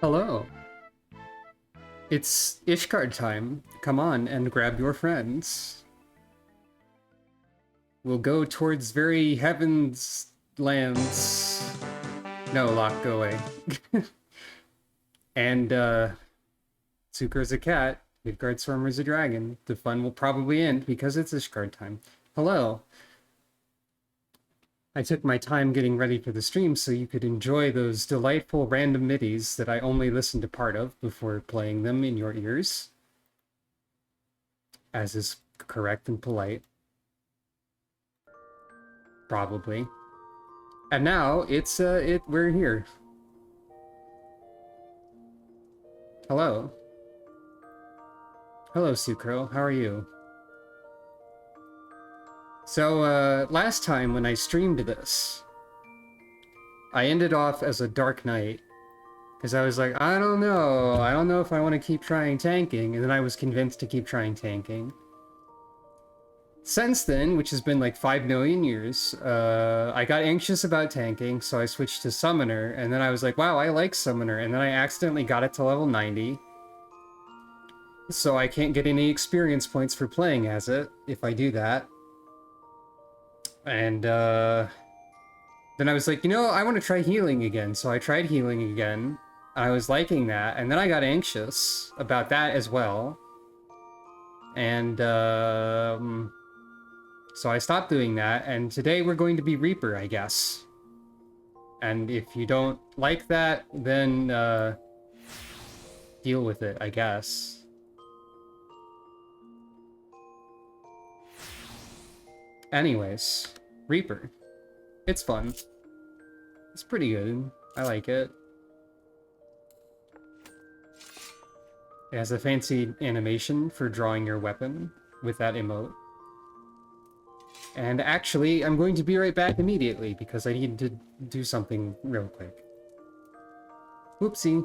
Hello. It's Ishcard time. Come on and grab your friends. We'll go towards very heavens lands. No, Locke, go away. And, Sucre's a cat. Midgard Swarmer's a dragon. The fun will probably end because it's Ishcard time. Hello. I took my time getting ready for the stream so you could enjoy those delightful random middies that I only listened to part of before playing them in your ears. As is correct and polite. Probably. And now we're here. Hello. Hello, Sucro. How are you? So, last time when I streamed this, I ended off as a Dark Knight. Because I was like, I don't know. I don't know if I want to keep trying tanking. And then I was convinced to keep trying tanking. Since then, which has been like 5 million years, I got anxious about tanking, so I switched to Summoner, and then I was like, wow, I like Summoner, and then I accidentally got it to level 90. So I can't get any experience points for playing as it, if I do that. And, then I was like, you know, I want to try healing again, so I tried healing again. I was liking that, and then I got anxious about that as well. And, so I stopped doing that, and today we're going to be Reaper, I guess. And if you don't like that, then, deal with it, I guess. Anyways, Reaper. It's fun. It's pretty good. I like it. It has a fancy animation for drawing your weapon with that emote. And actually, I'm going to be right back immediately because I need to do something real quick. Whoopsie.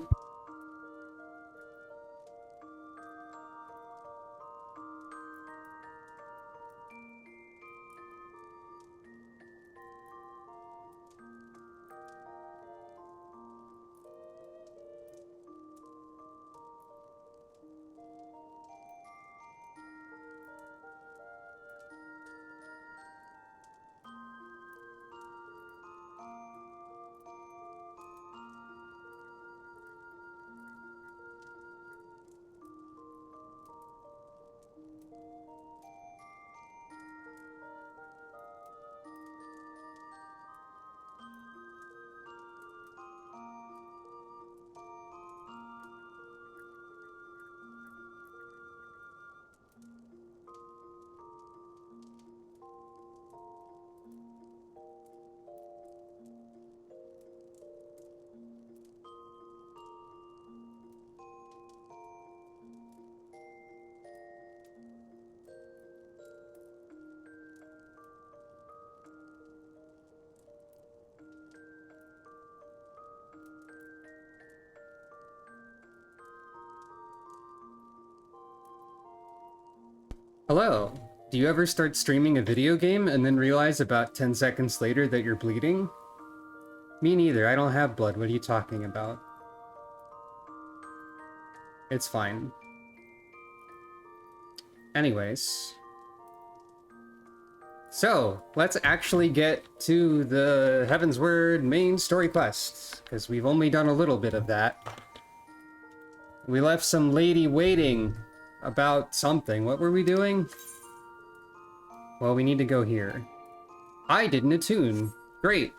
Hello. Do you ever start streaming a video game and then realize about 10 seconds later that you're bleeding? Me neither. I don't have blood. What are you talking about? It's fine. Anyways. So, let's actually get to the Heavensward main story quest, because we've only done a little bit of that. We left some lady waiting about something. What were we doing? Well, we need to go here. I didn't attune. Great.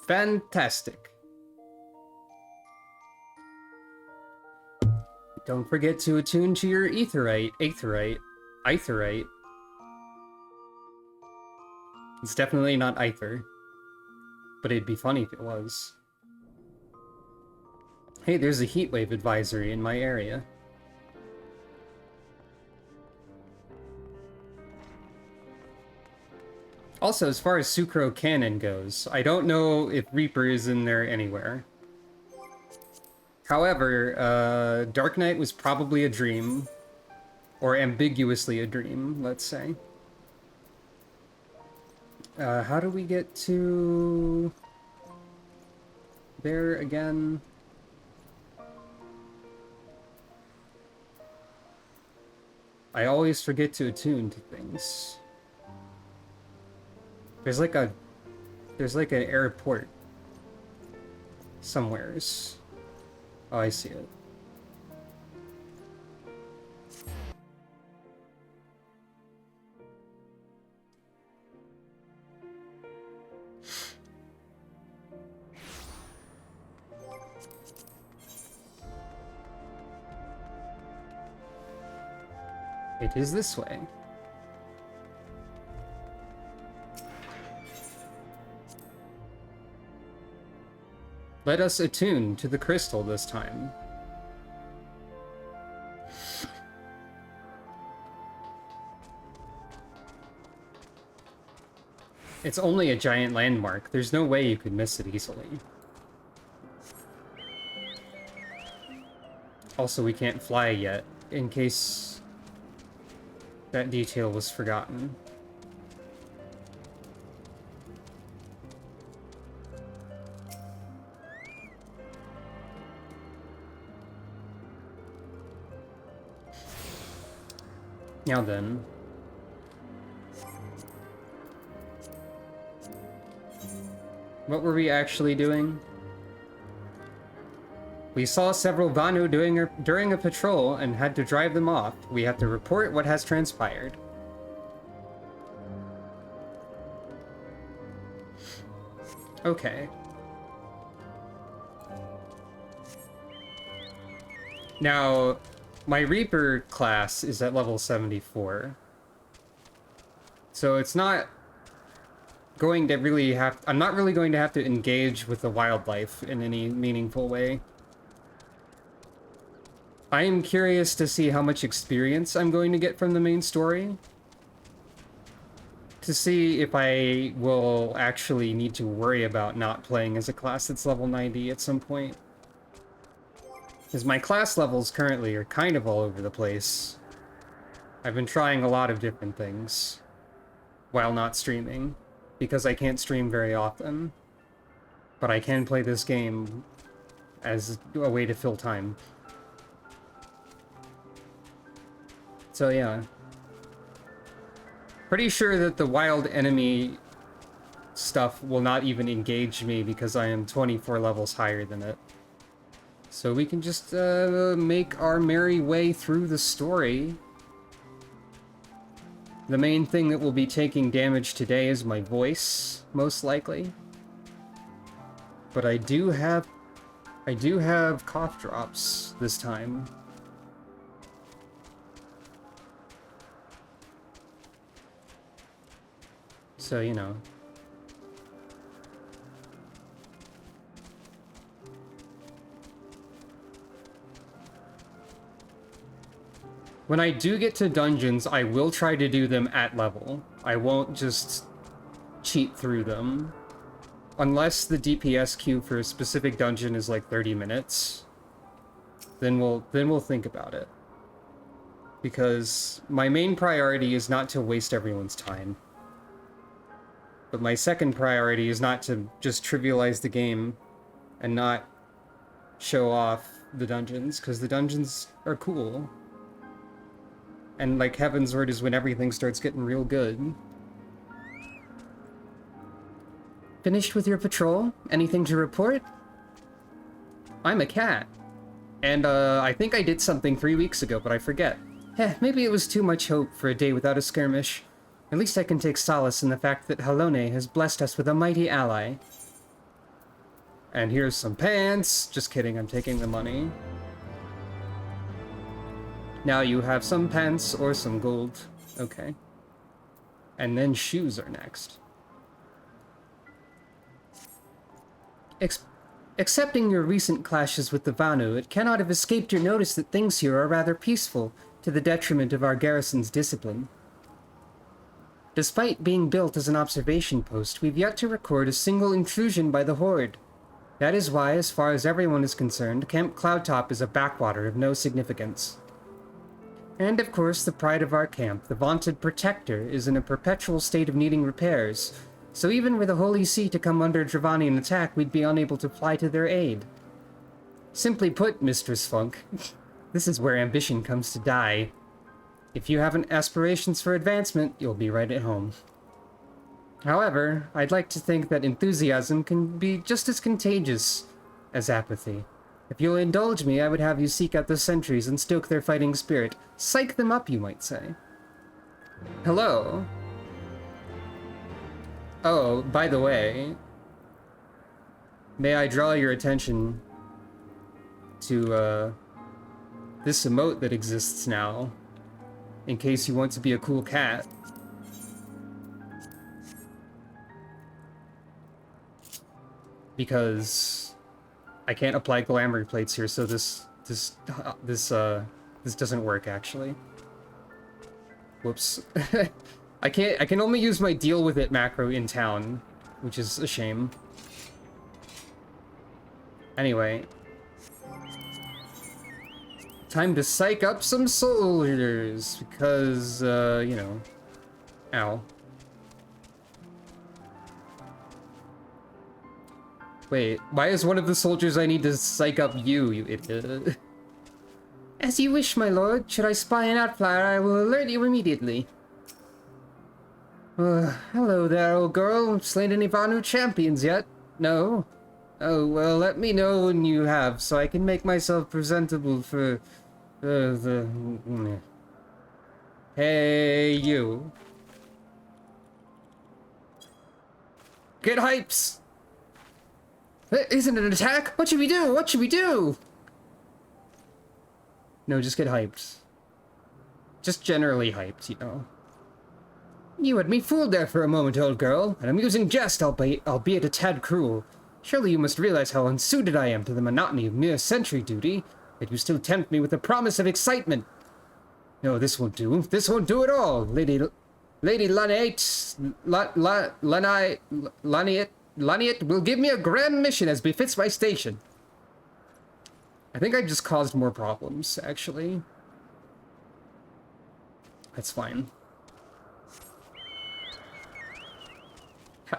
Fantastic. Don't forget to attune to your aetherite. It's definitely not ether. But it'd be funny if it was. Hey, there's a heatwave advisory in my area. Also, as far as Sucro Canon goes, I don't know if Reaper is in there anywhere. However, Dark Knight was probably a dream. Or ambiguously a dream, let's say. How do we get to... there again. I always forget to attune to things. There's like an airport somewheres. Oh, I see it. It is this way. Let us attune to the crystal this time. It's only a giant landmark. There's no way you could miss it easily. Also, we can't fly yet, in case that detail was forgotten. Now then. What were we actually doing? We saw several Vanu during a patrol and had to drive them off. We have to report what has transpired. Okay. Now, my Reaper class is at level 74. So it's not going to really have... I'm not really going to have to engage with the wildlife in any meaningful way. I am curious to see how much experience I'm going to get from the main story. To see if I will actually need to worry about not playing as a class that's level 90 at some point. Because my class levels currently are kind of all over the place. I've been trying a lot of different things while not streaming, because I can't stream very often. But I can play this game as a way to fill time. So yeah. Pretty sure that the wild enemy stuff will not even engage me because I am 24 levels higher than it. So we can just make our merry way through the story. The main thing that will be taking damage today is my voice, most likely. But I do have cough drops this time. So, you know. When I do get to dungeons, I will try to do them at level. I won't just cheat through them. Unless the DPS queue for a specific dungeon is like 30 minutes. Then we'll think about it. Because my main priority is not to waste everyone's time. But my second priority is not to just trivialize the game and not show off the dungeons, because the dungeons are cool. And like Heavensward is when everything starts getting real good. Finished with your patrol? Anything to report? I'm a cat. And I think I did something 3 weeks ago, but I forget. Maybe it was too much hope for a day without a skirmish. At least I can take solace in the fact that Halone has blessed us with a mighty ally. And here's some pants. Just kidding, I'm taking the money. Now you have some pants or some gold. Okay. And then shoes are next. Excepting your recent clashes with the Vanu, it cannot have escaped your notice that things here are rather peaceful, to the detriment of our garrison's discipline. Despite being built as an observation post, we've yet to record a single intrusion by the Horde. That is why, as far as everyone is concerned, Camp Cloudtop is a backwater of no significance. And of course, the pride of our camp, the vaunted Protector, is in a perpetual state of needing repairs, So even were the Holy See to come under Dravanian attack, we'd be unable to fly to their aid. Simply put, Mistress Funk, this is where ambition comes to die. If you haven't aspirations for advancement, you'll be right at home. However, I'd like to think that enthusiasm can be just as contagious as apathy. If you'll indulge me, I would have you seek out the sentries and stoke their fighting spirit. Psych them up, you might say. Hello? Oh, by the way, may I draw your attention to, this emote that exists now, in case you want to be a cool cat. Because I can't apply glamour plates here, so this doesn't work, actually. Whoops. I can only use my deal with it macro in town, which is a shame. Anyway. Time to psych up some soldiers, because, you know. Ow. Wait, why is one of the soldiers I need to psych up you idiot? As you wish, my lord. Should I spy an outflyer, I will alert you immediately. Hello there, old girl. Slain any Vanu champions yet? No? Oh, well, let me know when you have, so I can make myself presentable for, Hey, you. Get hypes! Isn't it an attack? What should we do? What should we do? No, just get hyped. Just generally hyped, you know. You had me fooled there for a moment, old girl. An amusing jest, albeit a tad cruel. Surely you must realize how unsuited I am to the monotony of mere sentry duty, yet you still tempt me with the promise of excitement. No, this won't do. This won't do at all, Lady Laniate will give me a grand mission as befits my station. I think I just caused more problems, actually. That's fine.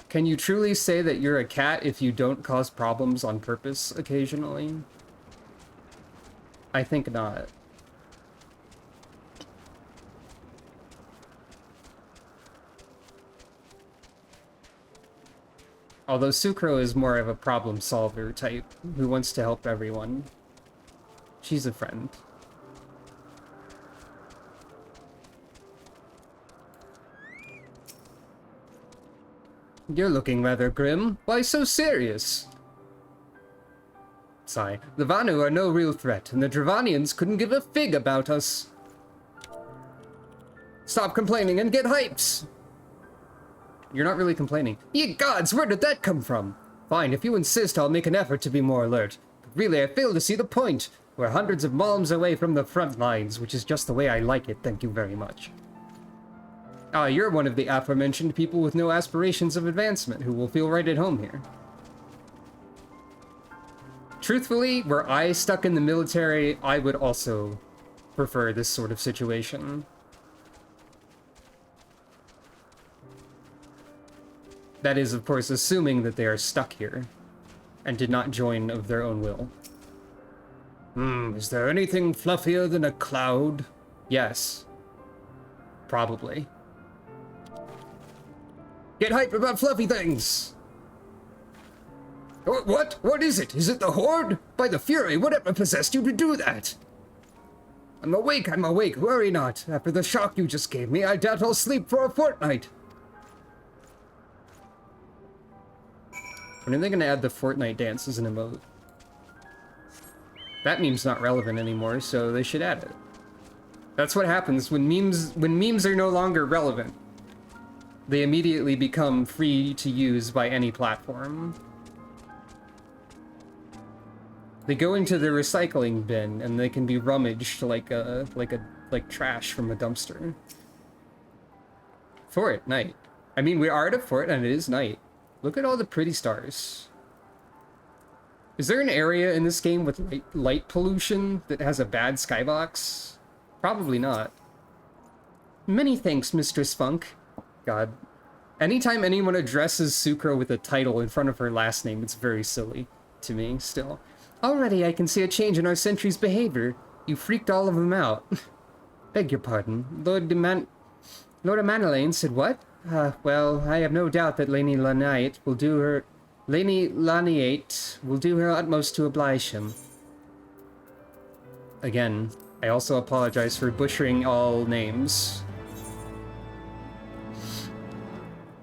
Can you truly say that you're a cat if you don't cause problems on purpose occasionally? I think not. Although Sucro is more of a problem solver type who wants to help everyone. She's a friend. You're looking rather grim. Why so serious? Sigh. The Vanu are no real threat, and the Dravanians couldn't give a fig about us. Stop complaining and get hypes! You're not really complaining. Ye gods, where did that come from? Fine, if you insist, I'll make an effort to be more alert. But really, I fail to see the point. We're hundreds of miles away from the front lines, which is just the way I like it, thank you very much. Ah, you're one of the aforementioned people with no aspirations of advancement who will feel right at home here. Truthfully, were I stuck in the military, I would also prefer this sort of situation. That is, of course, assuming that they are stuck here and did not join of their own will. Is there anything fluffier than a cloud? Yes. Probably. Get hype about fluffy things! What? What is it? Is it the Horde? By the Fury, whatever possessed you to do that? I'm awake, worry not. After the shock you just gave me, I doubt I'll sleep for a fortnight. When are they gonna add the Fortnite dance as an emote? That meme's not relevant anymore, so they should add it. That's what happens when memes are no longer relevant. They immediately become free to use by any platform. They go into the recycling bin and they can be rummaged like trash from a dumpster. Fortnite. I mean, we are at a fort and it is night. Look at all the pretty stars. Is there an area in this game with light pollution that has a bad skybox? Probably not. Many thanks, Mistress Funk. God. Anytime anyone addresses Sucro with a title in front of her last name, it's very silly to me, still. Already I can see a change in our sentry's behavior. You freaked all of them out. Beg your pardon. Lord Amanelaine said what? Well, I have no doubt that Lady Laniate will do her utmost to oblige him. Again, I also apologize for butchering all names.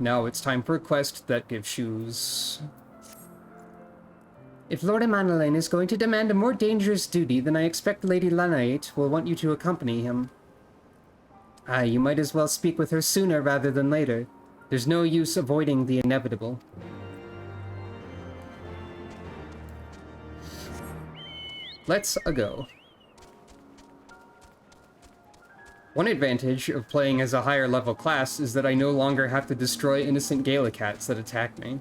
Now it's time for a quest that gives shoes. If Lord Amanelaine is going to demand a more dangerous duty, then I expect Lady Laniate will want you to accompany him. You might as well speak with her sooner rather than later. There's no use avoiding the inevitable. Let's go. One advantage of playing as a higher level class is that I no longer have to destroy innocent Galacats that attack me.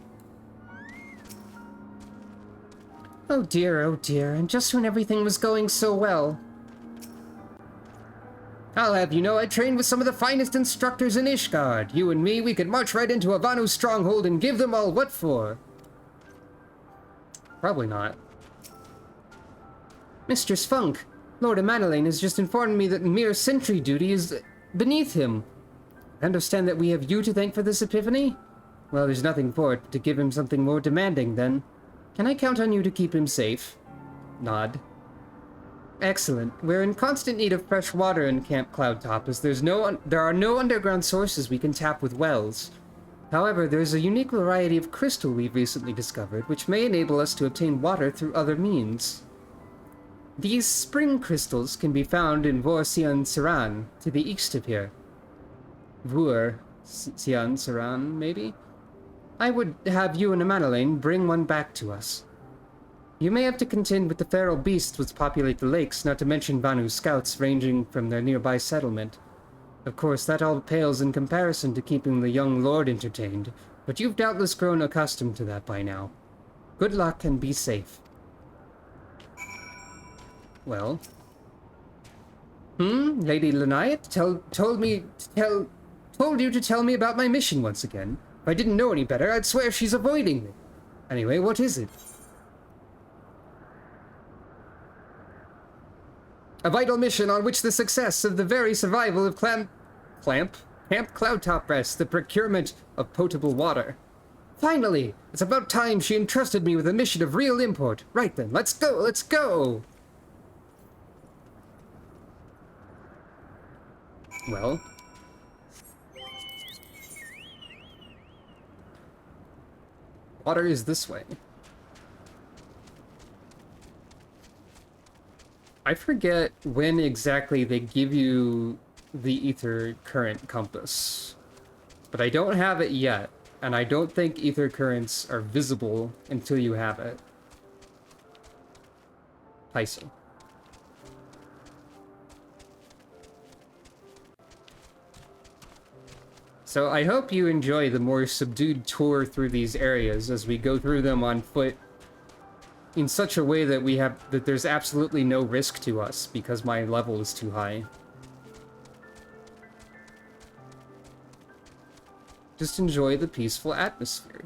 Oh dear, and just when everything was going so well. I'll have you know I trained with some of the finest instructors in Ishgard. You and me, we could march right into Avanu's stronghold and give them all what for. Probably not. Mistress Funk, Lord Amanelaine has just informed me that mere sentry duty is beneath him. I understand that we have you to thank for this epiphany? Well, there's nothing for it but to give him something more demanding, then. Can I count on you to keep him safe? Nod. Excellent. We're in constant need of fresh water in Camp Cloudtop, as there are no underground sources we can tap with wells. However, there's a unique variety of crystal we've recently discovered, which may enable us to obtain water through other means. These spring crystals can be found in Vor-Sian Saran, to the east of here. Vor-Sian Saran, maybe? I would have you and Amanelaine bring one back to us. You may have to contend with the feral beasts which populate the lakes, not to mention Vanu's scouts ranging from their nearby settlement. Of course, that all pales in comparison to keeping the young lord entertained, but you've doubtless grown accustomed to that by now. Good luck and be safe. Well. Lady Laniate told you to tell me about my mission once again. If I didn't know any better, I'd swear she's avoiding me. Anyway, what is it? A vital mission on which the success of the very survival of Camp Cloudtop rests, the procurement of potable water. Finally! It's about time she entrusted me with a mission of real import. Right then, let's go! Well. Water is this way. I forget when exactly they give you the ether current compass, but I don't have it yet, and I don't think ether currents are visible until you have it. Tyson. So I hope you enjoy the more subdued tour through these areas as we go through them on foot in such a way that there's absolutely no risk to us because my level is too high. Just enjoy the peaceful atmosphere,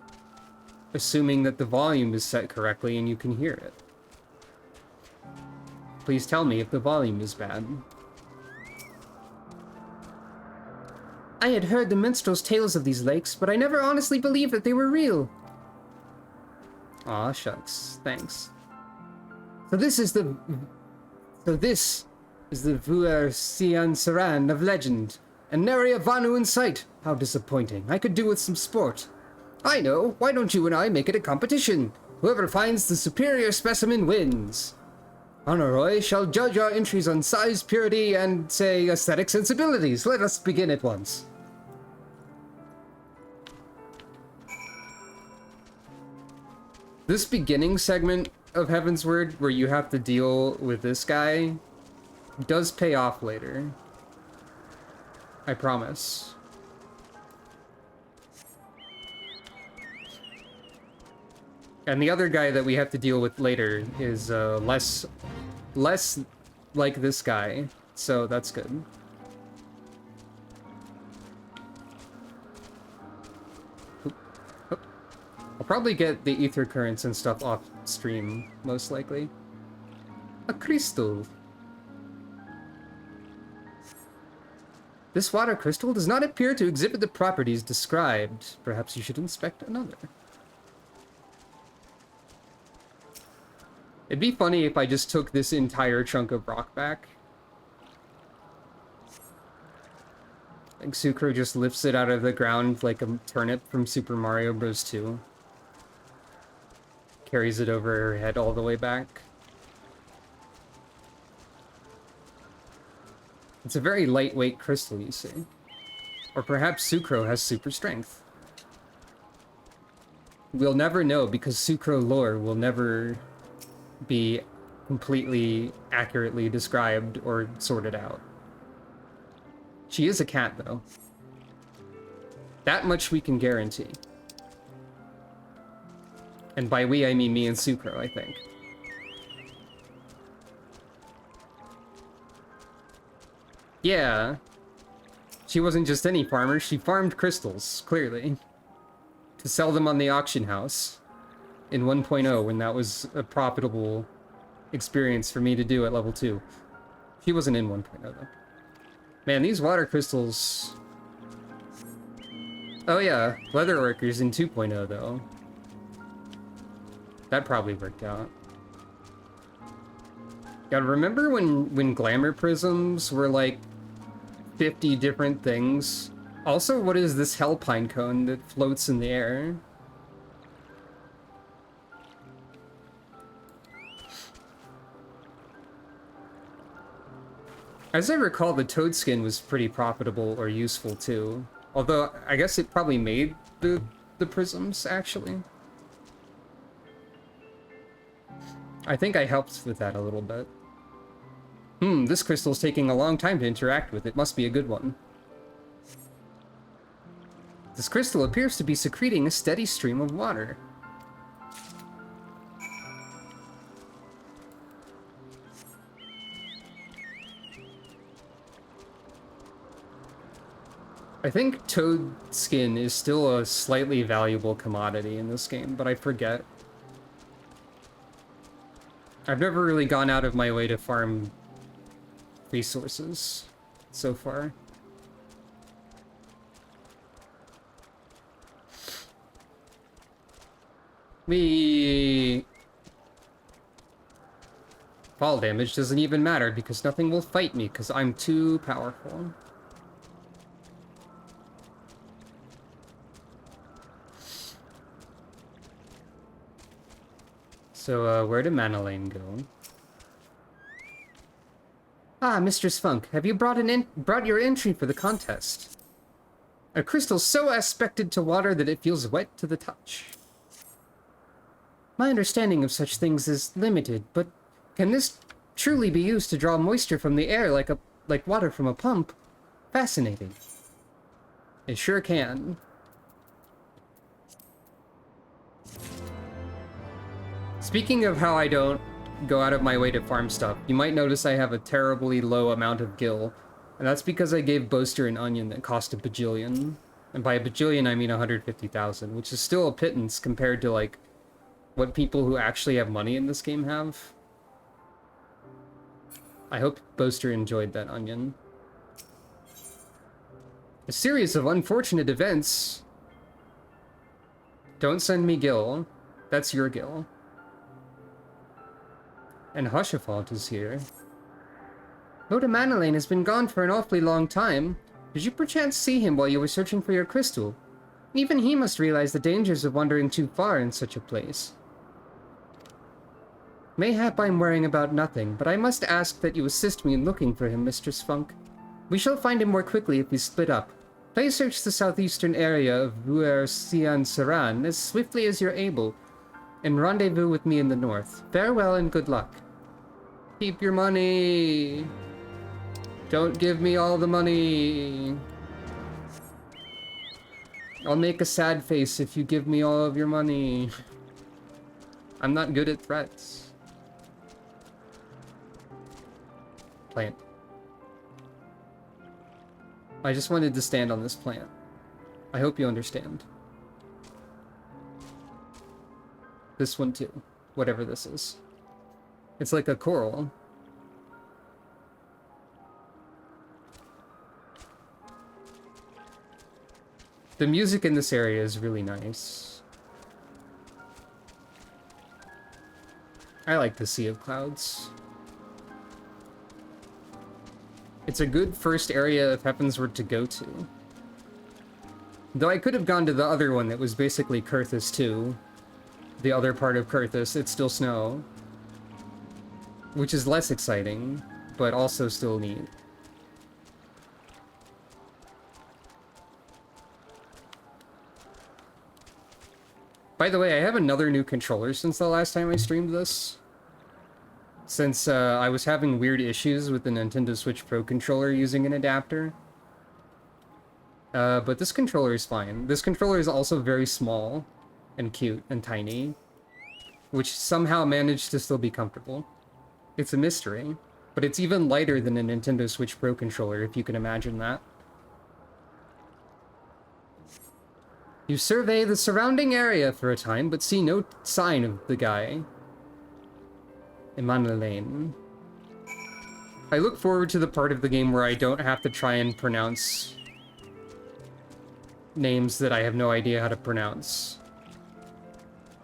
assuming that the volume is set correctly and you can hear it. Please tell me if the volume is bad. I had heard the minstrels' tales of these lakes, but I never honestly believed that they were real. Aw, shucks. Thanks. So this is the Vuer-Sian Saran of legend, and nary a Vanu in sight. How disappointing. I could do with some sport. I know. Why don't you and I make it a competition? Whoever finds the superior specimen wins. Honoroy shall judge our entries on size, purity, and, say, aesthetic sensibilities. Let us begin at once. This beginning segment of Heavensward, where you have to deal with this guy, does pay off later. I promise. And the other guy that we have to deal with later is less like this guy, so that's good. probably get the ether currents and stuff off stream, most likely. A crystal. This water crystal does not appear to exhibit the properties described. Perhaps you should inspect another. It'd be funny if I just took this entire chunk of rock back. Like Sucro just lifts it out of the ground like a turnip from Super Mario Bros. 2. Carries it over her head all the way back. It's a very lightweight crystal, you see. Or perhaps Sucro has super strength. We'll never know because Sucro lore will never be completely accurately described or sorted out. She is a cat, though. That much we can guarantee. And by we, I mean me and Sucro, I think. Yeah. She wasn't just any farmer, she farmed crystals, clearly. To sell them on the auction house. In 1.0, when that was a profitable experience for me to do at level 2. She wasn't in 1.0, though. Man, these water crystals... Oh yeah, leather workers in 2.0, though. That probably worked out. God, remember when glamour prisms were like 50 different things? Also, what is this hellpine cone that floats in the air? As I recall, the toad skin was pretty profitable or useful too. Although, I guess it probably made the prisms, actually. I think I helped with that a little bit. This crystal's taking a long time to interact with. It must be a good one. This crystal appears to be secreting a steady stream of water. I think toad skin is still a slightly valuable commodity in this game, but I forget. I've never really gone out of my way to farm resources so far. Fall damage doesn't even matter because nothing will fight me because I'm too powerful. So, where did Manolane go? Ah, Mistress Funk, have you brought your entry for the contest? A crystal so aspected to water that it feels wet to the touch. My understanding of such things is limited, but can this truly be used to draw moisture from the air like water from a pump? Fascinating. It sure can. Speaking of how I don't go out of my way to farm stuff, you might notice I have a terribly low amount of gil, and that's because I gave Boaster an onion that cost a bajillion. And by a bajillion, I mean 150,000, which is still a pittance compared to, like, what people who actually have money in this game have. I hope Boaster enjoyed that onion. A series of unfortunate events. Don't send me gil. That's your gil. And Hushafont is here. Lord Manolane has been gone for an awfully long time. Did you perchance see him while you were searching for your crystal? Even he must realize the dangers of wandering too far in such a place. Mayhap I'm worrying about nothing, but I must ask that you assist me in looking for him, Mistress Funk. We shall find him more quickly if we split up. Please search the southeastern area of Vuer-Sian-Saran as swiftly as you're able, and rendezvous with me in the north. Farewell and good luck. Keep your money! Don't give me all the money! I'll make a sad face if you give me all of your money. I'm not good at threats. Plant. I just wanted to stand on this plant. I hope you understand. This one too. Whatever this is. It's like a coral. The music in this area is really nice. I like the Sea of Clouds. It's a good first area of Heavensward to go to. Though I could have gone to the other one that was basically Kurthus too. The other part of Kurthus, It's Still Snow. Which is less exciting, but also still neat. By the way, I have another new controller since the last time I streamed this. Since I was having weird issues with the Nintendo Switch Pro controller using an adapter. But this controller is fine. This controller is also very small and cute and tiny, which somehow managed to still be comfortable. It's a mystery, but it's even lighter than a Nintendo Switch Pro controller, if you can imagine that. You survey the surrounding area for a time, but see no sign of the guy. Lane. I look forward to the part of the game where I don't have to try and pronounce names that I have no idea how to pronounce.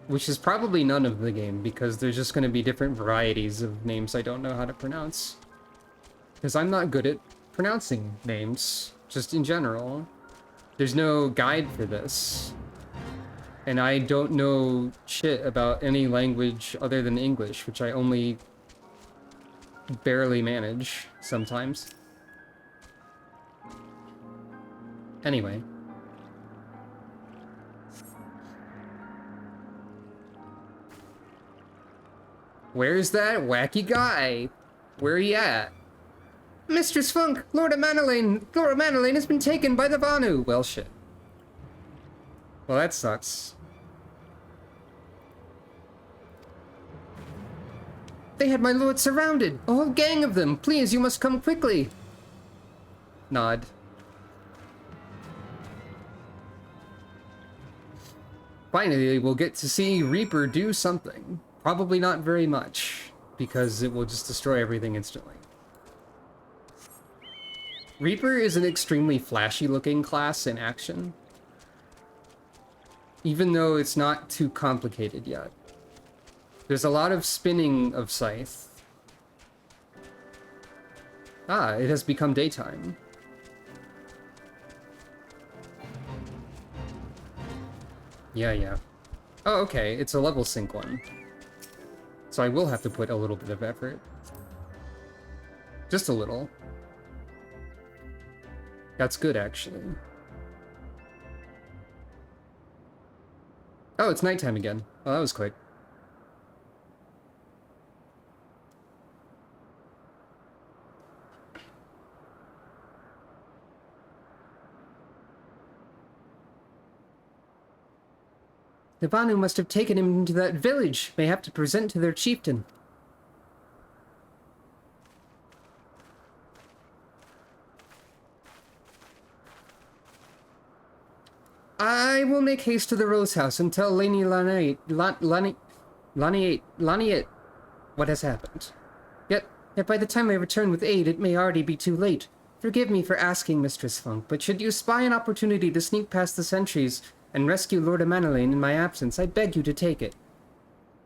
Which is probably none of the game, because there's just going to be different varieties of names I don't know how to pronounce. Because I'm not good at pronouncing names, just in general. There's no guide for this. And I don't know shit about any language other than English, which I only barely manage sometimes. Anyway. Where's that wacky guy? Where he at? Mistress Funk, Lord Manolane has been taken by the Vanu. Well, shit. Well, that sucks. They had my lord surrounded. A whole gang of them. Please, you must come quickly. Nod. Finally, we'll get to see Reaper do something. Probably not very much, because it will just destroy everything instantly. Reaper is an extremely flashy-looking class in action. Even though it's not too complicated yet. There's a lot of spinning of Scythe. Ah, it has become daytime. Yeah. Oh, okay, it's a level sync one. So I will have to put a little bit of effort. Just a little. That's good, actually. Oh, it's nighttime again. Oh, that was quick. The Vanu must have taken him into that village. May have to present to their chieftain. I will make haste to the Rose House and tell Laniet what has happened. Yet by the time I return with aid, it may already be too late. Forgive me for asking, Mistress Funk, but should you spy an opportunity to sneak past the sentries and rescue Lord Manolane in my absence, I beg you to take it.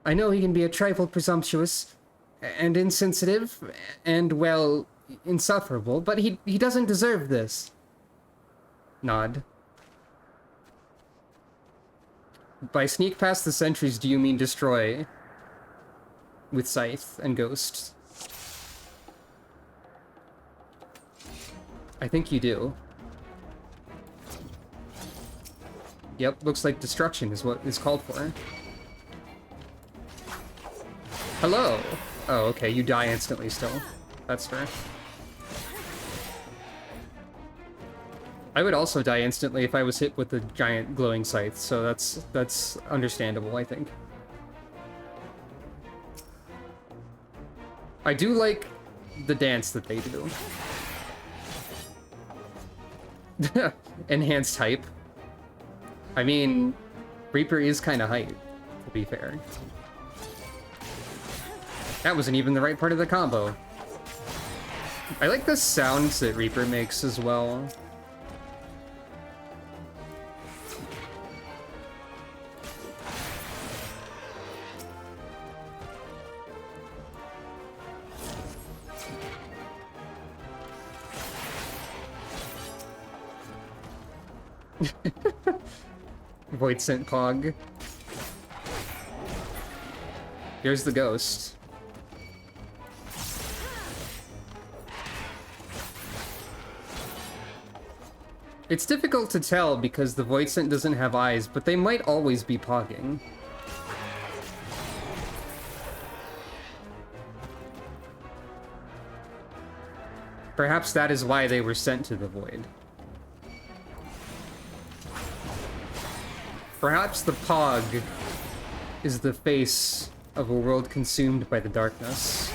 I know he can be a trifle presumptuous and insensitive and, well, insufferable, but he doesn't deserve this. Nod. By sneak past the sentries, do you mean destroy with Scythe and Ghost? I think you do. Yep, looks like destruction is what is called for. Hello! Oh, okay, you die instantly still. That's fair. I would also die instantly if I was hit with the giant glowing scythe, so that's understandable, I think. I do like the dance that they do. Enhanced hype. I mean, Reaper is kind of hype. to be fair. That wasn't even the right part of the combo. I like the sounds that Reaper makes as well. Void Scent Pog. Here's the ghost. It's difficult to tell because the Void Scent doesn't have eyes, but they might always be pogging. Perhaps that is why they were sent to the Void. Perhaps the Pog is the face of a world consumed by the darkness.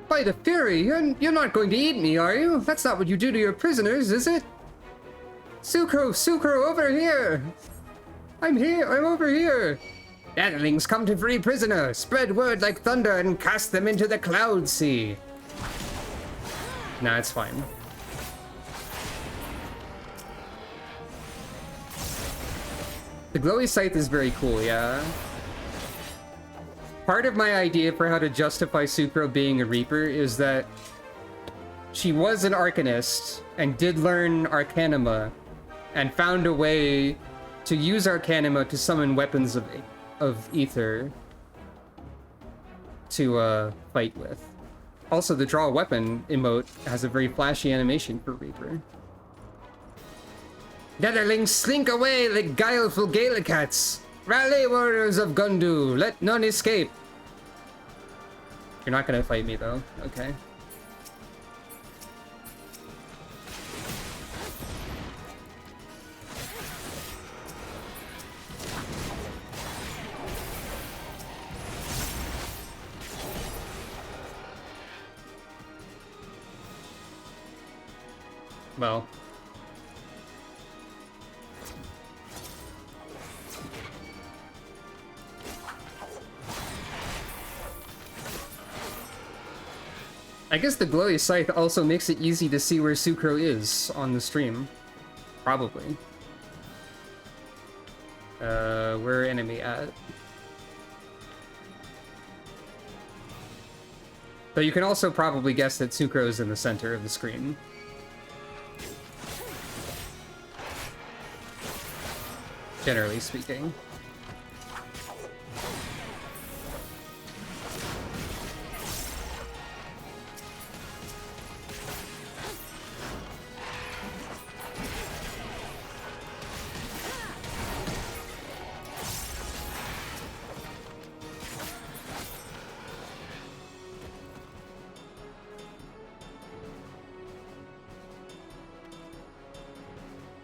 By the Fury, you're not going to eat me, are you? That's not what you do to your prisoners, is it? Sucro, over here! I'm over here! Gatherlings come to free prisoner, spread word like thunder and cast them into the cloud sea. Nah, it's fine. The glowy scythe is very cool, yeah. Part of my idea for how to justify Sucro being a Reaper is that she was an Arcanist and did learn Arcanima and found a way to use Arcanima to summon weapons of ether to fight with. Also, the draw a weapon emote has a very flashy animation for Reaper. Netherlings slink away like guileful Gaelicats. Rally, warriors of Gundu, let none escape. You're not gonna fight me though, okay. Well. I guess the glowy scythe also makes it easy to see where Sucro is on the stream. Probably. Where enemy at? Though you can also probably guess that Sucro is in the center of the screen. Generally speaking.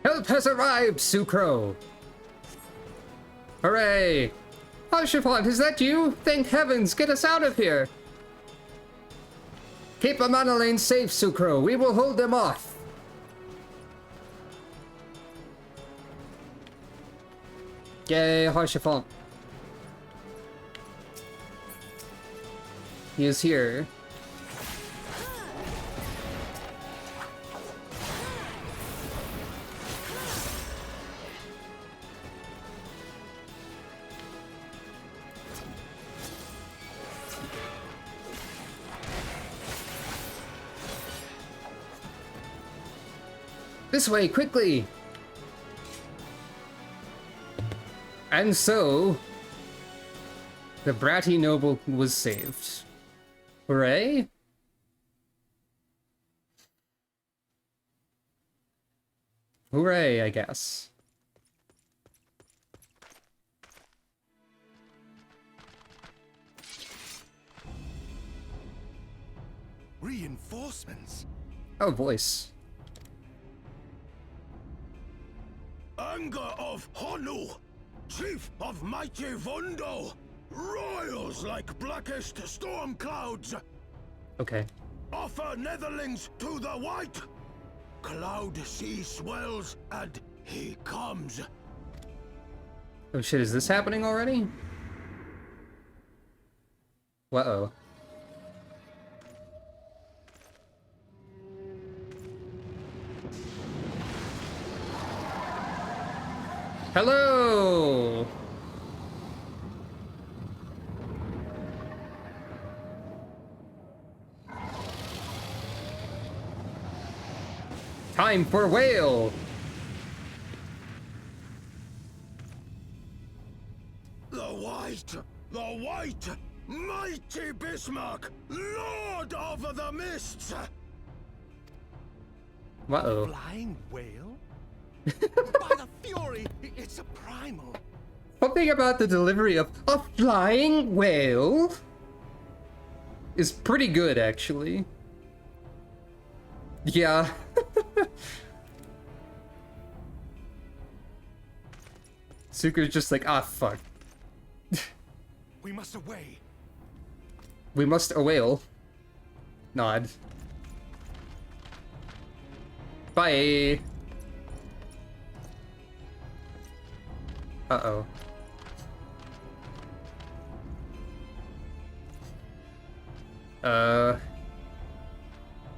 Help has arrived, Sucro! Hooray! Archifant, is that you? Thank heavens, get us out of here! Keep the mana lane safe, Sucro. We will hold them off. Yay, Archifant. He is here. This way, quickly! And so, the bratty noble was saved. Hooray? Hooray, I guess. Reinforcements? Oh, voice. Anger of Honu, chief of mighty Vondo, royals like blackest storm clouds. Okay. Offer netherlings to the white. Cloud sea swells, and he comes. Oh shit, is this happening already? Uh-oh. Hello! Time for whale! The white, mighty Bismarck, Lord of the Mists. Uh-oh. Flying whale? By the fury, it's a primal. Something about the delivery of a flying whale is pretty good, actually. Yeah. Suka's just like, ah, fuck. We must away. We must a whale. Nod. Bye. Uh-oh.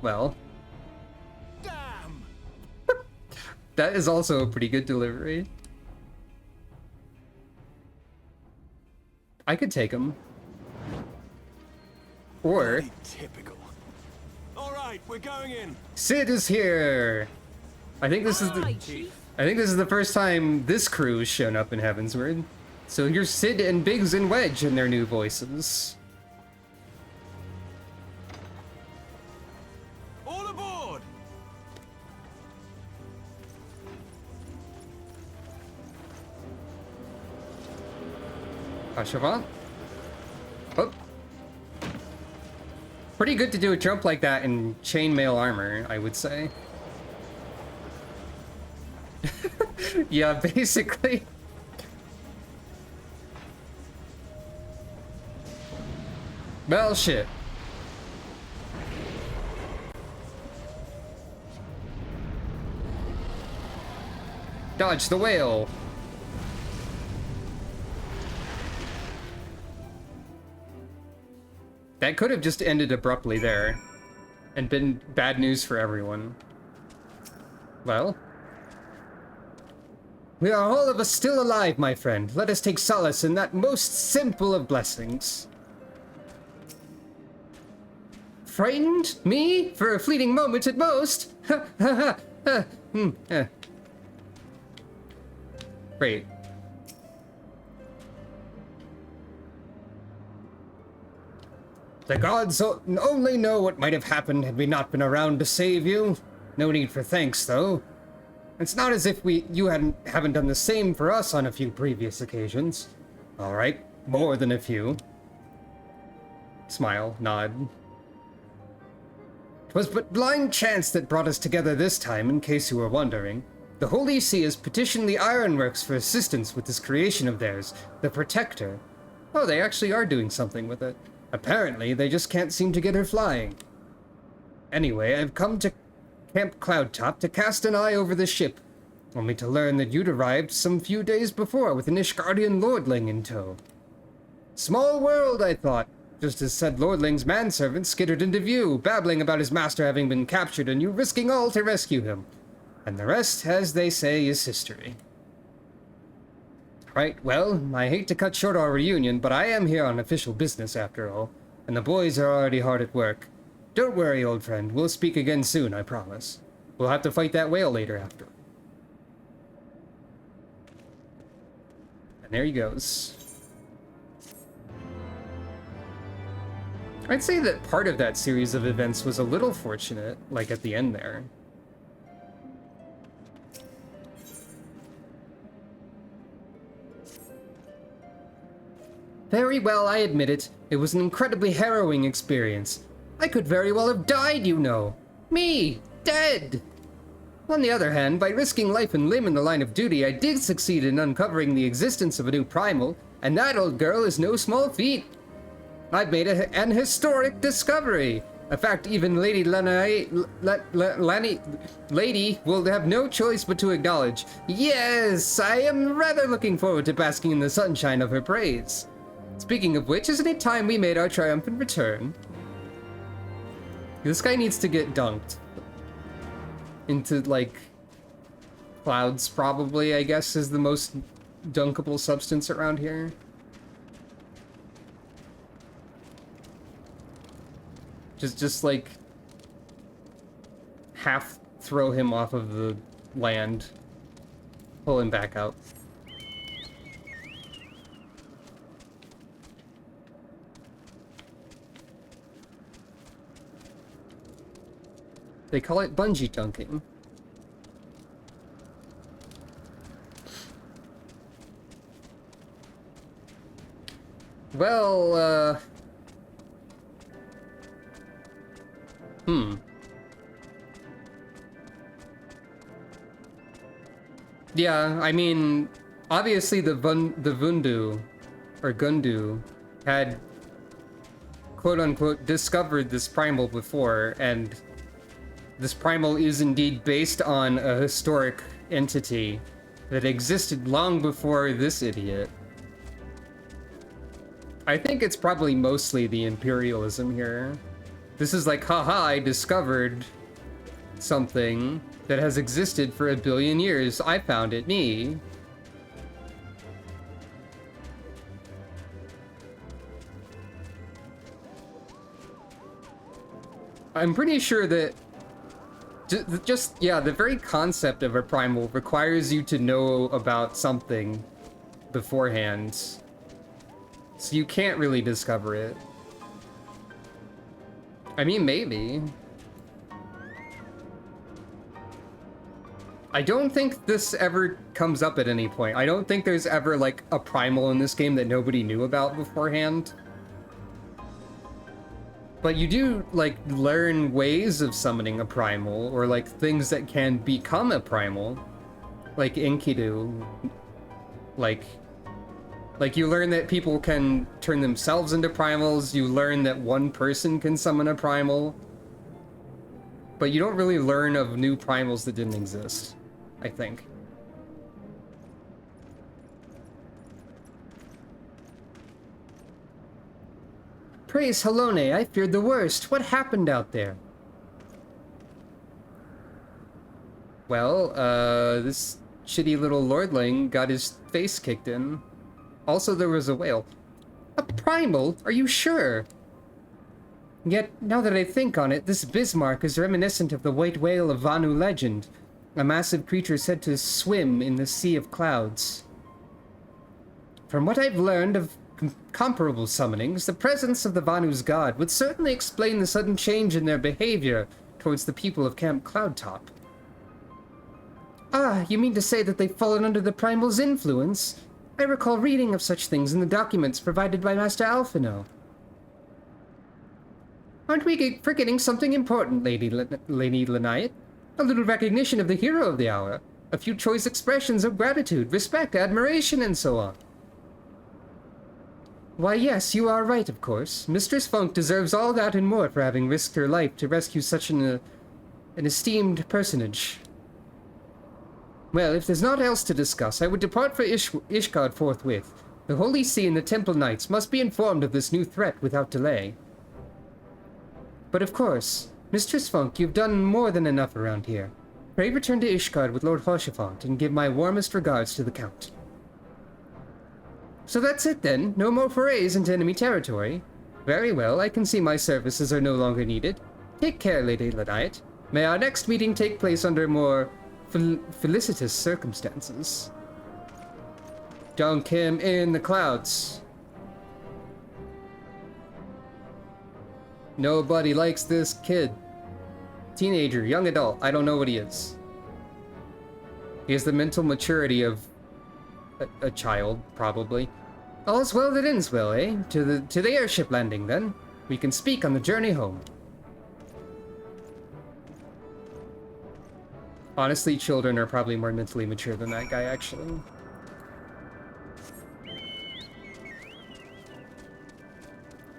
Well. Damn! That is also a pretty good delivery. I could take him. Or... Bloody typical. All right, we're going in. Sid is here! I think this is the... I think this is the first time this crew has shown up in Heavensward. So here's Sid and Biggs and Wedge in their new voices. All aboard! Ashavant? Oh. Pretty good to do a jump like that in chainmail armor, I would say. Yeah, basically. Well, shit. Dodge the whale. That could have just ended abruptly there and been bad news for everyone. Well, we are all of us still alive, my friend. Let us take solace in that most simple of blessings. Frightened? Me? For a fleeting moment at most? Ha ha ha! Great. The gods only know what might have happened had we not been around to save you. No need for thanks, though. It's not as if you haven't done the same for us on a few previous occasions. All right, more than a few. Smile, nod. 'Twas but blind chance that brought us together this time, in case you were wondering. The Holy See has petitioned the Ironworks for assistance with this creation of theirs, the Protector. Oh, they actually are doing something with it. Apparently, they just can't seem to get her flying. Anyway, I've come to Camp Cloudtop to cast an eye over the ship, only to learn that you'd arrived some few days before with an Ishgardian lordling in tow. Small world, I thought, just as said lordling's manservant skittered into view, babbling about his master having been captured and you risking all to rescue him. And the rest, as they say, is history. Right, well, I hate to cut short our reunion, but I am here on official business after all, and the boys are already hard at work. Don't worry, old friend, we'll speak again soon, I promise. We'll have to fight that whale later after. And there he goes. I'd say that part of that series of events was a little fortunate, like at the end there. Very well, I admit it. It was an incredibly harrowing experience. I could very well have died, you know. Me, dead! On the other hand, by risking life and limb in the line of duty, I did succeed in uncovering the existence of a new primal, and that, old girl, is no small feat. I've made an historic discovery. A fact even Lady Lady will have no choice but to acknowledge. Yes, I am rather looking forward to basking in the sunshine of her praise. Speaking of which, isn't it time we made our triumphant return? This guy needs to get dunked. Into, like, clouds, probably, I guess, is the most dunkable substance around here. Just like, half throw him off of the land. Pull him back out. They call it bungee dunking. Well, yeah, I mean, obviously the Vundu, or Gundu, had quote-unquote discovered this primal before, and this primal is indeed based on a historic entity that existed long before this idiot. I think it's probably mostly the imperialism here. This is like, haha, I discovered something that has existed for 1 billion years. I found it, me. I'm pretty sure that yeah, the very concept of a primal requires you to know about something beforehand. So you can't really discover it. I mean, maybe. I don't think this ever comes up at any point. I don't think there's ever, like, a primal in this game that nobody knew about beforehand. But you do, like, learn ways of summoning a primal, or, like, things that can become a primal. Like Enkidu. Like, you learn that people can turn themselves into primals, you learn that one person can summon a primal. But you don't really learn of new primals that didn't exist, I think. Praise Halone, I feared the worst. What happened out there? Well, this shitty little lordling got his face kicked in. Also, there was a whale. A primal? Are you sure? Yet, now that I think on it, this Bismarck is reminiscent of the white whale of Vanu legend, a massive creature said to swim in the sea of clouds. From what I've learned of comparable summonings, the presence of the Vanu's god would certainly explain the sudden change in their behavior towards the people of Camp Cloudtop. Ah, you mean to say that they've fallen under the primal's influence? I recall reading of such things in the documents provided by Master Alphino. Aren't we forgetting something important, Lady Lanayet? A little recognition of the hero of the hour. A few choice expressions of gratitude, respect, admiration, and so on. Why, yes, you are right, of course. Mistress Funk deserves all that and more for having risked her life to rescue such an esteemed personage. Well, if there's naught else to discuss, I would depart for Ishgard forthwith. The Holy See and the Temple Knights must be informed of this new threat without delay. But of course, Mistress Funk, you've done more than enough around here. Pray return to Ishgard with Lord Hoshafont and give my warmest regards to the Count. So that's it then? No more forays into enemy territory? Very well, I can see my services are no longer needed. Take care, Lady Lanayet. May our next meeting take place under more felicitous circumstances. Dunk him in the clouds. Nobody likes this kid. Teenager, young adult, I don't know what he is. He has the mental maturity of a child, probably. All's well that ends well, eh? To the airship landing, then. We can speak on the journey home. Honestly, children are probably more mentally mature than that guy, actually.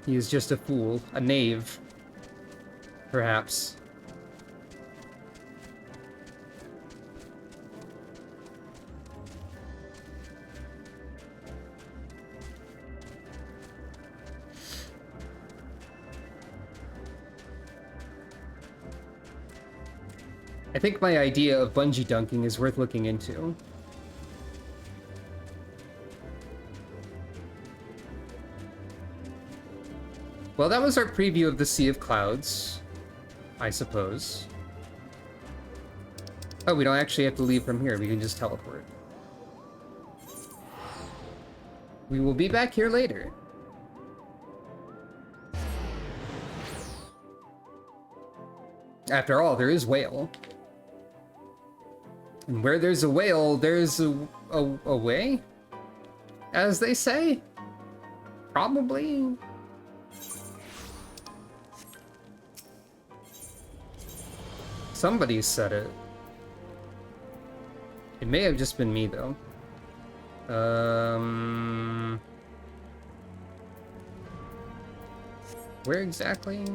He is just a fool, a knave. Perhaps. I think my idea of bungee dunking is worth looking into. Well, that was our preview of the Sea of Clouds, I suppose. Oh, we don't actually have to leave from here. We can just teleport. We will be back here later. After all, there is whale. And where there's a whale, there's a way? As they say? Probably. Somebody said it. It may have just been me, though. Where exactly?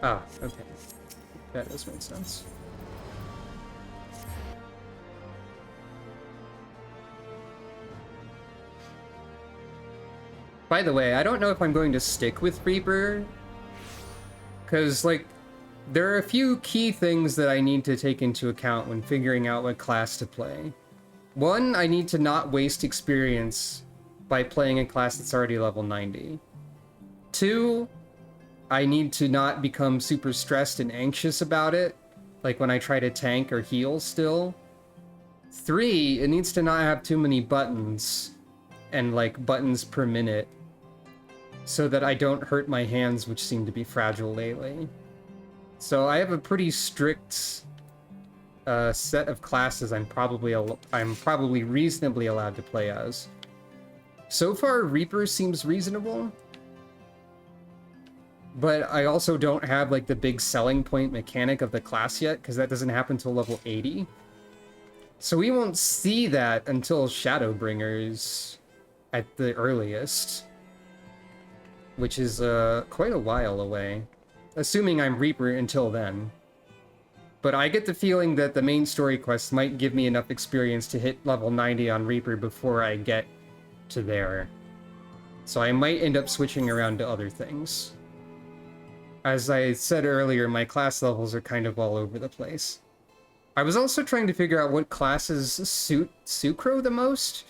Ah, okay. That does make sense. By the way, I don't know if I'm going to stick with Reaper, because, like, there are a few key things that I need to take into account when figuring out what class to play. One, I need to not waste experience by playing a class that's already level 90. Two, I need to not become super stressed and anxious about it, like when I try to tank or heal still. Three, it needs to not have too many buttons, and like buttons per minute, so that I don't hurt my hands, which seem to be fragile lately. So I have a pretty strict set of classes I'm probably reasonably allowed to play as. So far, Reaper seems reasonable, but I also don't have like the big selling point mechanic of the class yet, because that doesn't happen until level 80. So we won't see that until Shadowbringers at the earliest, which is quite a while away, assuming I'm Reaper until then. But I get the feeling that the main story quests might give me enough experience to hit level 90 on Reaper before I get to there. So I might end up switching around to other things. As I said earlier, my class levels are kind of all over the place. I was also trying to figure out what classes suit Sucro the most.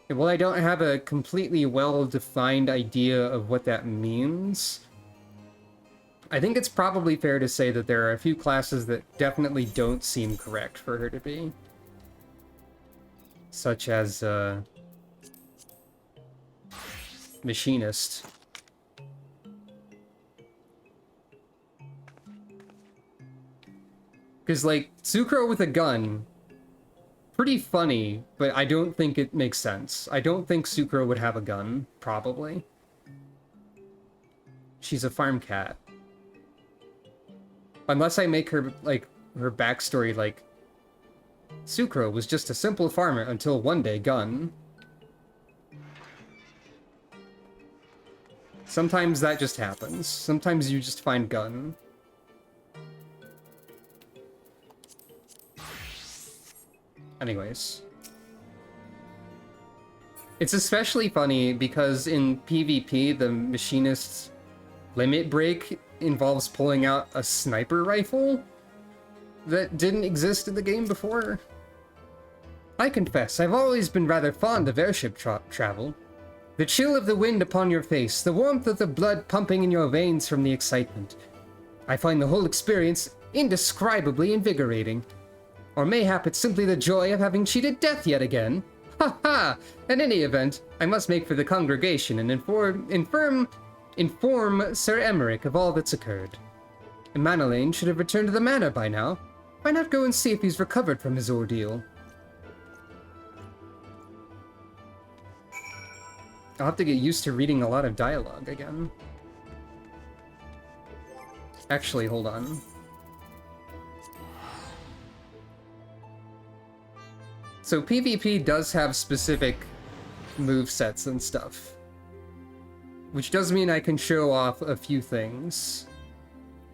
Well, I don't have a completely well-defined idea of what that means. I think it's probably fair to say that there are a few classes that definitely don't seem correct for her to be. Such as, Machinist. Because, like, Sucro with a gun, pretty funny, but I don't think it makes sense. I don't think Sucro would have a gun, probably. She's a farm cat. Unless I make her, like, her backstory, like, Sucro was just a simple farmer until one day gun. Sometimes that just happens. Sometimes you just find gun. Anyways. It's especially funny because in PvP, the Machinist's limit break involves pulling out a sniper rifle that didn't exist in the game before. I confess, I've always been rather fond of airship travel. The chill of the wind upon your face, the warmth of the blood pumping in your veins from the excitement. I find the whole experience indescribably invigorating. Or mayhap it's simply the joy of having cheated death yet again. Ha ha! In any event, I must make for the congregation and inform Sir Emmerich of all that's occurred. Manolane should have returned to the manor by now. Why not go and see if he's recovered from his ordeal? I'll have to get used to reading a lot of dialogue again. Actually, hold on. So PvP does have specific movesets and stuff. Which does mean I can show off a few things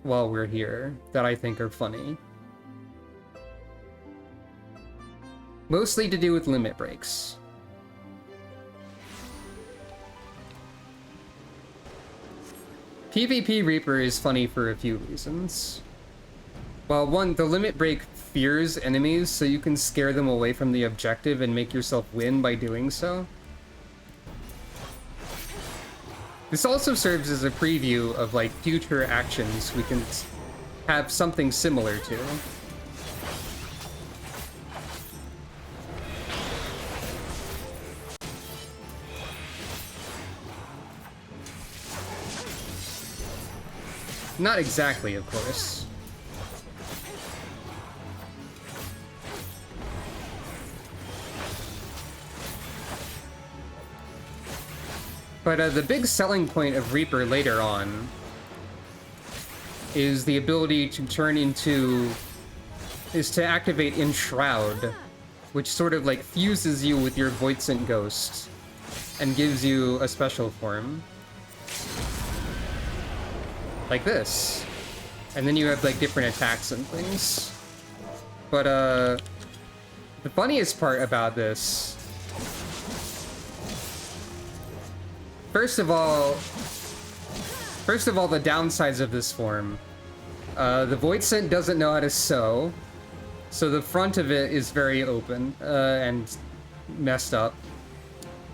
while we're here that I think are funny. Mostly to do with limit breaks. PvP Reaper is funny for a few reasons. Well, one, the limit break fears enemies, so you can scare them away from the objective and make yourself win by doing so. This also serves as a preview of, like, future actions we can have something similar to. Not exactly, of course. But the big selling point of Reaper later on is the ability to activate Enshroud, which sort of like fuses you with your Voidsent Ghost and gives you a special form. Like this. And then you have like different attacks and things. But the funniest part about this, First of all, the downsides of this form. The Voidsent doesn't know how to sew, so the front of it is very open and messed up.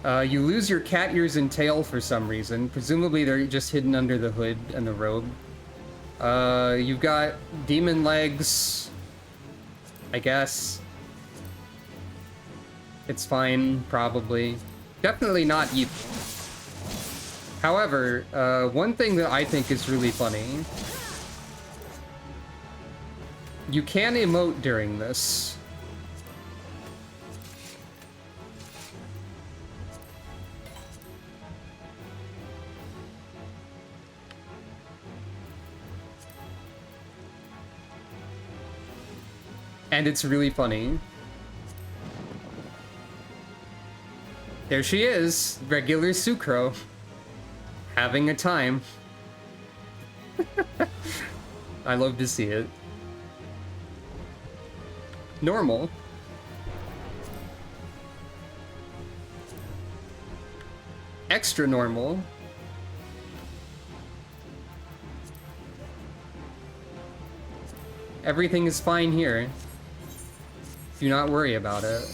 You lose your cat ears and tail for some reason. Presumably they're just hidden under the hood and the robe. You've got demon legs, I guess. It's fine, probably. Definitely not evil. However, one thing that I think is really funny, you can emote during this. And it's really funny. There she is, regular Sucro. Having a time. I love to see it. Normal. Extra normal. Everything is fine here. Do not worry about it.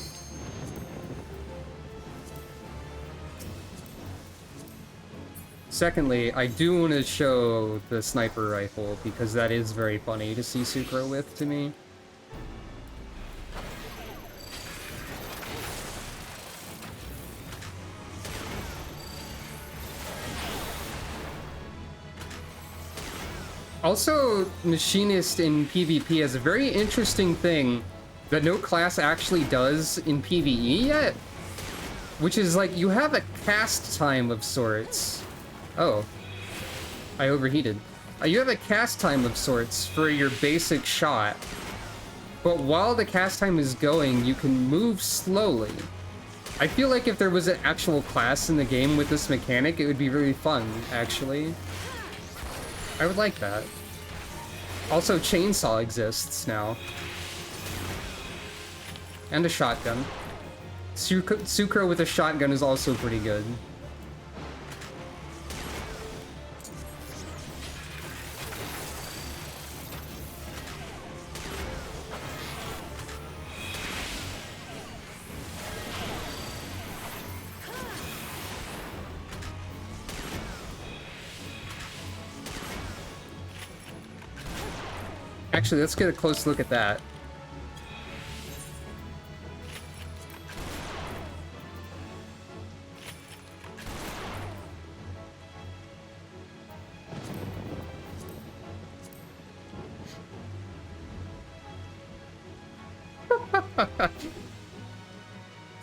Secondly, I do want to show the sniper rifle, because that is very funny to see Sucro with, to me. Also, Machinist in PvP has a very interesting thing that no class actually does in PvE yet, which is like, you have a cast time of sorts. Oh, I overheated. You have a cast time of sorts for your basic shot, but while the cast time is going, you can move slowly. I feel like if there was an actual class in the game with this mechanic, it would be really fun, actually. I would like that. Also, Chainsaw exists now. And a shotgun. Sucro with a shotgun is also pretty good. Actually, let's get a close look at that.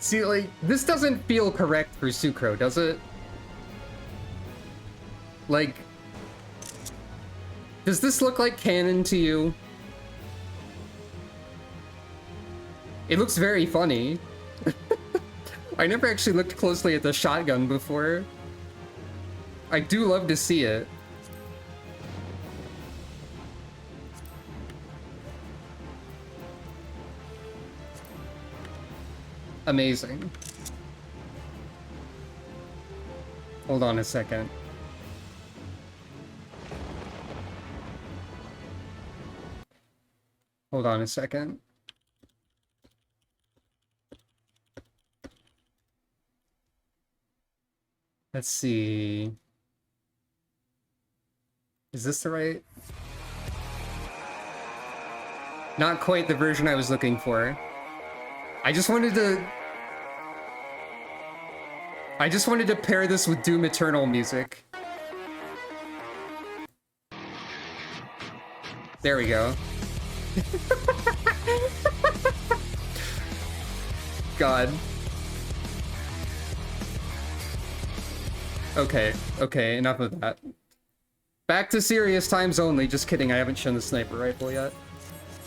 See, like, this doesn't feel correct for Sucro, does it? Like, does this look like canon to you? It looks very funny. I never actually looked closely at the shotgun before. I do love to see it. Amazing. Hold on a second. Hold on a second. Let's see. Is this the right? Not quite the version I was looking for. I just wanted to pair this with Doom Eternal music. There we go. God. Okay, enough of that. Back to serious times only. Just kidding, I haven't shown the sniper rifle yet.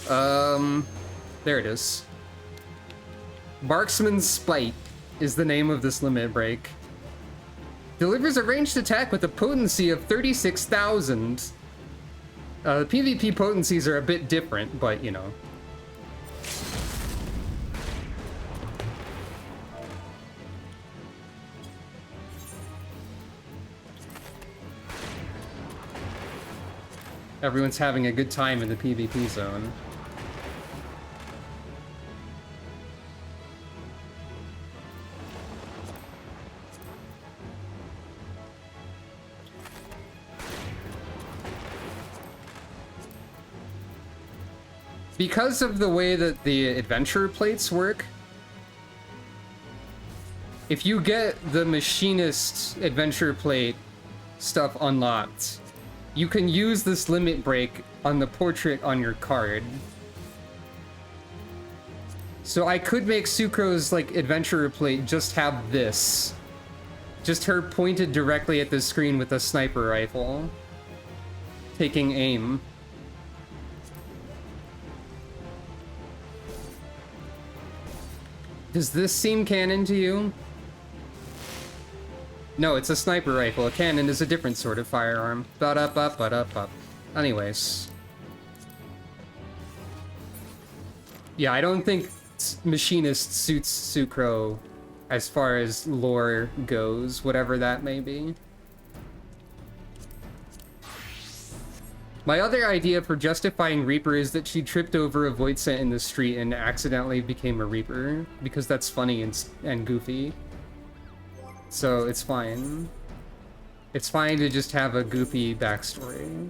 There it is. Marksman's Spite is the name of this limit break. Delivers a ranged attack with a potency of 36,000. PvP potencies are a bit different, but you know. Everyone's having a good time in the PvP zone. Because of the way that the adventure plates work, if you get the machinist adventure plate stuff unlocked, you can use this limit break on the portrait on your card. So I could make Sucro's like adventurer plate just have this. Just her pointed directly at the screen with a sniper rifle. Taking aim. Does this seem canon to you? No, it's a sniper rifle. A cannon is a different sort of firearm. Ba-da-ba-ba-da-ba. Anyways. Yeah, I don't think machinist suits Sucro as far as lore goes, whatever that may be. My other idea for justifying Reaper is that she tripped over a void scent in the street and accidentally became a Reaper, because that's funny and goofy. So it's fine. It's fine to just have a goofy backstory.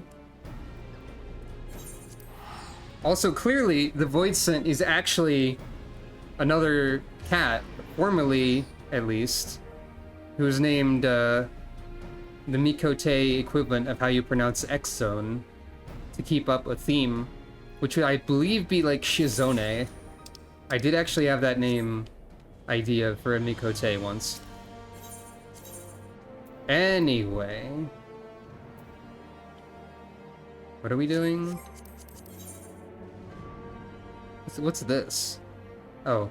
Also, clearly, the void scent is actually another cat, formerly at least, who was named the Mikote equivalent of how you pronounce X-Zone, to keep up a theme, which would, I believe, be like Shizone. I did actually have that name idea for a Mikote once. Anyway. What are we doing? What's this? Oh.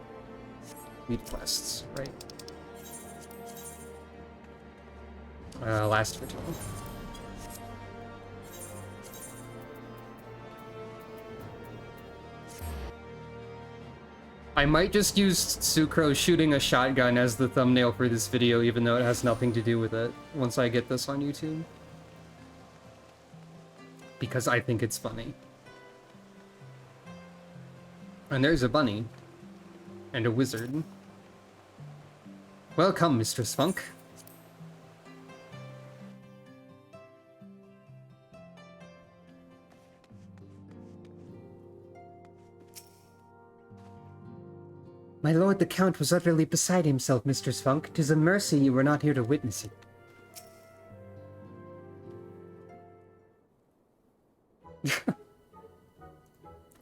Lead quests, right. Last virtual. I might just use Sucro shooting a shotgun as the thumbnail for this video, even though it has nothing to do with it, once I get this on YouTube. Because I think it's funny. And there's a bunny. And a wizard. Welcome, Mistress Funk. My lord the Count was utterly beside himself, Mistress Funk. 'Tis a mercy you were not here to witness it.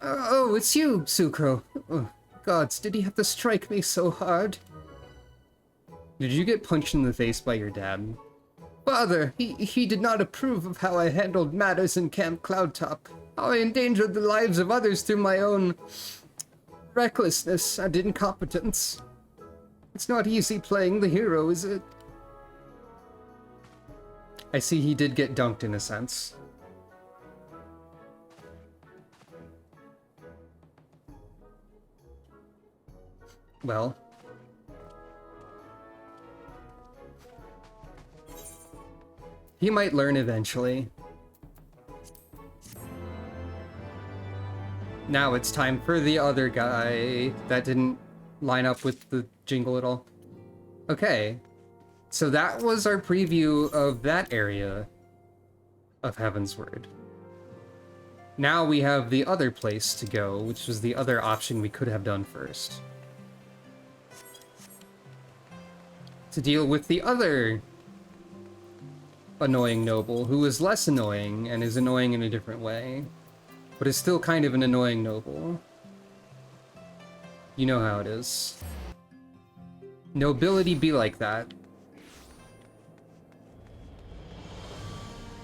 Oh, it's you, Sucro. Oh, gods, did he have to strike me so hard? Did you get punched in the face by your dad? Father, he did not approve of how I handled matters in Camp Cloudtop. How I endangered the lives of others through my own recklessness and incompetence. It's not easy playing the hero, is it? I see he did get dunked in a sense. Well. He might learn eventually. Now it's time for the other guy. That didn't line up with the jingle at all. Okay. So that was our preview of that area of Heavensward. Now we have the other place to go, which was the other option we could have done first. To deal with the other annoying noble, who is less annoying and is annoying in a different way, but is still kind of an annoying noble. You know how it is. Nobility be like that.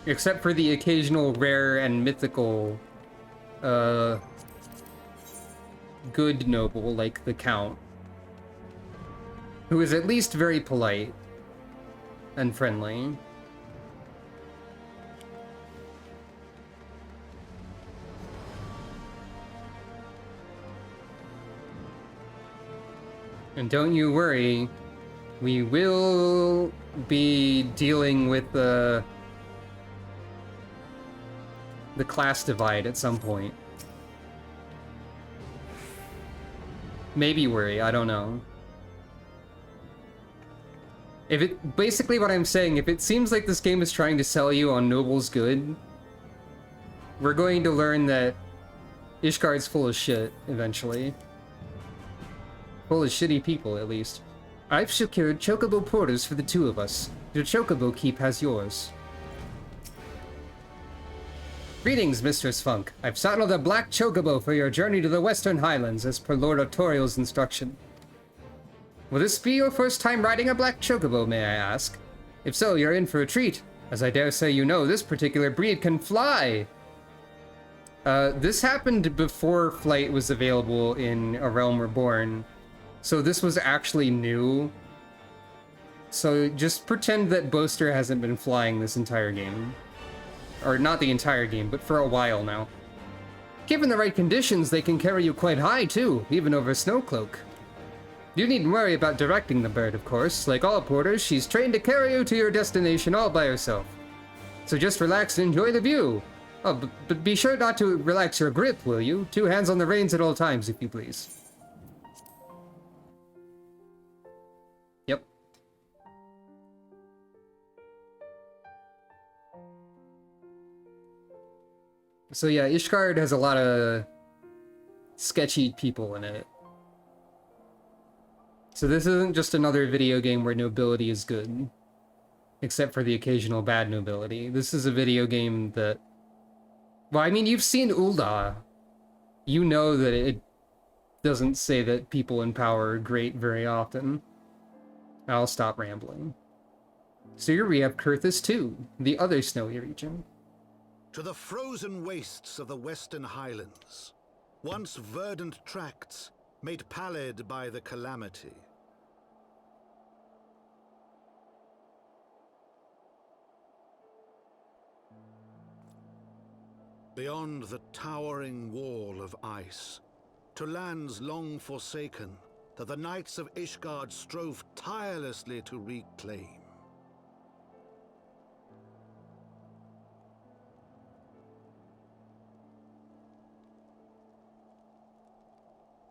Except for the occasional rare and mythical, good noble, like the Count, who is at least very polite and friendly. And don't you worry, we will be dealing with the class divide at some point. Maybe worry, I don't know. If it, basically what I'm saying, if it seems like this game is trying to sell you on Noble's good, we're going to learn that Ishgard's full of shit, eventually. Full of shitty people, at least. I've secured chocobo porters for the two of us. Your chocobo keep has yours. Greetings, Mistress Funk. I've saddled a black chocobo for your journey to the Western Highlands, as per Lord Artorial's instruction. Will this be your first time riding a black chocobo, may I ask? If so, you're in for a treat. As I dare say you know, this particular breed can fly! This happened before flight was available in A Realm Reborn. So this was actually new. So just pretend that Boaster hasn't been flying this entire game. Or not the entire game, but for a while now. Given the right conditions, they can carry you quite high too, even over Snowcloak. You needn't worry about directing the bird, of course. Like all porters, she's trained to carry you to your destination all by herself. So just relax and enjoy the view. Oh, but be sure not to relax your grip, will you? 2 hands on the reins at all times, if you please. Yep. So yeah, Ishgard has a lot of sketchy people in it. So this isn't just another video game where nobility is good. Except for the occasional bad nobility. This is a video game that... Well, I mean, you've seen Ul'dah. You know that it doesn't say that people in power are great very often. I'll stop rambling. So here we have Kurthus too, the other snowy region. To the frozen wastes of the Western Highlands, once verdant tracts made pallid by the calamity. Beyond the towering wall of ice, to lands long forsaken that the knights of Ishgard strove tirelessly to reclaim.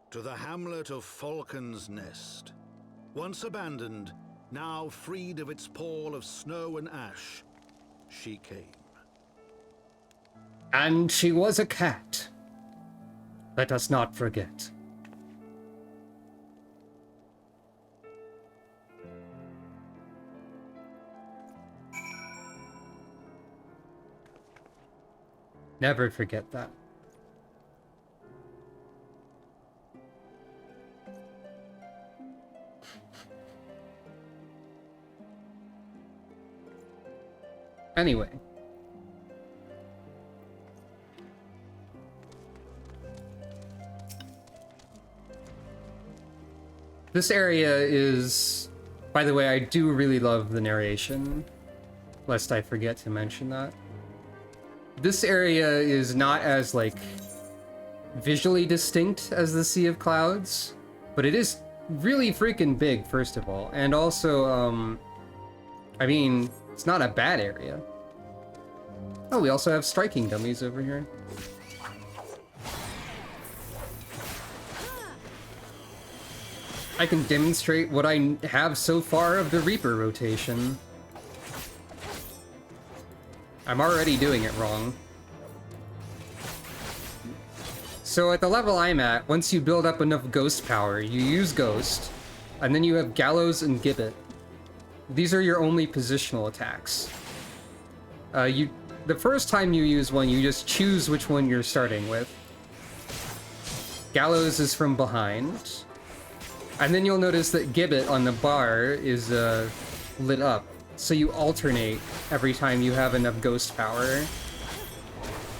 To the hamlet of Falcon's Nest, once abandoned, now freed of its pall of snow and ash, she came. And she was a cat. Let us not forget. Never forget that. Anyway. This area is... By the way, I do really love the narration. lest I forget to mention that. This area is not as, like, visually distinct as the Sea of Clouds, but it is really freaking big, first of all. And also, I mean, it's not a bad area. Oh, we also have striking dummies over here. I can demonstrate what I have so far of the Reaper rotation. I'm already doing it wrong. So at the level I'm at, once you build up enough ghost power, you use Ghost, and then you have Gallows and Gibbet. These are your only positional attacks. The first time you use one, you just choose which one you're starting with. Gallows is from behind. And then you'll notice that Gibbet on the bar is lit up. So you alternate every time you have enough ghost power.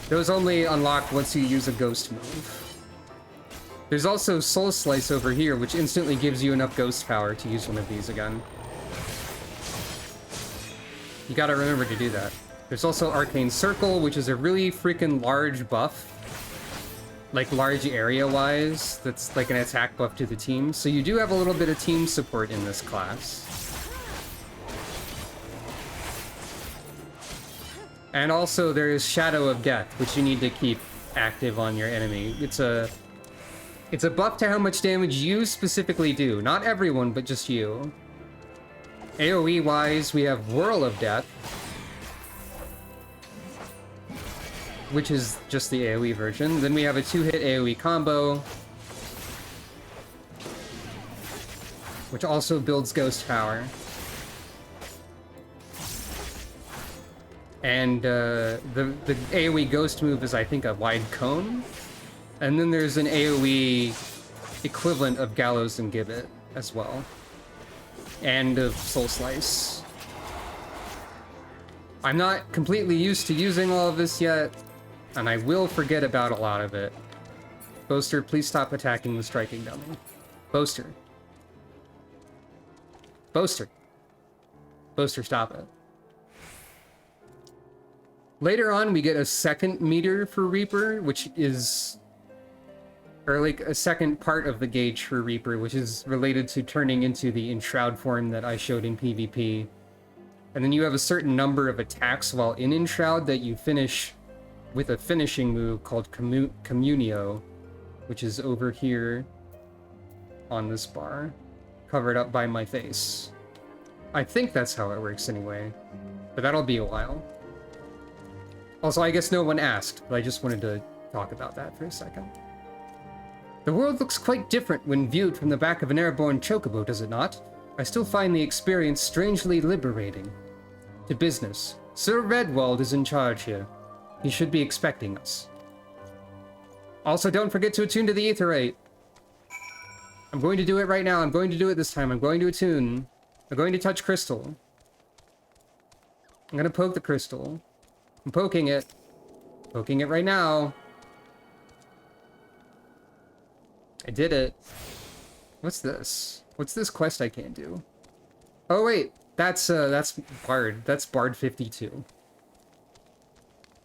Those only unlock once you use a ghost move. There's also Soul Slice over here, which instantly gives you enough ghost power to use one of these again. You gotta remember to do that. There's also Arcane Circle, which is a really freaking large buff. Like, large area-wise, that's like an attack buff to the team. So you do have a little bit of team support in this class. And also there's Shadow of Death, which you need to keep active on your enemy. It's a buff to how much damage you specifically do. Not everyone, but just you. AoE-wise, we have Whirl of Death, which is just the AoE version. Then we have a 2-hit AoE combo, which also builds ghost power. And the AoE ghost move is, I think, a wide cone. And then there's an AoE equivalent of Gallows and Gibbet as well. And of Soul Slice. I'm not completely used to using all of this yet, and I will forget about a lot of it. Boaster, please stop attacking the striking dummy. Boaster. Boaster. Boaster, stop it. Later on, we get a second meter for Reaper, which is... or like a second part of the gauge for Reaper, which is related to turning into the Enshroud form that I showed in PvP. And then you have a certain number of attacks while in Enshroud that you finish with a finishing move called Communio, which is over here on this bar, covered up by my face. I think that's how it works anyway, but that'll be a while. Also, I guess no one asked, but I just wanted to talk about that for a second. The world looks quite different when viewed from the back of an airborne chocobo, does it not? I still find the experience strangely liberating. To business. Sir Redwald is in charge here. He should be expecting us. Also, don't forget to attune to the Aetherite. I'm going to do it right now. I'm going to do it this time. I'm going to attune. I'm going to touch crystal. I'm going to poke the crystal. I'm poking it. Poking it right now. I did it. What's this? What's this quest I can't do? Oh wait, that's Bard. That's Bard 52.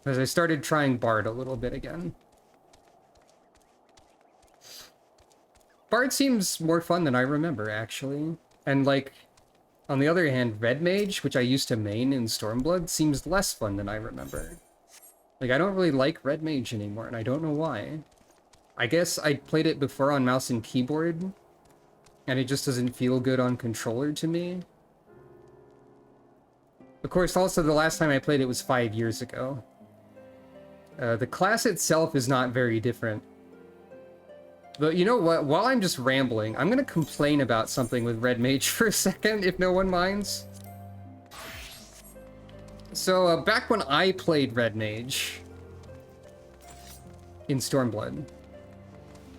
As I started trying Bard a little bit again. Bard seems more fun than I remember, actually. And like, on the other hand, Red Mage, which I used to main in Stormblood, seems less fun than I remember. Like, I don't really like Red Mage anymore, and I don't know why. I guess I played it before on mouse and keyboard, and it just doesn't feel good on controller to me. Of course, also the last time I played it was 5 years ago. The class itself is not very different. But you know what? While I'm just rambling, I'm gonna complain about something with Red Mage for a second, if no one minds. So, back when I played Red Mage in Stormblood,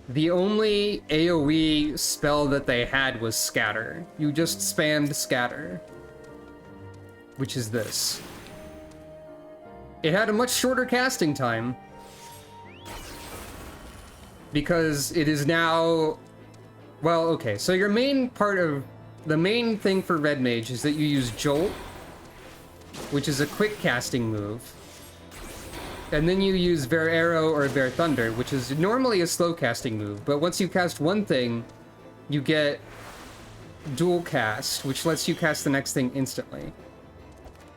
the only AoE spell that they had was Scatter. You just spammed Scatter. Which is this. It had a much shorter casting time. Because it is now... Well, okay, so your main part of... The main thing for Red Mage is that you use Jolt, which is a quick casting move. And then you use Ver Arrow or Ver Thunder, which is normally a slow casting move, but once you cast one thing, you get dual cast, which lets you cast the next thing instantly.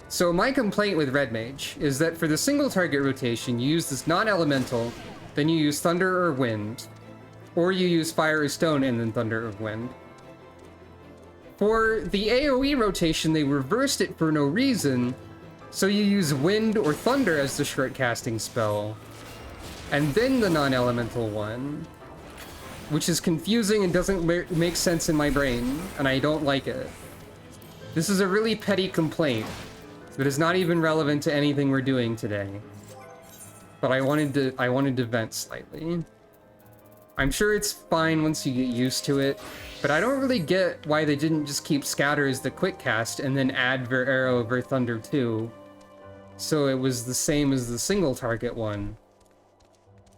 So my complaint with Red Mage is that for the single target rotation, you use this non-elemental, then you use Thunder or Wind, or you use Fire or Stone and then Thunder or Wind. For the AoE rotation, they reversed it for no reason, so you use Wind or Thunder as the short casting spell, and then the non-elemental one, which is confusing and doesn't make sense in my brain, and I don't like it. This is a really petty complaint that is not even relevant to anything we're doing today. But I wanted to vent slightly. I'm sure it's fine once you get used to it, but I don't really get why they didn't just keep Scatter as the quick cast and then add Ver Arrow, Ver Thunder too, so it was the same as the single target one.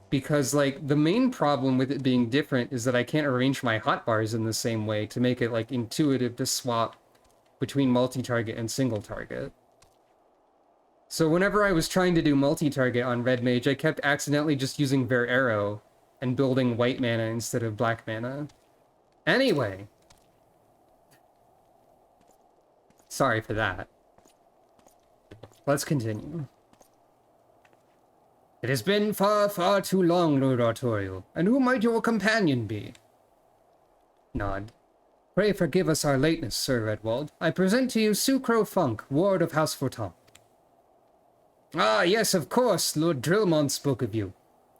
Because, like, the main problem with it being different is that I can't arrange my hotbars in the same way to make it, like, intuitive to swap between multi-target and single target. So whenever I was trying to do multi-target on Red Mage, I kept accidentally just using Ver Arrow and building white mana instead of black mana. Anyway. Sorry for that. Let's continue. It has been far, far too long, Lord Artorial, and who might your companion be? Nod. Pray forgive us our lateness, Sir Redwald. I present to you Sucro Funk, Ward of House Forton. Ah, yes, of course, Lord Drillmont spoke of you.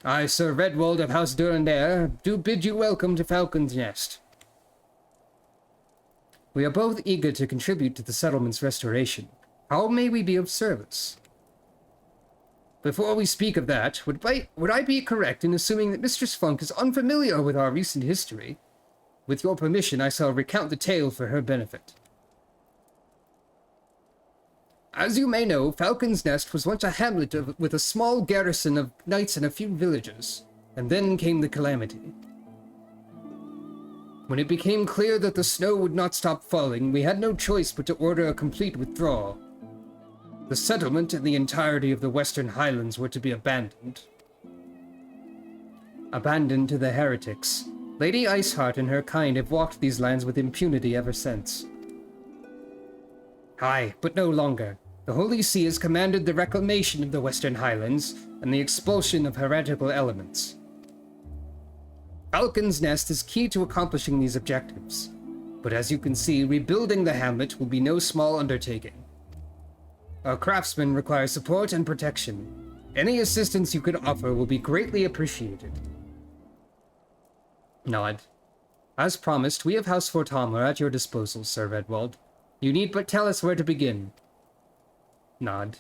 I, Sir Redwald of House Durandare, do bid you welcome to Falcon's Nest. We are both eager to contribute to the settlement's restoration. How may we be of service? Before we speak of that, would I be correct in assuming that Mistress Funk is unfamiliar with our recent history? With your permission, I shall recount the tale for her benefit. As you may know, Falcon's Nest was once a hamlet with a small garrison of knights and a few villagers, and then came the calamity. When it became clear that the snow would not stop falling, we had no choice but to order a complete withdrawal. The settlement and the entirety of the Western Highlands were to be abandoned. Abandoned to the heretics. Lady Iceheart and her kind have walked these lands with impunity ever since. Aye, but no longer. The Holy See has commanded the reclamation of the Western Highlands and the expulsion of heretical elements. Falcon's Nest is key to accomplishing these objectives, but as you can see, rebuilding the hamlet will be no small undertaking. Our craftsmen require support and protection. Any assistance you could offer will be greatly appreciated. Nod. As promised, we of House Fortom are at your disposal, Sir Redwald. You need but tell us where to begin. Nod.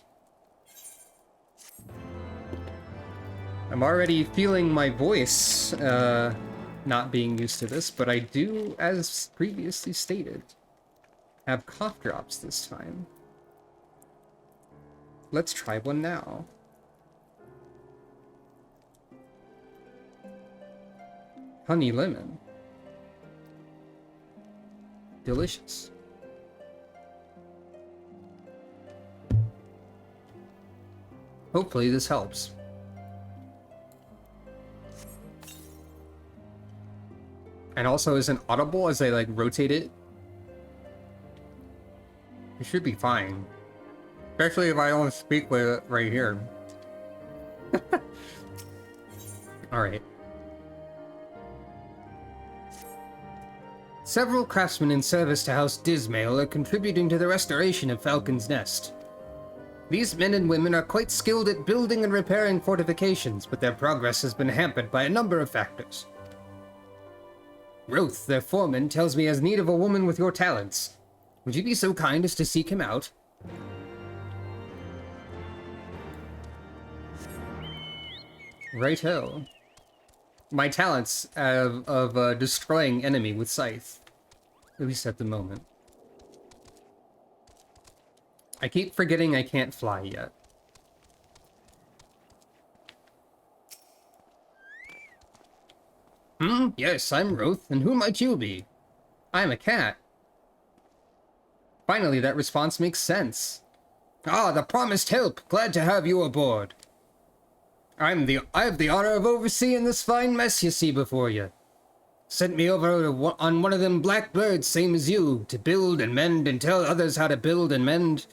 I'm already feeling my voice, not being used to this, but I do, as previously stated, have cough drops this time. Let's try one now. Honey lemon. Delicious. Hopefully this helps. And also isn't audible as I like rotate it. It should be fine. Especially if I don't speak with it right here. Alright. Several craftsmen in service to House Dismail are contributing to the restoration of Falcon's Nest. These men and women are quite skilled at building and repairing fortifications, but their progress has been hampered by a number of factors. Roth, their foreman, tells me he has need of a woman with your talents. Would you be so kind as to seek him out? Righto. My talents of destroying enemy with scythe. At least at the moment. I keep forgetting I can't fly yet. Yes, I'm Roth, and who might you be? I'm a cat. Finally, that response makes sense. Ah, the promised help. Glad to have you aboard. I have the honor of overseeing this fine mess you see before you. Sent me over on one of them blackbirds, same as you, to build and mend and tell others how to build and mend.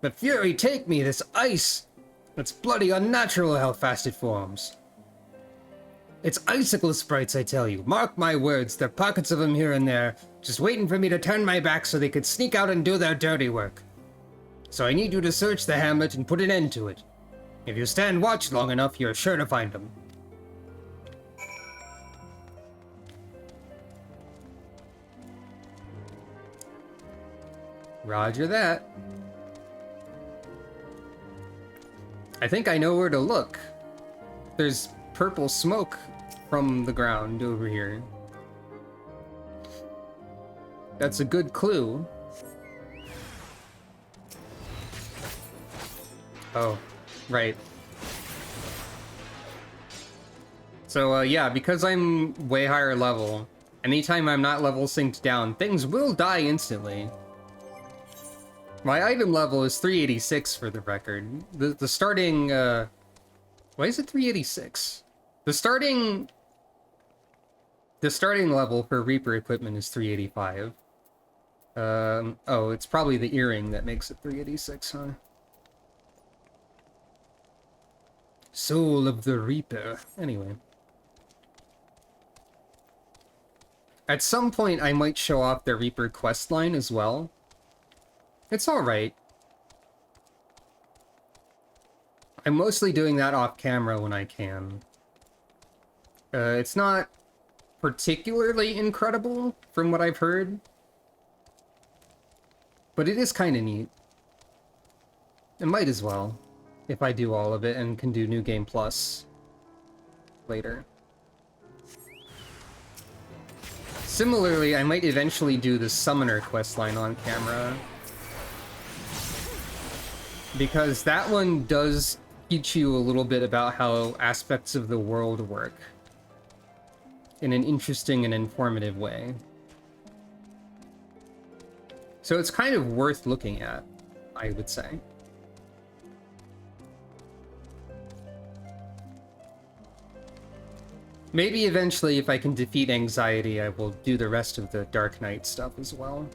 But fury take me, this ice. It's bloody unnatural how fast it forms. It's icicle sprites, I tell you. Mark my words, there are pockets of them here and there, just waiting for me to turn my back so they could sneak out and do their dirty work. So I need you to search the hamlet and put an end to it. If you stand watch long enough, you're sure to find them. Roger that. I think I know where to look. There's purple smoke from the ground over here. That's a good clue. Oh, right. So, yeah, because I'm way higher level, anytime I'm not level synced down, things will die instantly. My item level is 386 for the record. The starting, why is it 386? The starting level for Reaper equipment is 385. Oh, it's probably the earring that makes it 386, huh? Soul of the Reaper. Anyway. At some point, I might show off the Reaper questline as well. It's alright. I'm mostly doing that off camera when I can. It's not particularly incredible from what I've heard, but it is kind of neat. It might as well, if I do all of it and can do New Game Plus later. Similarly, I might eventually do the Summoner questline on camera, because that one does teach you a little bit about how aspects of the world work in an interesting and informative way. So it's kind of worth looking at, I would say. Maybe eventually, if I can defeat anxiety, I will do the rest of the Dark Knight stuff as well.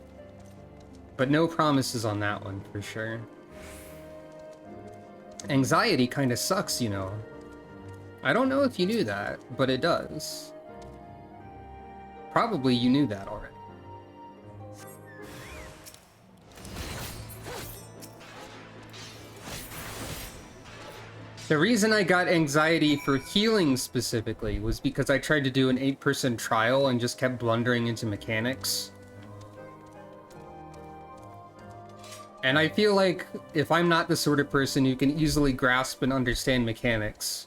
But no promises on that one, for sure. Anxiety kind of sucks, you know. I don't know if you knew that, but it does. Probably you knew that already. The reason I got anxiety for healing specifically was because I tried to do an 8-person trial and just kept blundering into mechanics. And I feel like if I'm not the sort of person who can easily grasp and understand mechanics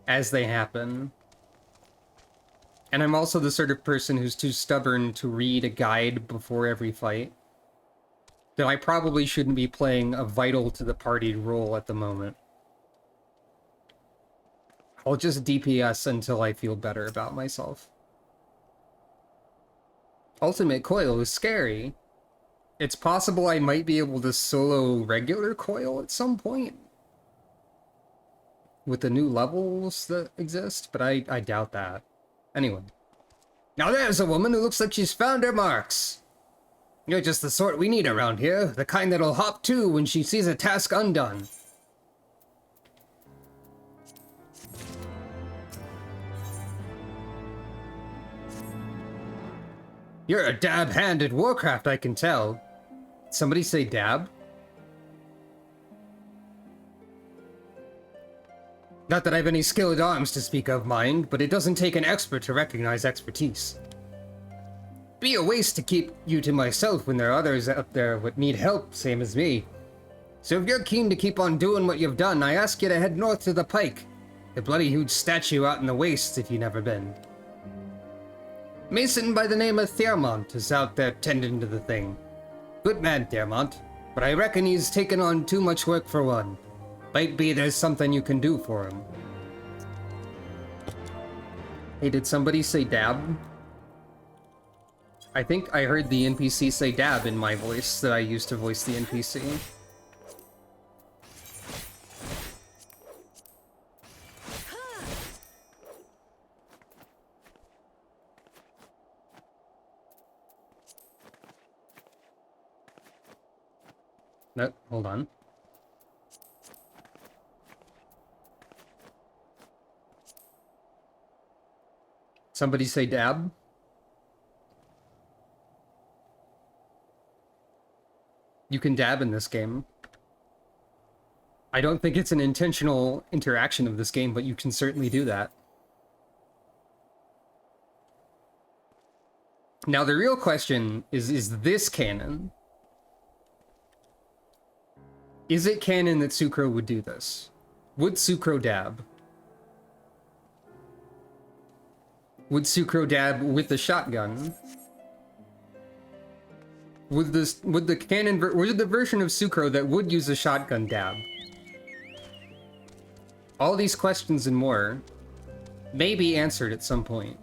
as they happen, and I'm also the sort of person who's too stubborn to read a guide before every fight, then I probably shouldn't be playing a vital to the party role at the moment. I'll just DPS until I feel better about myself. Ultimate Coil is scary. It's possible I might be able to solo regular Coil at some point with the new levels that exist, but I doubt that. Anyway. Now there's a woman who looks like she's found her marks. You're just the sort we need around here, the kind that'll hop to when she sees a task undone. You're a dab hand at Warcraft, I can tell. Somebody say dab? Not that I've any skill at arms to speak of, mind, but it doesn't take an expert to recognize expertise. Be a waste to keep you to myself when there are others out there that need help, same as me. So if you're keen to keep on doing what you've done, I ask you to head north to the Pike, the bloody huge statue out in the wastes if you've never been. Mason by the name of Thermont is out there tending to the thing. Good man, Thermont, but I reckon he's taken on too much work for one. Might be there's something you can do for him. Hey, did somebody say dab? I think I heard the NPC say dab in my voice that I used to voice the NPC. No, hold on. Somebody say dab? You can dab in this game. I don't think it's an intentional interaction of this game, but you can certainly do that. Now, the real question is this canon? Is it canon that Sucro would do this? Would Sucro dab? Would Sucro dab with the shotgun? Would the version of Sucro that would use a shotgun dab? All these questions and more may be answered at some point.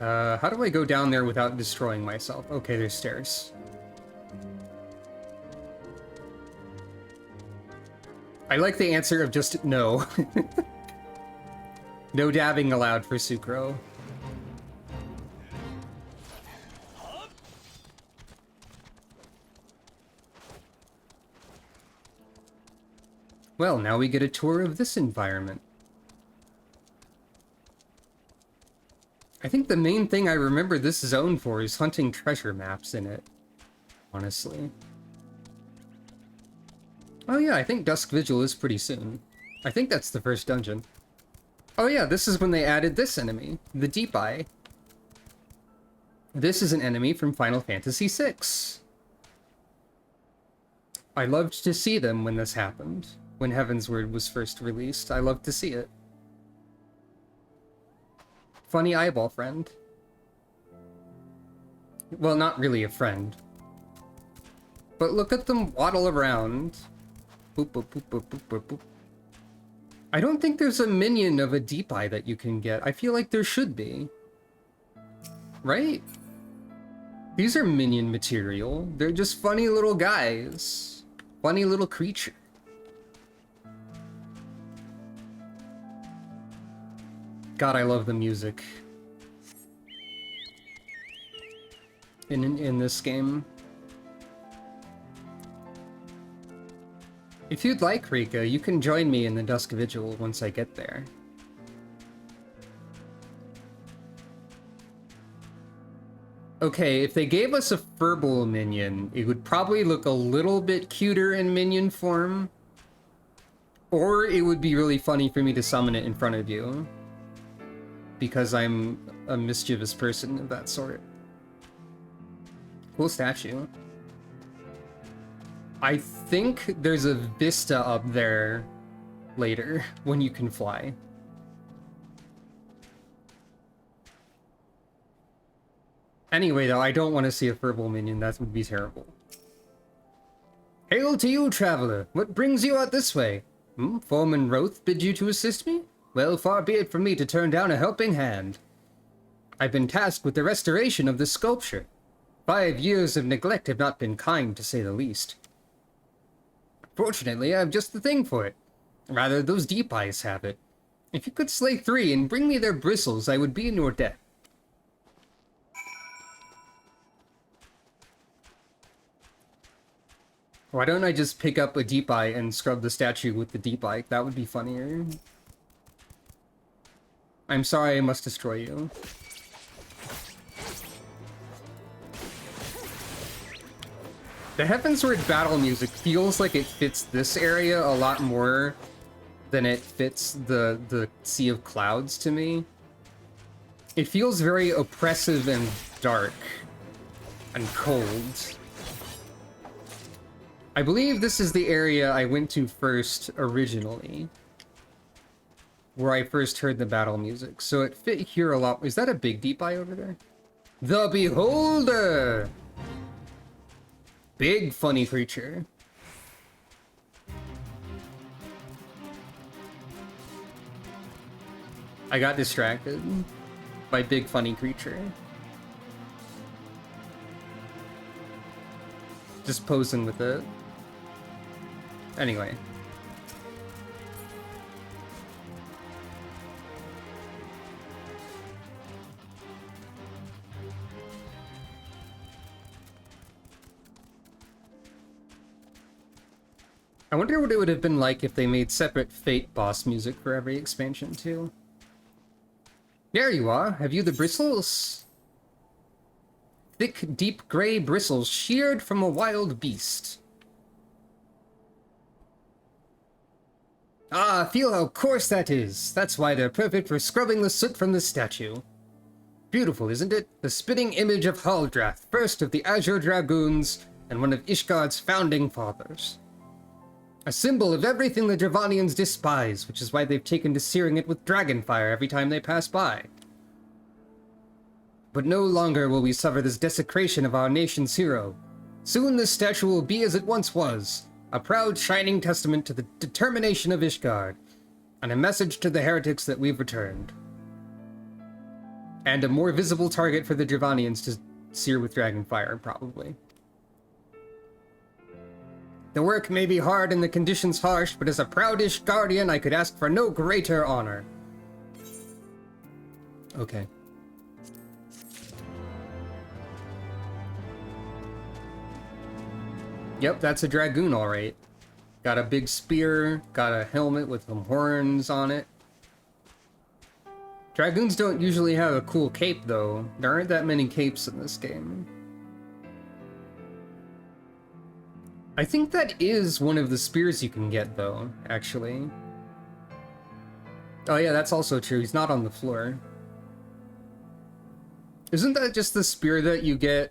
How do I go down there without destroying myself? Okay, there's stairs. I like the answer of just no. No dabbing allowed for Sucro. Well, now we get a tour of this environment. I think the main thing I remember this zone for is hunting treasure maps in it, honestly. Oh yeah, I think Dusk Vigil is pretty soon. I think that's the first dungeon. Oh yeah, this is when they added this enemy, the Deep Eye. This is an enemy from Final Fantasy VI. I loved to see them when this happened. When Heavensward was first released, I loved to see it. Funny eyeball friend. Well, not really a friend. But look at them waddle around. Boop, boop, boop, boop, boop, boop, boop. I don't think there's a minion of a Deep Eye that you can get. I feel like there should be. Right? These are minion material. They're just funny little guys. Funny little creature. God, I love the music in this game. If you'd like, Rika, you can join me in the Dusk Vigil once I get there. Okay, if they gave us a Furble minion, it would probably look a little bit cuter in minion form. Or it would be really funny for me to summon it in front of you. Because I'm a mischievous person of that sort. Cool statue. I think there's a vista up there later when you can fly. Anyway, though, I don't want to see a Furble minion. That would be terrible. Hail to you, traveler! What brings you out this way? Foreman Roth bid you to assist me? Well, far be it from me to turn down a helping hand. I've been tasked with the restoration of this sculpture. 5 years of neglect have not been kind, to say the least. Fortunately, I have just the thing for it. Rather, those Deep Eyes have it. If you could slay 3 and bring me their bristles, I would be in your debt. Why don't I just pick up a Deep Eye and scrub the statue with the Deep Eye? That would be funnier. I'm sorry I must destroy you. The Heavensward battle music feels like it fits this area a lot more than it fits the Sea of Clouds to me. It feels very oppressive and dark and cold. I believe this is the area I went to first originally, where I first heard the battle music, so it fit here a lot. Is that a big Deep Eye over there? The Beholder! Big funny creature. I got distracted by big funny creature. Just posing with it. Anyway. I wonder what it would have been like if they made separate Fate boss music for every expansion, too. There you are. Have you the bristles? Thick, deep gray bristles sheared from a wild beast. Ah, feel how coarse that is. That's why they're perfect for scrubbing the soot from the statue. Beautiful, isn't it? The spitting image of Haldrath, first of the Azure Dragoons, and one of Ishgard's founding fathers. A symbol of everything the Dravanians despise, which is why they've taken to searing it with dragonfire every time they pass by. But no longer will we suffer this desecration of our nation's hero. Soon this statue will be as it once was, a proud shining testament to the determination of Ishgard, and a message to the heretics that we've returned. And a more visible target for the Dravanians to sear with dragonfire, probably. The work may be hard and the conditions harsh, but as a proud Ishgardian, I could ask for no greater honor. Okay. Yep, that's a dragoon, alright. Got a big spear, got a helmet with some horns on it. Dragoons don't usually have a cool cape, though. There aren't that many capes in this game. I think that is one of the spears you can get, though, actually. Oh yeah, that's also true. He's not on the floor. Isn't that just the spear that you get,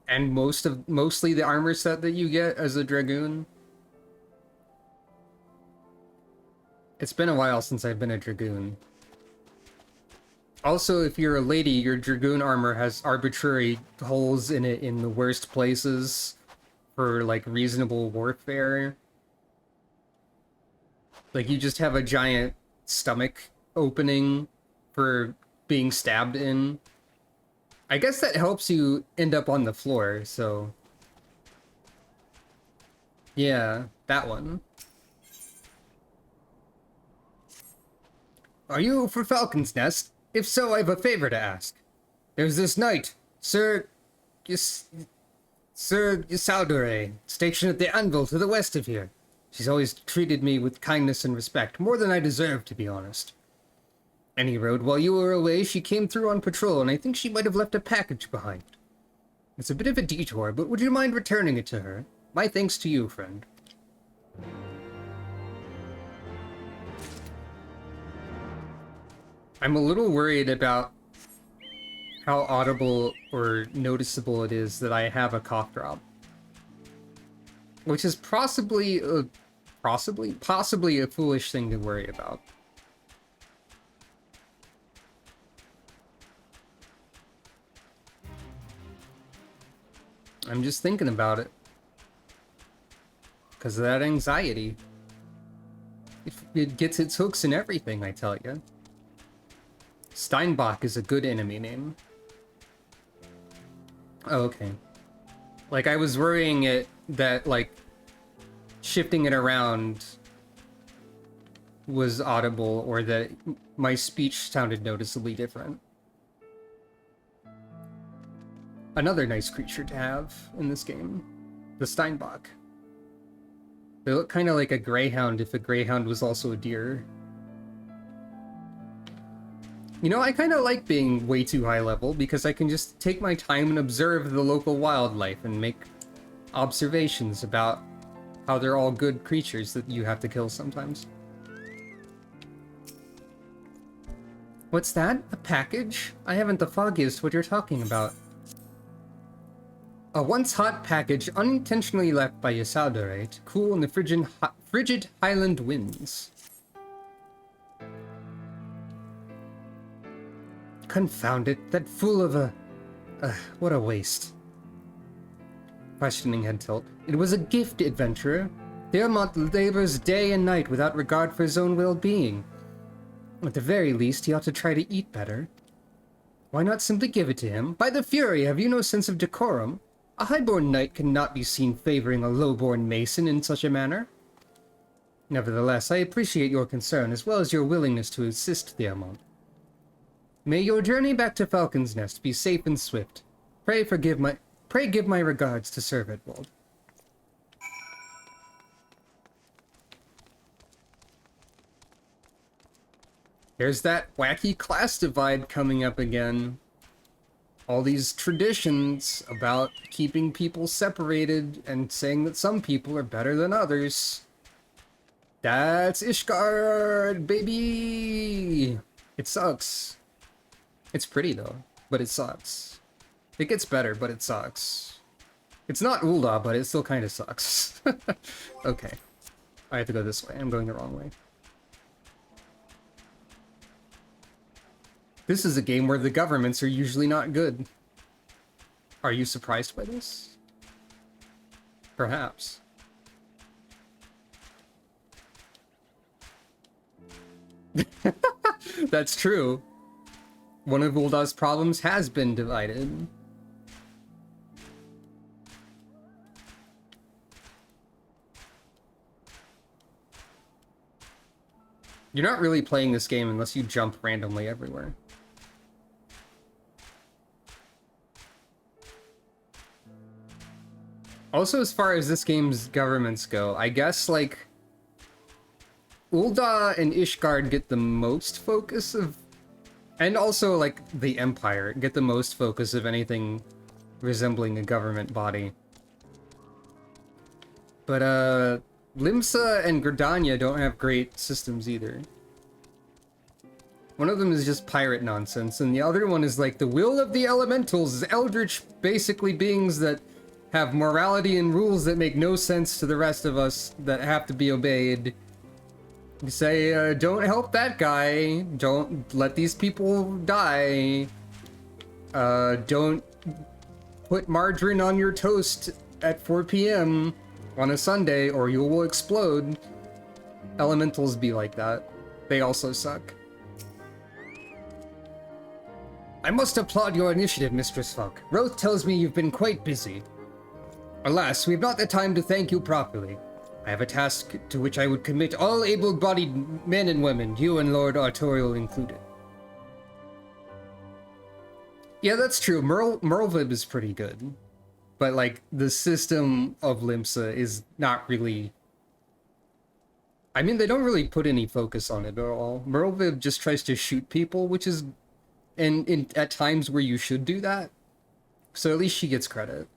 and mostly the armor set that you get as a dragoon? It's been a while since I've been a dragoon. Also, if you're a lady, your dragoon armor has arbitrary holes in it in the worst places for, like, reasonable warfare. Like, you just have a giant stomach opening for being stabbed in. I guess that helps you end up on the floor, so... yeah, that one. Are you for Falcon's Nest? If so, I have a favor to ask. There's this knight, Sir Isaldure, stationed at the anvil to the west of here. She's always treated me with kindness and respect, more than I deserve, to be honest. Any road while you were away, she came through on patrol, and I think she might have left a package behind. It's a bit of a detour, but would you mind returning it to her? My thanks to you, friend. I'm a little worried about how audible or noticeable it is that I have a cough drop. Which is possibly a foolish thing to worry about. I'm just thinking about it. Because of that anxiety. It gets its hooks in everything, I tell you. Steinbach is a good enemy name. Oh, okay. Like, I was worrying that, like, shifting it around was audible, or that my speech sounded noticeably different. Another nice creature to have in this game. The Steinbach. They look kind of like a greyhound if a greyhound was also a deer. You know, I kind of like being way too high level because I can just take my time and observe the local wildlife and make observations about how they're all good creatures that you have to kill sometimes. What's that? A package? I haven't the foggiest what you're talking about. A once hot package unintentionally left by Isaldure to cool in the frigid highland winds. Confound it, that fool of a... what a waste. Questioning head tilt. It was a gift, adventurer. Dearmont labors day and night without regard for his own well-being. At the very least, he ought to try to eat better. Why not simply give it to him? By the Fury, have you no sense of decorum? A highborn knight cannot be seen favoring a lowborn mason in such a manner. Nevertheless, I appreciate your concern, as well as your willingness to assist Dearmont. May your journey back to Falcon's Nest be safe and swift. Pray give my regards to Sir Edwald. There's that wacky class divide coming up again. All these traditions about keeping people separated and saying that some people are better than others. That's Ishgard, baby! It sucks. It's pretty though, but it sucks. It gets better, but it sucks. It's not Ul'dah, but it still kind of sucks. Okay. I have to go this way. I'm going the wrong way. This is a game where the governments are usually not good. Are you surprised by this? Perhaps. That's true. One of Uldah's problems has been divided. You're not really playing this game unless you jump randomly everywhere. Also, as far as this game's governments go, I guess, like, Ul'dah and Ishgard get the most focus of... And also, like, the Empire get the most focus of anything resembling a government body. But, Limsa and Gridania don't have great systems either. One of them is just pirate nonsense, and the other one is like the will of the elementals, eldritch, basically beings that have morality and rules that make no sense to the rest of us that have to be obeyed. You say, don't help that guy, don't let these people die, don't put margarine on your toast at 4 p.m. on a Sunday or you will explode. Elementals be like that. They also suck. I must applaud your initiative, Mistress Falk. Roth tells me you've been quite busy. Alas, we have not the time to thank you properly. I have a task to which I would commit all able-bodied men and women, you and Lord Artorial included. Yeah, that's true. Merlvib is pretty good. But, like, the system of Limsa is not really... I mean, they don't really put any focus on it at all. Merlvib just tries to shoot people, which is... And at times where you should do that. So at least she gets credit.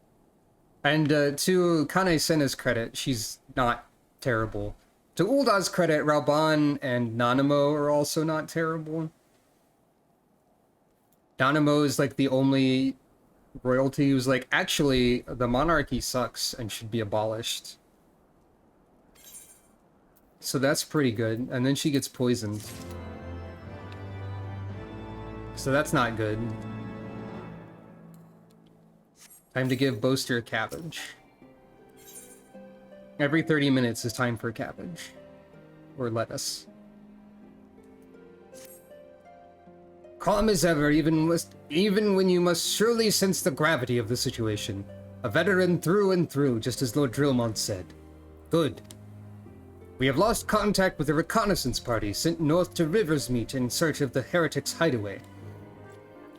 And to Kane Senna's credit, she's not terrible. To Uldah's credit, Rauban and Nanamo are also not terrible. Nanamo is like the only royalty who's like, actually, the monarchy sucks and should be abolished. So that's pretty good. And then she gets poisoned. So that's not good. Time to give Boaster a cabbage. Every 30 minutes is time for a cabbage. Or lettuce. Calm as ever, even when you must surely sense the gravity of the situation. A veteran through and through, just as Lord Drillmont said. Good. We have lost contact with a reconnaissance party sent north to Riversmeet in search of the heretics' hideaway.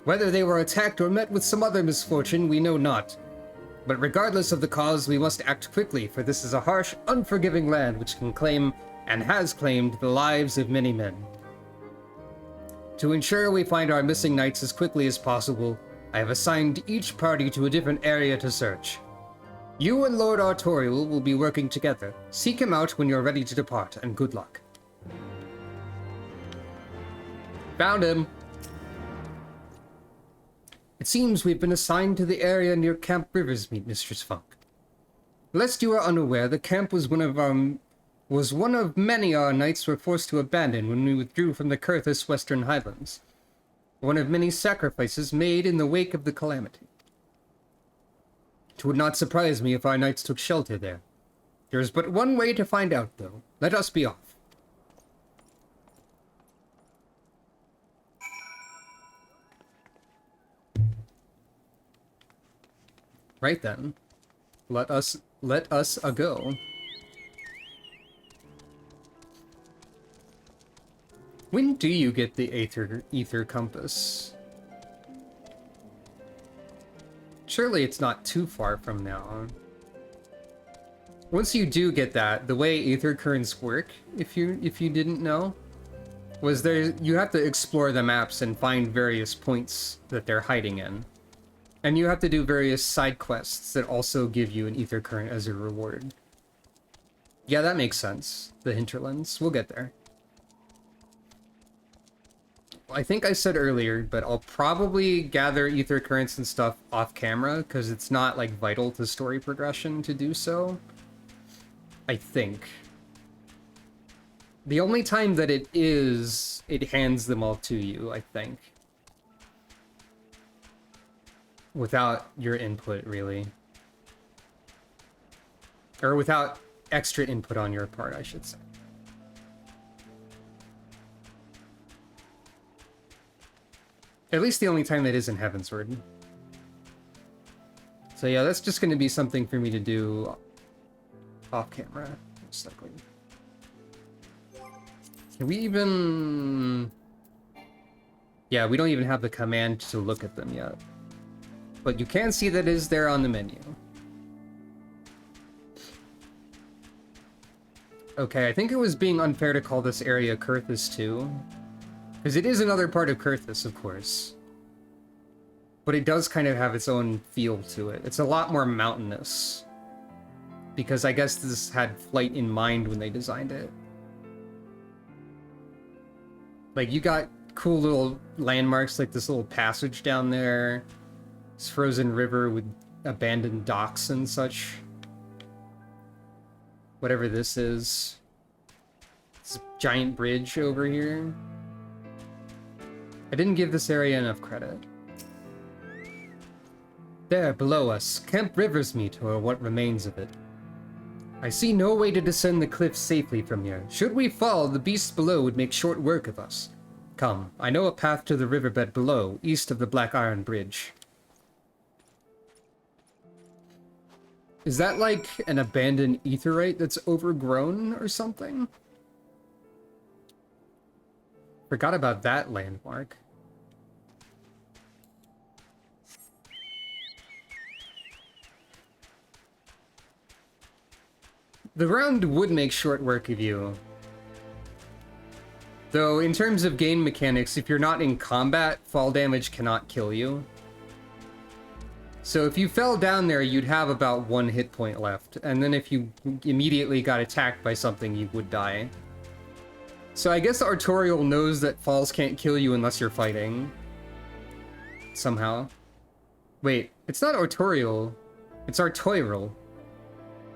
Whether they were attacked or met with some other misfortune, we know not. But regardless of the cause, we must act quickly, for this is a harsh, unforgiving land which can claim, and has claimed, the lives of many men. To ensure we find our missing knights as quickly as possible, I have assigned each party to a different area to search. You and Lord Artorial will be working together. Seek him out when you're ready to depart, and good luck. Found him! It seems we've been assigned to the area near Camp Riversmeet, Mistress Funk. Lest you are unaware, the camp was one of many our knights were forced to abandon when we withdrew from the Kurthus Western Highlands. One of many sacrifices made in the wake of the calamity. It would not surprise me if our knights took shelter there. There is but one way to find out, though. Let us be off. Right then, let us a go. When do you get the ether compass? Surely it's not too far from now. Once you do get that, the way ether currents work, if you didn't know, was you have to explore the maps and find various points that they're hiding in. And you have to do various side quests that also give you an ether current as a reward. Yeah, that makes sense. The hinterlands. We'll get there. I think I said earlier, but I'll probably gather ether currents and stuff off camera, because it's not, like, vital to story progression to do so. I think. The only time that it is, it hands them all to you, I think. Without your input, really. Or without extra input on your part, I should say. At least the only time that is in Heavensward. So yeah, that's just going to be something for me to do off camera, most likely. Can we even... Yeah, we don't even have the command to look at them yet. But you can see that it is there on the menu. Okay, I think it was being unfair to call this area Kurthus too. Because it is another part of Kurthus, of course. But it does kind of have its own feel to it. It's a lot more mountainous. Because I guess this had flight in mind when they designed it. Like, you got cool little landmarks, like this little passage down there. This frozen river with abandoned docks and such. Whatever this is. This giant bridge over here. I didn't give this area enough credit. There, below us, Camp Riversmeet, or what remains of it. I see no way to descend the cliffs safely from here. Should we fall, the beasts below would make short work of us. Come, I know a path to the riverbed below, east of the Black Iron Bridge. Is that like an abandoned aetheryte that's overgrown or something? Forgot about that landmark. The round would make short work of you. Though, in terms of game mechanics, if you're not in combat, fall damage cannot kill you. So if you fell down there, you'd have about 1 hit point left. And then if you immediately got attacked by something, you would die. So I guess Artorial knows that falls can't kill you unless you're fighting. Somehow. Wait, it's not Artorial. It's Artoiral.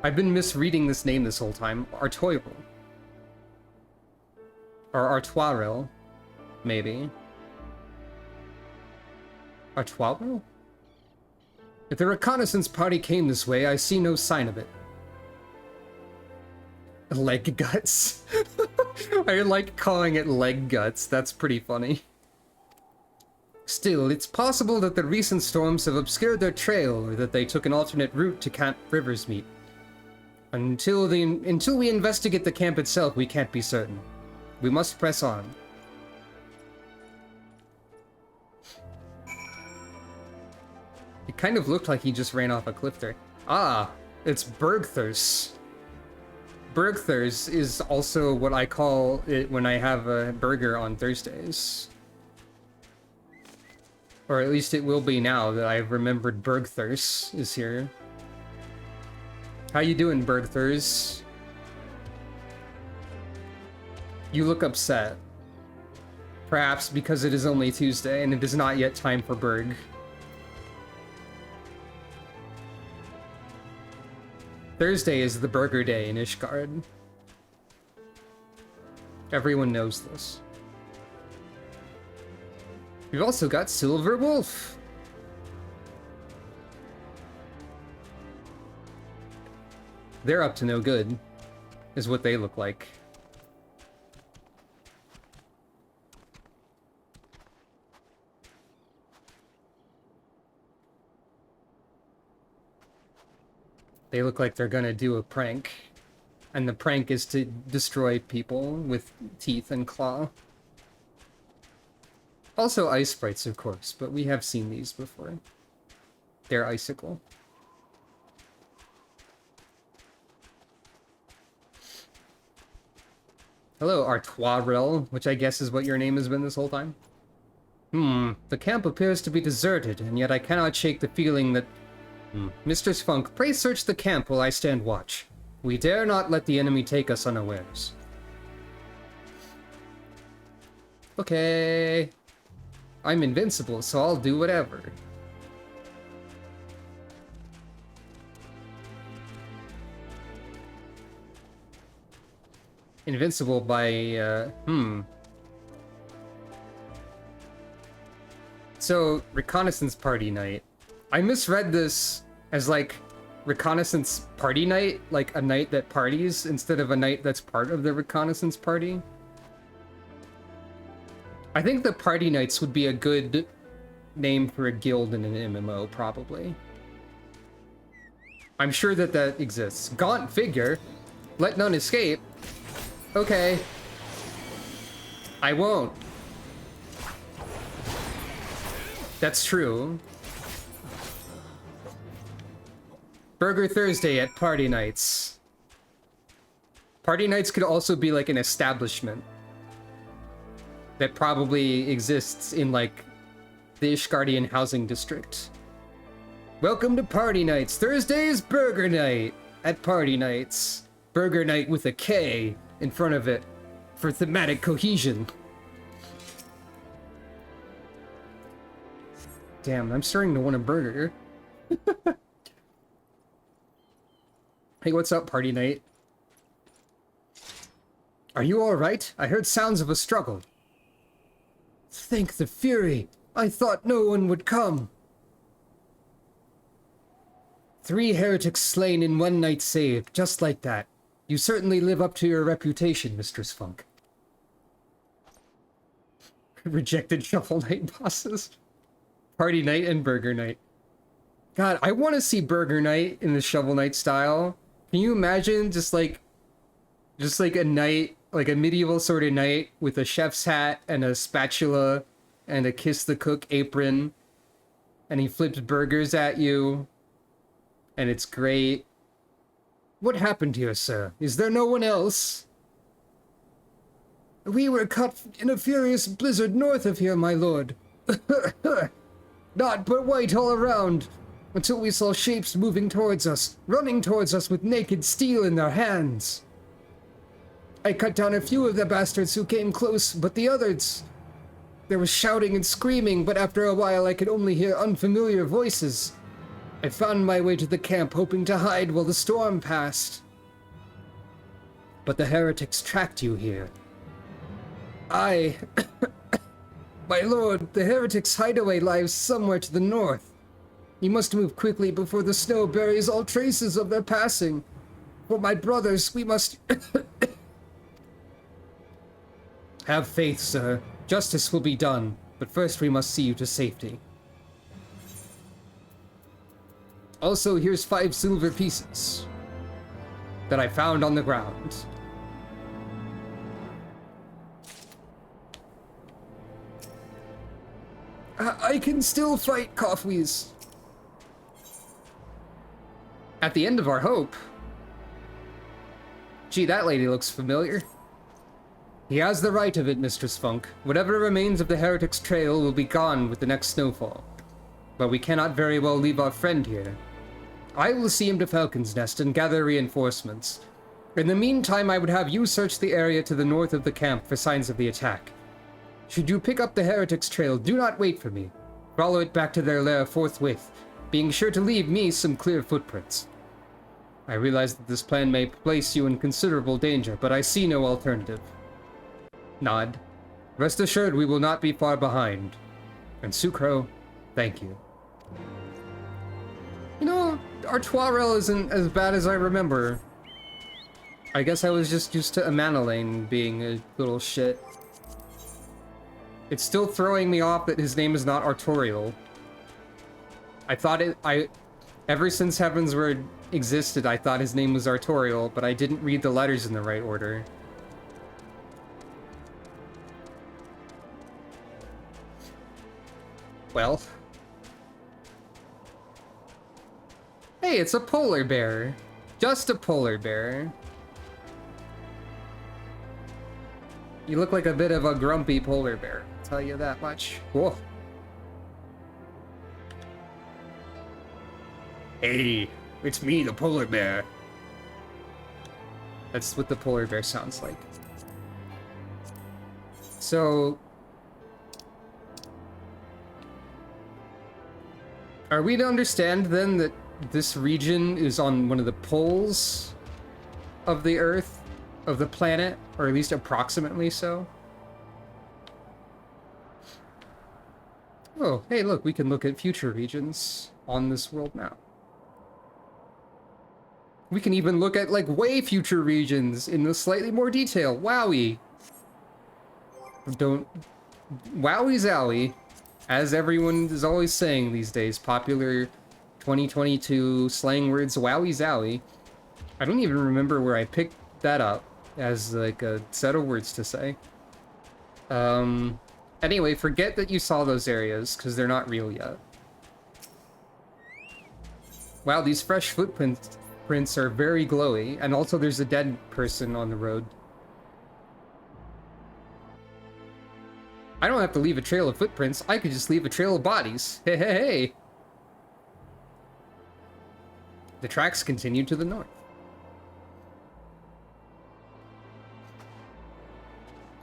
I've been misreading this name this whole time. Artoiral. Or Artoiril. Maybe. Artoiril? If the reconnaissance party came this way, I see no sign of it. Leg guts. I like calling it leg guts. That's pretty funny. Still, it's possible that the recent storms have obscured their trail, or that they took an alternate route to Camp Riversmeet. Until we investigate the camp itself, we can't be certain. We must press on. It kind of looked like he just ran off a cliff there. Ah, it's Bergthurs. Bergthurs is also what I call it when I have a burger on Thursdays. Or at least it will be now that I've remembered Bergthurs is here. How you doing, Bergthurs? You look upset. Perhaps because it is only Tuesday and it is not yet time for Berg. Thursday is the burger day in Ishgard. Everyone knows this. We've also got Silver Wolf. They're up to no good, is what they look like. They look like they're gonna do a prank. And the prank is to destroy people with teeth and claw. Also ice sprites, of course, but we have seen these before. They're icicle. Hello, Artoirel, which I guess is what your name has been this whole time. The camp appears to be deserted, and yet I cannot shake the feeling that... Mistress Funk, pray search the camp while I stand watch. We dare not let the enemy take us unawares. Okay. I'm invincible, so I'll do whatever. Invincible by, So, reconnaissance party night. I misread this as, like, reconnaissance party night, like a night that parties, instead of a night that's part of the reconnaissance party. I think the party nights would be a good name for a guild in an MMO, probably. I'm sure that that exists. Gaunt figure. Let none escape. Okay. I won't. That's true. Burger Thursday at party nights. Party nights could also be like an establishment that probably exists in, like, the Ishgardian housing district. Welcome to party nights. Thursday is burger night at party nights. Burger night with a K in front of it for thematic cohesion. Damn, I'm starting to want a burger. Hey, what's up, party night? Are you all right? I heard sounds of a struggle. Thank the Fury! I thought no one would come! 3 heretics slain in one night saved, just like that. You certainly live up to your reputation, Mistress Funk. Rejected Shovel Knight bosses. Party night and Burger Night. God, I want to see Burger Night in the Shovel Knight style. Can you imagine just like a night, like a medieval sort of night with a chef's hat and a spatula and a kiss the cook apron, and he flips burgers at you, and it's great. What happened here, sir? Is there no one else? We were caught in a furious blizzard north of here, my lord. Not but white all around, until we saw shapes moving towards us, running towards us with naked steel in their hands. I cut down a few of the bastards who came close, but the others... There was shouting and screaming, but after a while I could only hear unfamiliar voices. I found my way to the camp, hoping to hide while the storm passed. But the heretics tracked you here. My lord, the heretics' hideaway lies somewhere to the north. You must move quickly before the snow buries all traces of their passing. For my brothers, we must... Have faith, sir. Justice will be done, but first we must see you to safety. Also, here's 5 silver pieces that I found on the ground. I can still fight Coffwees. At the end of our hope. Gee, that lady looks familiar. He has the right of it, Mistress Funk. Whatever remains of the Heretic's trail will be gone with the next snowfall. But we cannot very well leave our friend here. I will see him to Falcon's Nest and gather reinforcements. In the meantime, I would have you search the area to the north of the camp for signs of the attack. Should you pick up the Heretic's trail, do not wait for me. Follow it back to their lair forthwith, being sure to leave me some clear footprints. I realize that this plan may place you in considerable danger, but I see no alternative. Nod. Rest assured we will not be far behind. And Sucro, thank you. You know, Artoirel isn't as bad as I remember. I guess I was just used to Amanalane being a little shit. It's still throwing me off that his name is not Artorial. Ever since Heavensward existed, I thought his name was Artorial, but I didn't read the letters in the right order. Well. Hey, it's a polar bear. Just a polar bear. You look like a bit of a grumpy polar bear, I'll tell you that much. Whoa. Hey, it's me, the polar bear. That's what the polar bear sounds like. So... are we to understand, then, that this region is on one of the poles of the Earth, of the planet, or at least approximately so? Oh, hey, look, we can look at future regions on this world map. We can even look at, like, way future regions in a slightly more detail. Wowie! Don't... Wowie zowie. As everyone is always saying these days, popular 2022 slang words, wowie zowie. I don't even remember where I picked that up as, like, a set of words to say. Anyway, forget that you saw those areas, because they're not real yet. Wow, these fresh footprints are very glowy, and also there's a dead person on the road. I don't have to leave a trail of footprints, I could just leave a trail of bodies. Hey, hey, hey! The tracks continue to the north.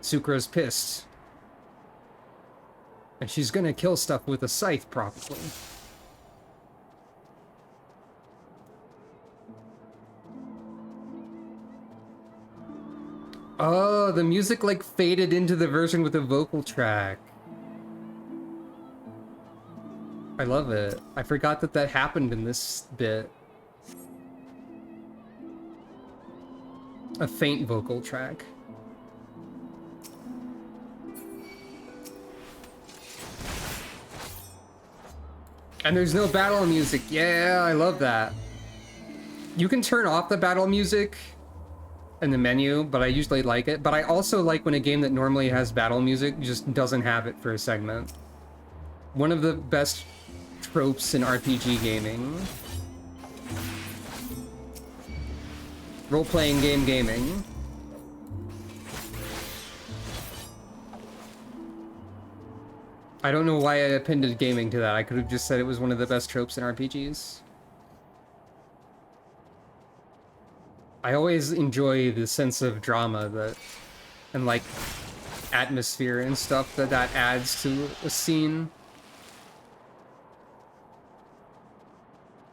Sucro's pissed. And she's gonna kill stuff with a scythe, probably. Oh, the music, like, faded into the version with the vocal track. I love it. I forgot that that happened in this bit. A faint vocal track. And there's no battle music. Yeah, I love that. You can turn off the battle music in the menu, but I usually like it. But I also like when a game that normally has battle music just doesn't have it for a segment. One of the best tropes in RPG gaming. Role-playing game gaming. I don't know why I appended gaming to that. I could have just said it was one of the best tropes in RPGs. I always enjoy the sense of drama that, and like atmosphere and stuff that adds to a scene.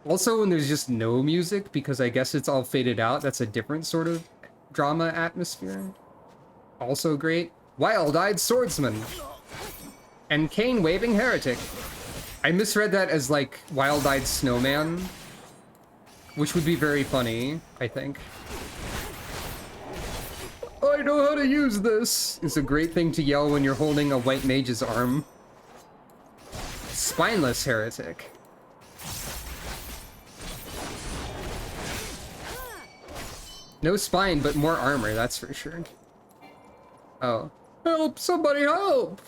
Also, when there's just no music, because I guess it's all faded out, that's a different sort of drama atmosphere. Also great. Wild-eyed swordsman. And cane-waving heretic. I misread that as, like, wild-eyed snowman. Which would be very funny, I think. I know how to use this! It's a great thing to yell when you're holding a white mage's arm. Spineless heretic. No spine, but more armor, that's for sure. Oh. Help! Somebody help!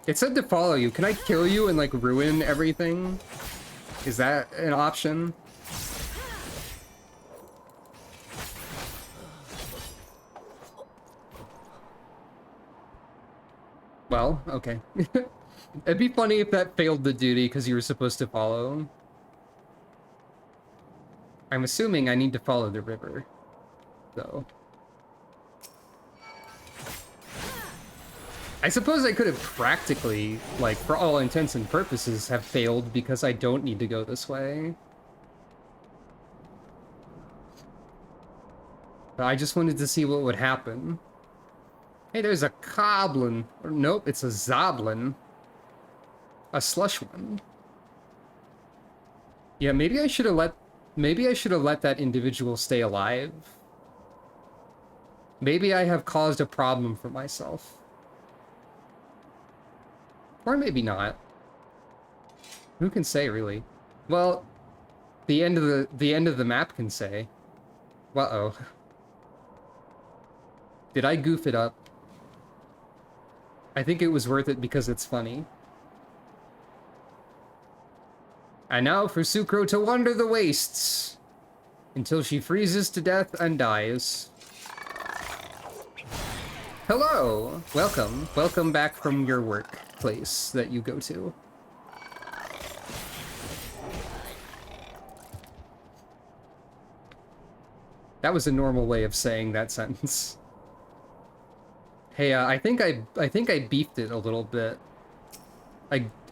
It said to follow you. Can I kill you and, like, ruin everything? Is that an option? Well, okay. It'd be funny if that failed the duty because you were supposed to follow. I'm assuming I need to follow the river, though. I suppose I could have practically, like, for all intents and purposes, have failed because I don't need to go this way. But I just wanted to see what would happen. Hey, there's a Coblin. Or, nope, it's a Zoblin. A slush one. Yeah, maybe I should have let that individual stay alive. Maybe I have caused a problem for myself. Or maybe not. Who can say, really? Well, the end of the map can say. Uh-oh. Did I goof it up? I think it was worth it because it's funny. And now for Sucro to wander the wastes. Until she freezes to death and dies. Hello! Welcome. Welcome back from your workplace that you go to. That was a normal way of saying that sentence. Hey, I think I beefed it a little bit.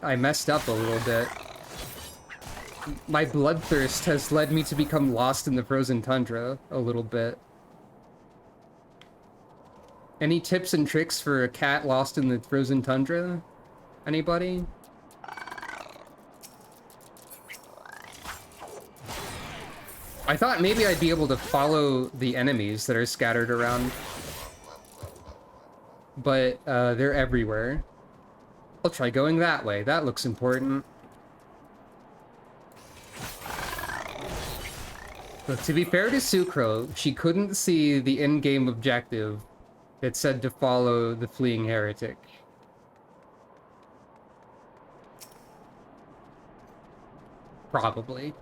I messed up a little bit. My bloodthirst has led me to become lost in the frozen tundra a little bit. Any tips and tricks for a cat lost in the frozen tundra? Anybody? I thought maybe I'd be able to follow the enemies that are scattered around. But they're everywhere. I'll try going that way. That looks important. But to be fair to Sucro, she couldn't see the in-game objective that said to follow the fleeing heretic. Probably.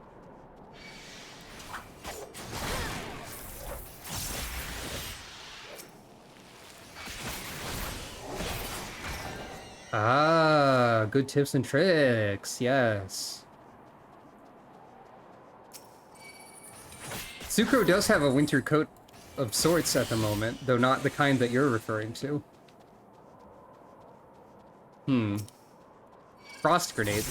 Ah, good tips and tricks, yes. Sucro does have a winter coat of sorts at the moment, though not the kind that you're referring to. Frost grenade.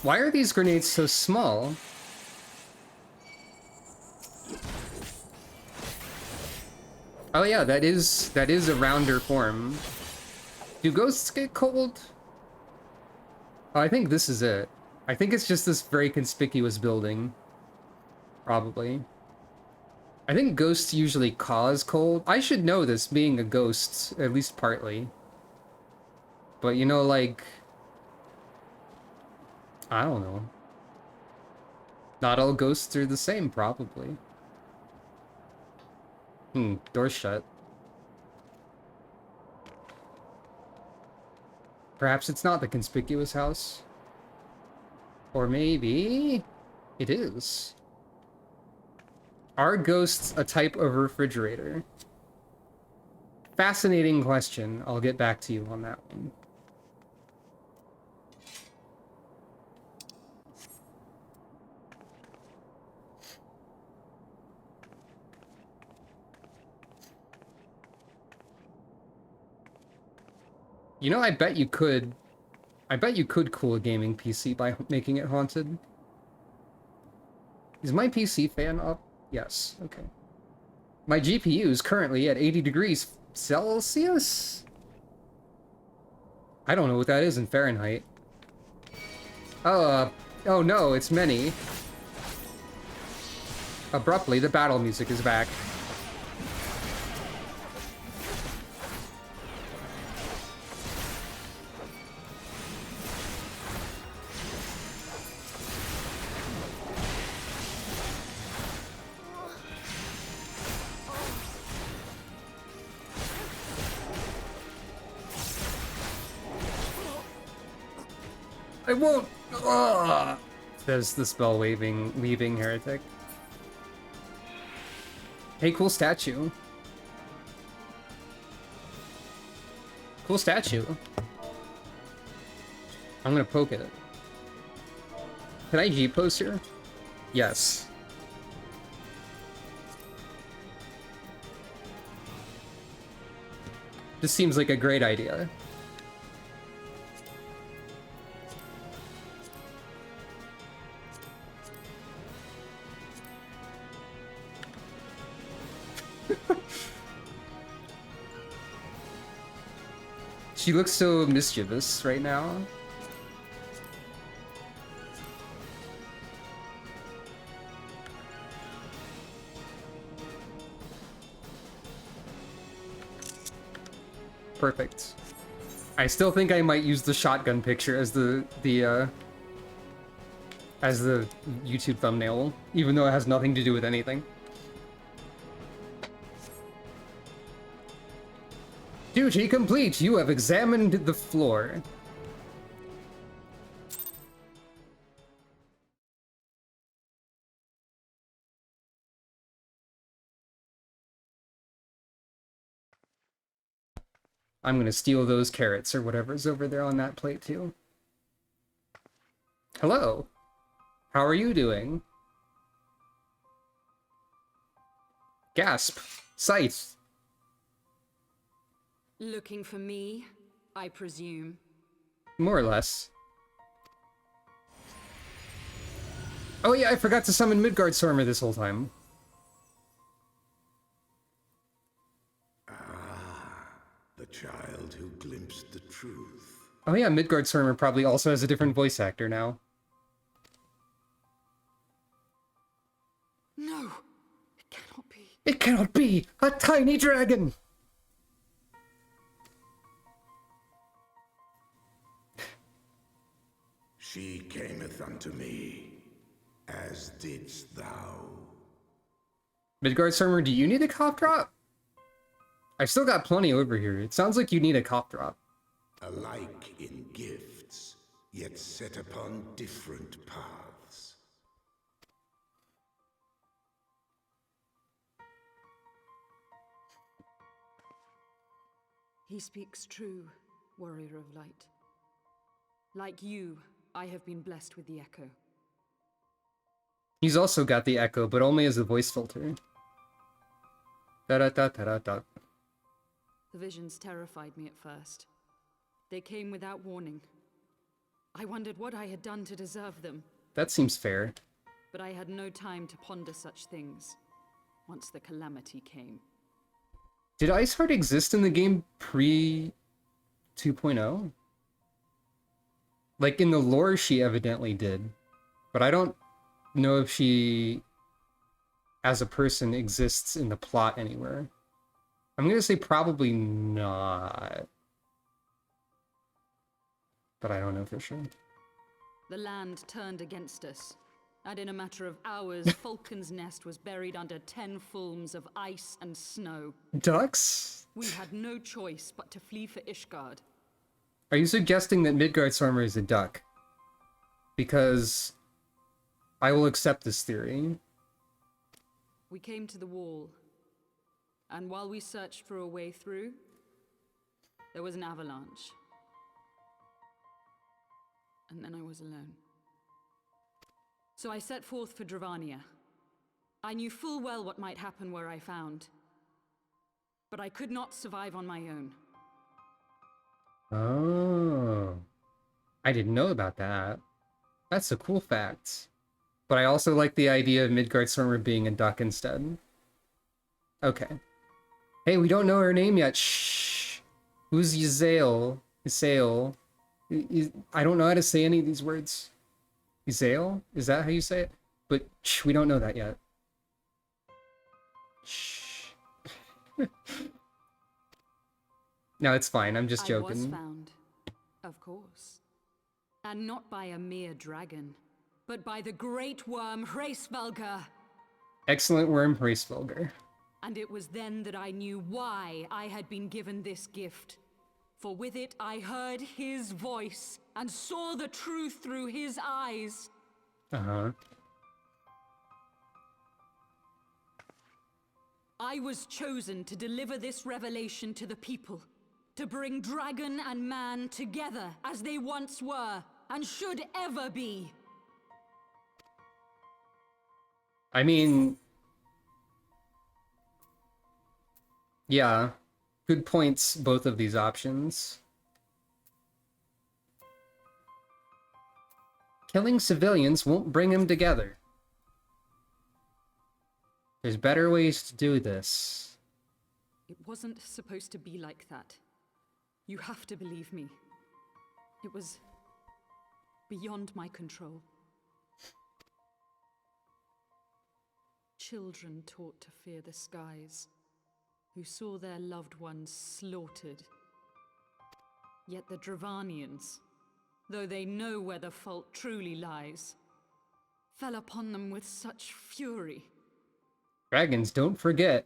Why are these grenades so small? Oh yeah, that is a rounder form. Do ghosts get cold? Oh, I think this is it. I think it's just this very conspicuous building. Probably. I think ghosts usually cause cold. I should know this, being a ghost, at least partly. But you know, like... I don't know. Not all ghosts are the same, probably. Door's shut. Perhaps it's not the conspicuous house. Or maybe... it is. Are ghosts a type of refrigerator? Fascinating question. I'll get back to you on that one. You know, I bet you could cool a gaming PC by making it haunted. Is my PC fan up? Yes, okay. My GPU is currently at 80 degrees Celsius? I don't know what that is in Fahrenheit. Oh no, it's many. Abruptly, the battle music is back. I won't! Ugh, says the leaving heretic. Hey, cool statue. Cool statue. I'm gonna poke it. Can I G-pose here? Yes. This seems like a great idea. She looks so mischievous right now. Perfect. I still think I might use the shotgun picture as the YouTube thumbnail, even though it has nothing to do with anything. Duty complete! You have examined the floor. I'm gonna steal those carrots or whatever's over there on that plate too. Hello. How are you doing? Gasp. Scythe. Looking for me, I presume. More or less. Oh yeah, I forgot to summon Midgardsormr this whole time. The child who glimpsed the truth. Oh yeah, Midgardsormr probably also has a different voice actor now. No, it cannot be. It cannot be! A tiny dragon! She cameth unto me, as didst thou. Midgardsormr, do you need a cough drop? I've still got plenty over here. It sounds like you need a cough drop. Alike in gifts, yet set upon different paths. He speaks true, warrior of light. Like you, I have been blessed with the echo. He's also got the echo, but only as a voice filter. Da-da-da-da-da-da. The visions terrified me at first. They came without warning. I wondered what I had done to deserve them. That seems fair. But I had no time to ponder such things, once the calamity came. Did Iceheart exist in the game pre 2.0? Like in the lore, she evidently did. But I don't know if she, as a person, exists in the plot anywhere. I'm gonna say probably not. But I don't know for sure. The land turned against us, and in a matter of hours, Falcon's Nest was buried under 10 fulms of ice and snow. Ducks? We had no choice but to flee for Ishgard. Are you suggesting that Midgardsormr is a duck? Because I will accept this theory. We came to the wall, and while we searched for a way through, there was an avalanche. And then I was alone. So I set forth for Dravania. I knew full well what might happen where I found. But I could not survive on my own. Oh. I didn't know about that. That's a cool fact. But I also like the idea of Midgardsormr being a duck instead. Okay. Hey, we don't know her name yet. Shh. Who's Yzael? Yzael. I don't know how to say any of these words. Yzael? Is that how you say it? But shh, we don't know that yet. Shh. No, it's fine. I'm just joking. I was found, of course. And not by a mere dragon, but by the great worm Hraesvelgr. Excellent worm, Hraesvelgr. And it was then that I knew why I had been given this gift. For with it I heard his voice and saw the truth through his eyes. Uh-huh. I was chosen to deliver this revelation to the people, to bring dragon and man together as they once were and should ever be. I mean, yeah, good points, both of these options. Killing civilians won't bring them together. There's better ways to do this. It wasn't supposed to be like that. You have to believe me. It was beyond my control. Children taught to fear the skies, who saw their loved ones slaughtered. Yet the Dravanians, though they know where the fault truly lies, fell upon them with such fury. Dragons don't forget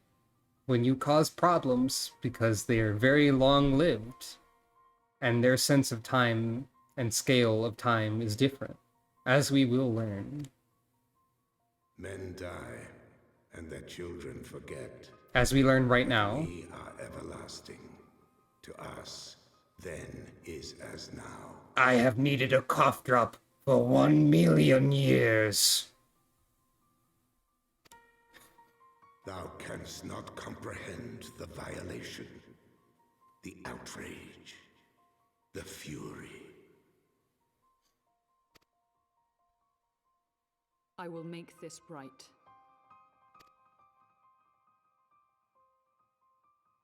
when you cause problems because they are very long-lived, and their sense of time and scale of time is different, as we will learn. Men die, and their children forget. As we learn right now. We are everlasting. To us, then is as now. I have needed a cough drop for 1,000,000 years. Thou canst not comprehend the violation, the outrage, the fury. I will make this right.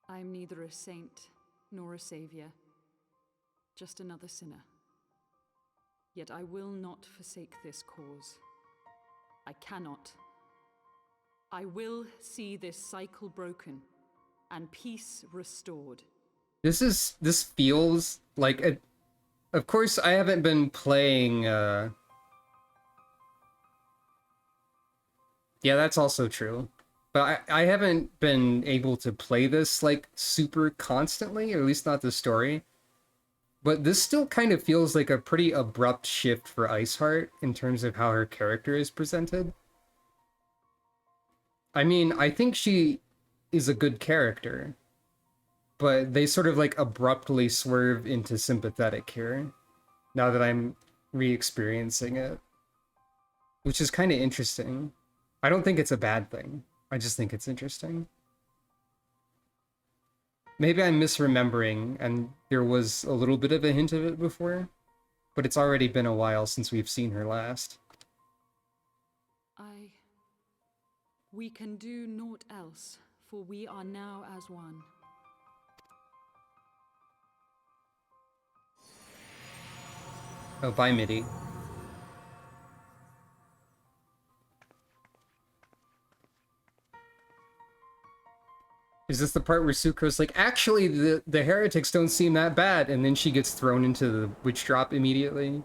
I am neither a saint nor a savior, just another sinner. Yet I will not forsake this cause. I cannot. I will see this cycle broken and peace restored. This feels like of course I haven't been playing yeah, that's also true. But I haven't been able to play this, like, super constantly, or at least not the story. But this still kind of feels like a pretty abrupt shift for Iceheart in terms of how her character is presented. I mean, I think she is a good character, but they sort of, like, abruptly swerve into sympathetic here, now that I'm re-experiencing it. Which is kind of interesting. I don't think it's a bad thing. I just think it's interesting. Maybe I'm misremembering, and there was a little bit of a hint of it before, but it's already been a while since we've seen her last. We can do naught else, for we are now as one. Oh, bye, Midi. Is this the part where Sucro's like, actually, the heretics don't seem that bad, and then she gets thrown into the witch drop immediately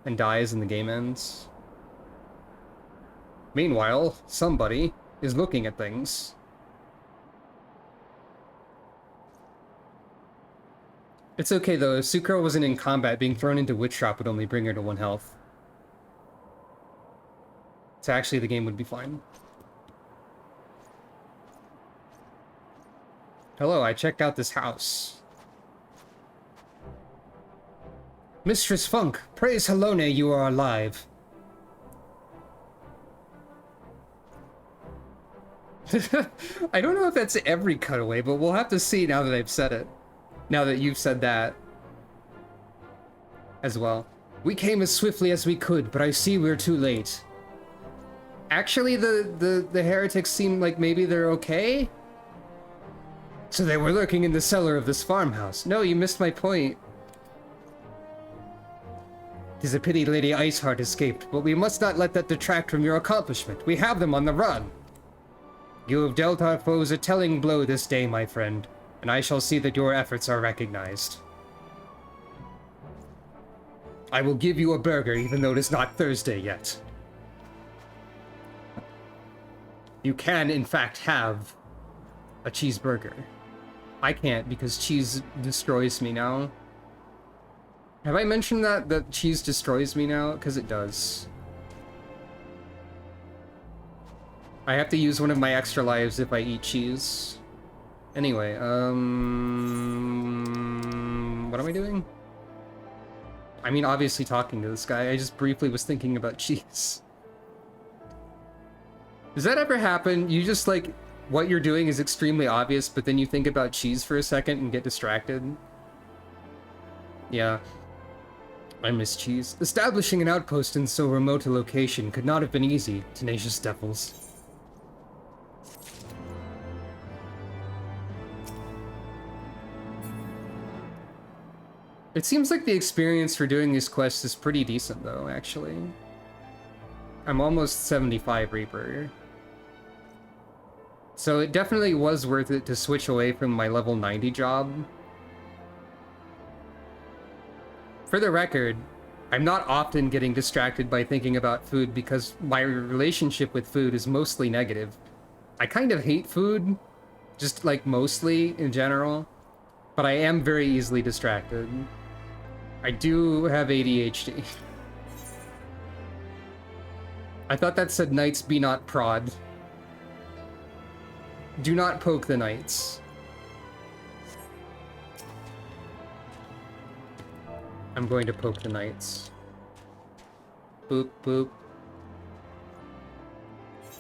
and dies and the game ends? Meanwhile, somebody is looking at things. It's okay though, if Sucro wasn't in combat, being thrown into witch drop would only bring her to 1 health. So actually the game would be fine. Hello, I checked out this house. Mistress Funk, praise Halone you are alive. I don't know if that's every cutaway, but we'll have to see now that I've said it. Now that you've said that as well. We came as swiftly as we could, but I see we're too late. Actually, the heretics seem like maybe they're okay? So they were lurking in the cellar of this farmhouse. No, you missed my point. 'Tis a pity Lady Iceheart escaped, but we must not let that detract from your accomplishment. We have them on the run. You have dealt our foes a telling blow this day, my friend, and I shall see that your efforts are recognized. I will give you a burger even though it is not Thursday yet. You can, in fact, have a cheeseburger. I can't because cheese destroys me now. Have I mentioned that cheese destroys me now? Because it does. I have to use one of my extra lives if I eat cheese. Anyway, what am I doing? I mean, obviously talking to this guy. I just briefly was thinking about cheese. Does that ever happen? You just, like, what you're doing is extremely obvious, but then you think about cheese for a second and get distracted? Yeah. I miss cheese. Establishing an outpost in so remote a location could not have been easy, tenacious devils. It seems like the experience for doing these quests is pretty decent, though, actually. I'm almost 75 Reaper. So it definitely was worth it to switch away from my level 90 job. For the record, I'm not often getting distracted by thinking about food because my relationship with food is mostly negative. I kind of hate food, just like mostly in general, but I am very easily distracted. I do have ADHD. I thought that said knights be not prod. Do not poke the knights. I'm going to poke the knights. Boop, boop.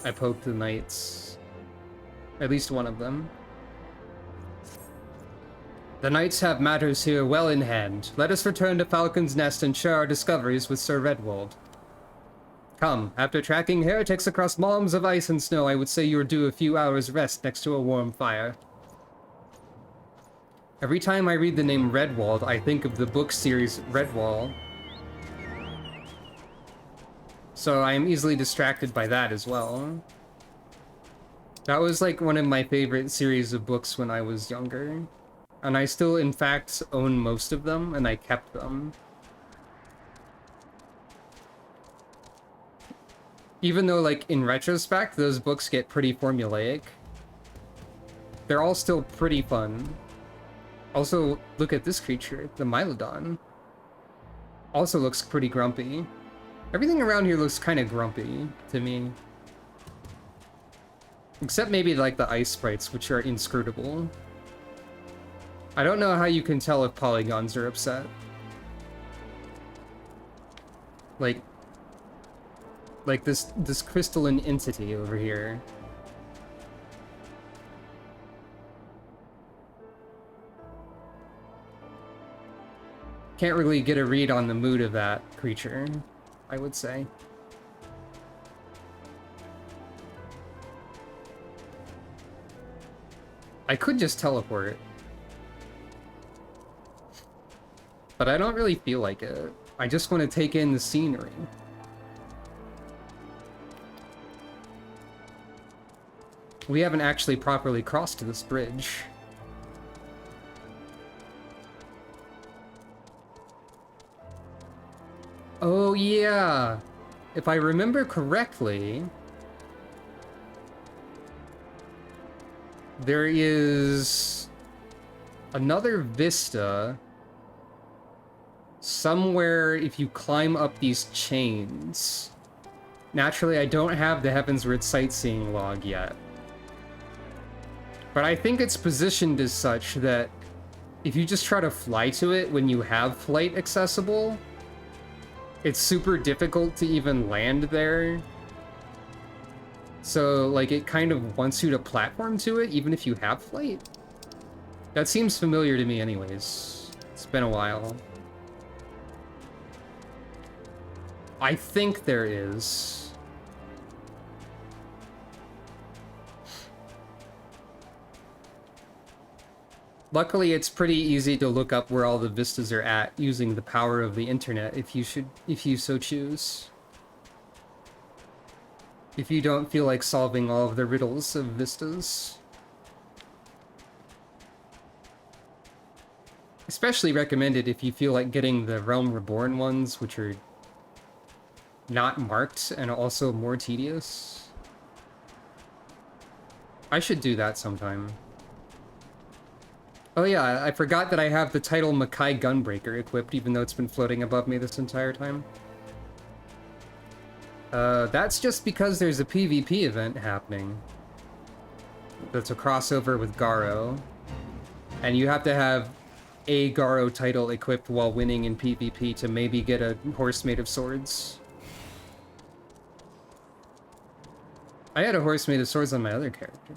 I poked the knights. At least one of them. The knights have matters here well in hand. Let us return to Falcon's Nest and share our discoveries with Sir Redwald. Come, after tracking heretics across moms of ice and snow, I would say you are due a few hours rest next to a warm fire. Every time I read the name Redwald, I think of the book series Redwall. So I am easily distracted by that as well. That was like one of my favorite series of books when I was younger. And I still, in fact, own most of them, and I kept them. Even though, like, in retrospect, those books get pretty formulaic. They're all still pretty fun. Also, look at this creature, the Mylodon. Also looks pretty grumpy. Everything around here looks kind of grumpy, to me. Except maybe, like, the ice sprites, which are inscrutable. I don't know how you can tell if polygons are upset. Like this crystalline entity over here. Can't really get a read on the mood of that creature, I would say. I could just teleport. But I don't really feel like it. I just want to take in the scenery. We haven't actually properly crossed this bridge. Oh yeah! If I remember correctly, there is another vista somewhere if you climb up these chains. Naturally, I don't have the Heavensward sightseeing log yet. But I think it's positioned as such that if you just try to fly to it when you have flight accessible, it's super difficult to even land there. So, like, it kind of wants you to platform to it, even if you have flight. That seems familiar to me anyways. It's been a while. I think there is. Luckily, it's pretty easy to look up where all the vistas are at using the power of the internet if you so choose. If you don't feel like solving all of the riddles of vistas. Especially recommended if you feel like getting the Realm Reborn ones, which are not marked and also more tedious. I should do that sometime. Oh yeah, I forgot that I have the title Makai Gunbreaker equipped, even though it's been floating above me this entire time. That's just because there's a PvP event happening. That's a crossover with Garo. And you have to have a Garo title equipped while winning in PvP to maybe get a Horse Made of Swords. I had a Horse Made of Swords on my other character.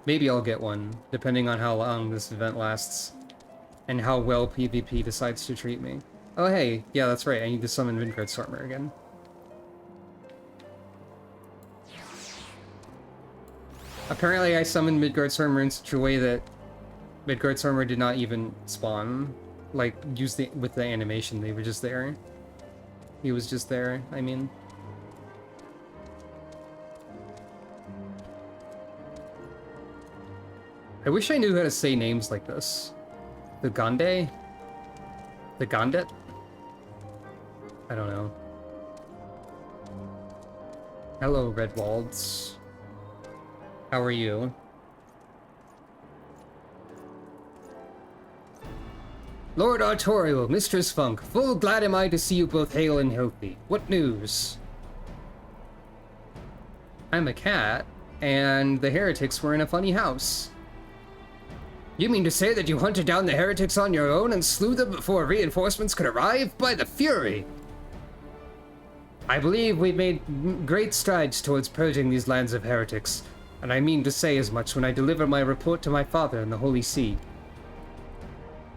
Maybe I'll get one, depending on how long this event lasts. And how well PvP decides to treat me. Oh hey, yeah that's right, I need to summon Midgard Stormer again. Apparently I summoned Midgard Stormer in such a way that Midgard Stormer did not even spawn. Like, with the animation, they were just there. He was just there, I mean. I wish I knew how to say names like this. The Gande? The Gandet? I don't know. Hello, Redwalds. How are you? Lord Artorial, Mistress Funk, full glad am I to see you both hale and healthy. What news? I'm a cat, and the heretics were in a funny house. You mean to say that you hunted down the heretics on your own and slew them before reinforcements could arrive? By the Fury! I believe we've made great strides towards purging these lands of heretics, and I mean to say as much when I deliver my report to my father in the Holy See.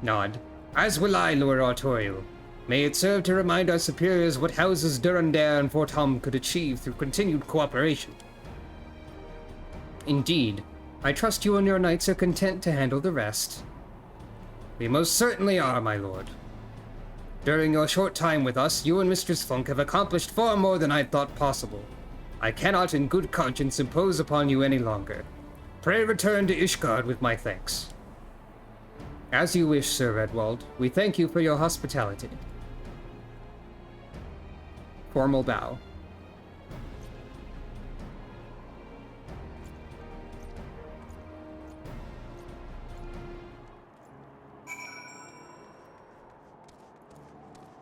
Nod. As will I, Lord Artorial. May it serve to remind our superiors what houses Durandare and Fort Hom could achieve through continued cooperation. Indeed. I trust you and your knights are content to handle the rest. We most certainly are, my lord. During your short time with us, you and Mistress Funk have accomplished far more than I thought possible. I cannot in good conscience impose upon you any longer. Pray return to Ishgard with my thanks. As you wish, Sir Redwald. We thank you for your hospitality. Formal bow.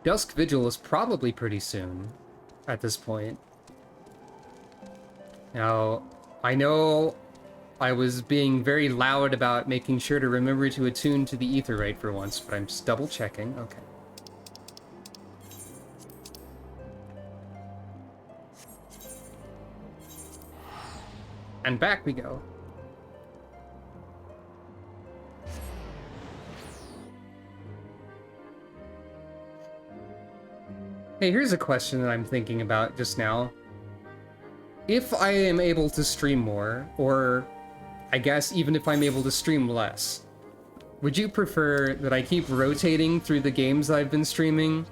Dusk Vigil is probably pretty soon at this point. Now, I know I was being very loud about making sure to remember to attune to the Aetheryte for once, but I'm just double checking. Okay. And back we go. Hey, here's a question that I'm thinking about just now. If I am able to stream more, or I guess even if I'm able to stream less, would you prefer that I keep rotating through the games I've been streaming?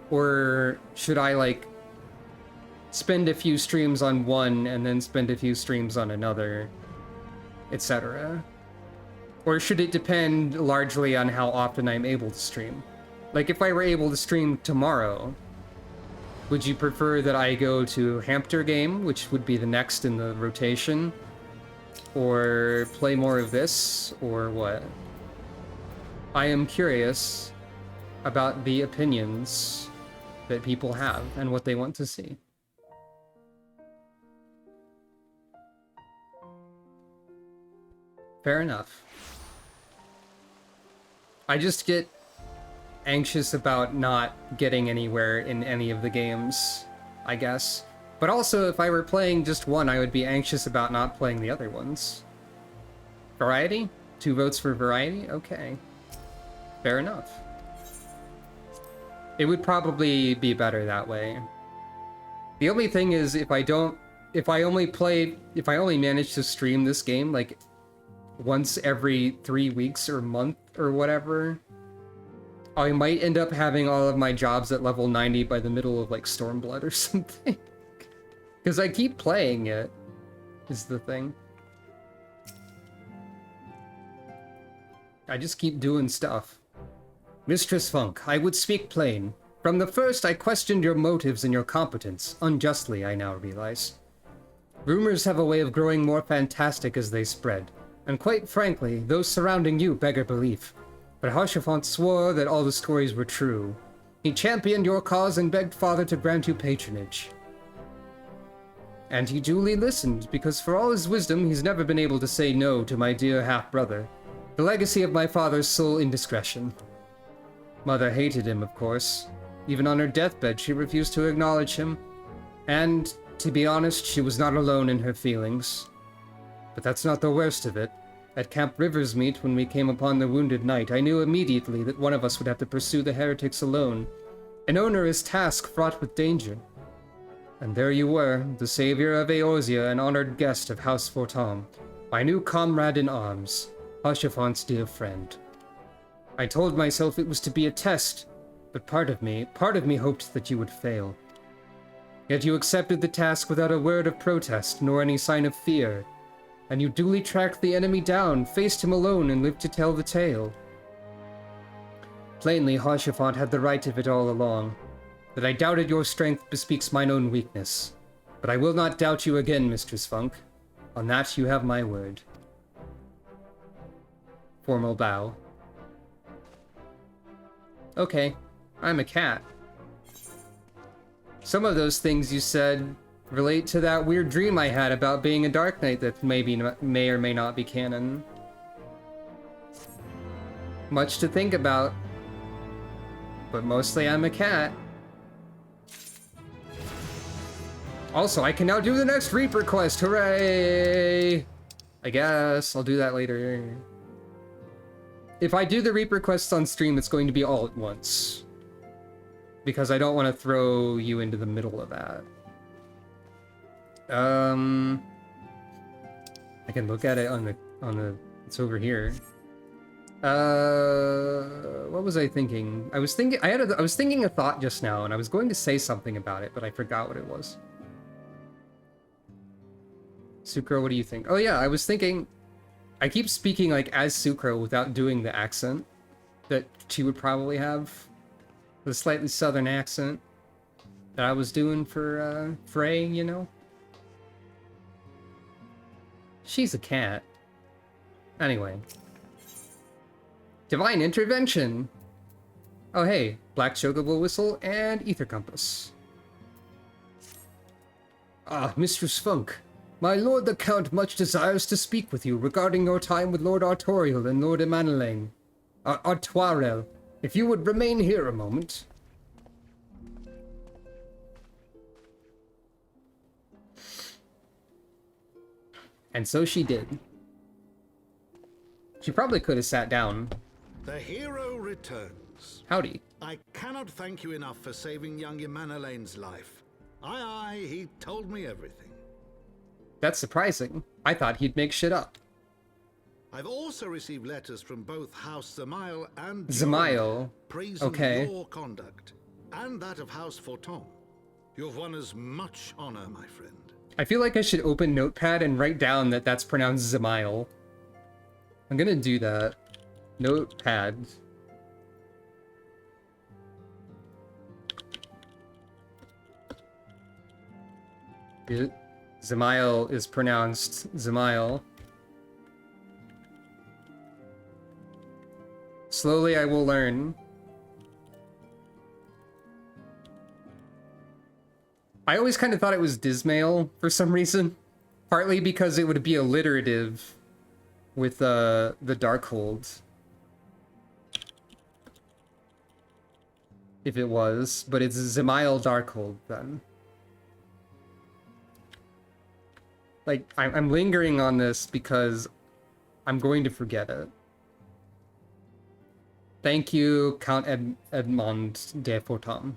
Or should I, like, spend a few streams on one and then spend a few streams on another, etc.? Or should it depend largely on how often I'm able to stream? Like, if I were able to stream tomorrow, would you prefer that I go to Hampter Game, which would be the next in the rotation? Or play more of this, or what? I am curious about the opinions that people have and what they want to see. Fair enough. I just get anxious about not getting anywhere in any of the games, I guess. But also, if I were playing just one, I would be anxious about not playing the other ones. Variety? 2 votes for variety? Okay. Fair enough. It would probably be better that way. The only thing is, if I only manage to stream this game, like, once every 3 weeks or month or whatever, I might end up having all of my jobs at level 90 by the middle of, like, Stormblood or something. Because I keep playing it, is the thing. I just keep doing stuff. Mistress Funk, I would speak plain. From the first, I questioned your motives and your competence. Unjustly, I now realize. Rumors have a way of growing more fantastic as they spread. And quite frankly, those surrounding you beggar belief. But Haurchefant swore that all the stories were true. He championed your cause and begged Father to grant you patronage. And he duly listened, because for all his wisdom, he's never been able to say no to my dear half-brother. The legacy of my father's sole indiscretion. Mother hated him, of course. Even on her deathbed, she refused to acknowledge him. And, to be honest, she was not alone in her feelings. But that's not the worst of it. At Camp Riversmeet, when we came upon the wounded knight, I knew immediately that one of us would have to pursue the heretics alone. An onerous task fraught with danger. And there you were, the savior of Eorzea, an honored guest of House Fortom, my new comrade in arms, Haurchefant's dear friend. I told myself it was to be a test, but part of me hoped that you would fail. Yet you accepted the task without a word of protest, nor any sign of fear. And you duly tracked the enemy down, faced him alone, and lived to tell the tale. Plainly, Haurchefant had the right of it all along. That I doubted your strength bespeaks mine own weakness. But I will not doubt you again, Mistress Funk. On that you have my word. Formal bow. Okay, I'm a cat. Some of those things you said relate to that weird dream I had about being a Dark Knight that may or may not be canon. Much to think about. But mostly I'm a cat. Also, I can now do the next Reaper quest. Hooray! I guess I'll do that later. If I do the Reaper quests on stream, it's going to be all at once. Because I don't want to throw you into the middle of that. I can look at it on the it's over here. What was I thinking? I was thinking a thought just now, and I was going to say something about it, but I forgot what it was. Sucro, what do you think? Oh yeah, I was thinking, I keep speaking like as Sucro without doing the accent that she would probably have. The slightly southern accent that I was doing for Frey, you know? She's a cat. Anyway. Divine Intervention! Oh hey, Black Chocobo Whistle and Ether Compass. Ah, Mistress Funk. My lord the Count much desires to speak with you regarding your time with Lord Artoriel and Lord Emanelaine. Artoirel. If you would remain here a moment. And so she did. She probably could have sat down. The hero returns. Howdy. I cannot thank you enough for saving young Emanelaine's life. Aye, he told me everything. That's surprising. I thought he'd make shit up. I've also received letters from both House Zamail and Zamail. praising Okay. your conduct and that of House Forton. You've won as much honor, my friend. I feel like I should open Notepad and write down that that's pronounced Zamail. I'm gonna do that. Notepad. Zamail is pronounced Zamail. Slowly I will learn. I always kind of thought it was Dismail for some reason. Partly because it would be alliterative with the Darkhold. If it was, but it's Zamail Darkhold then. Like, I'm lingering on this because I'm going to forget it. Thank you, Count Edmond de Fortam.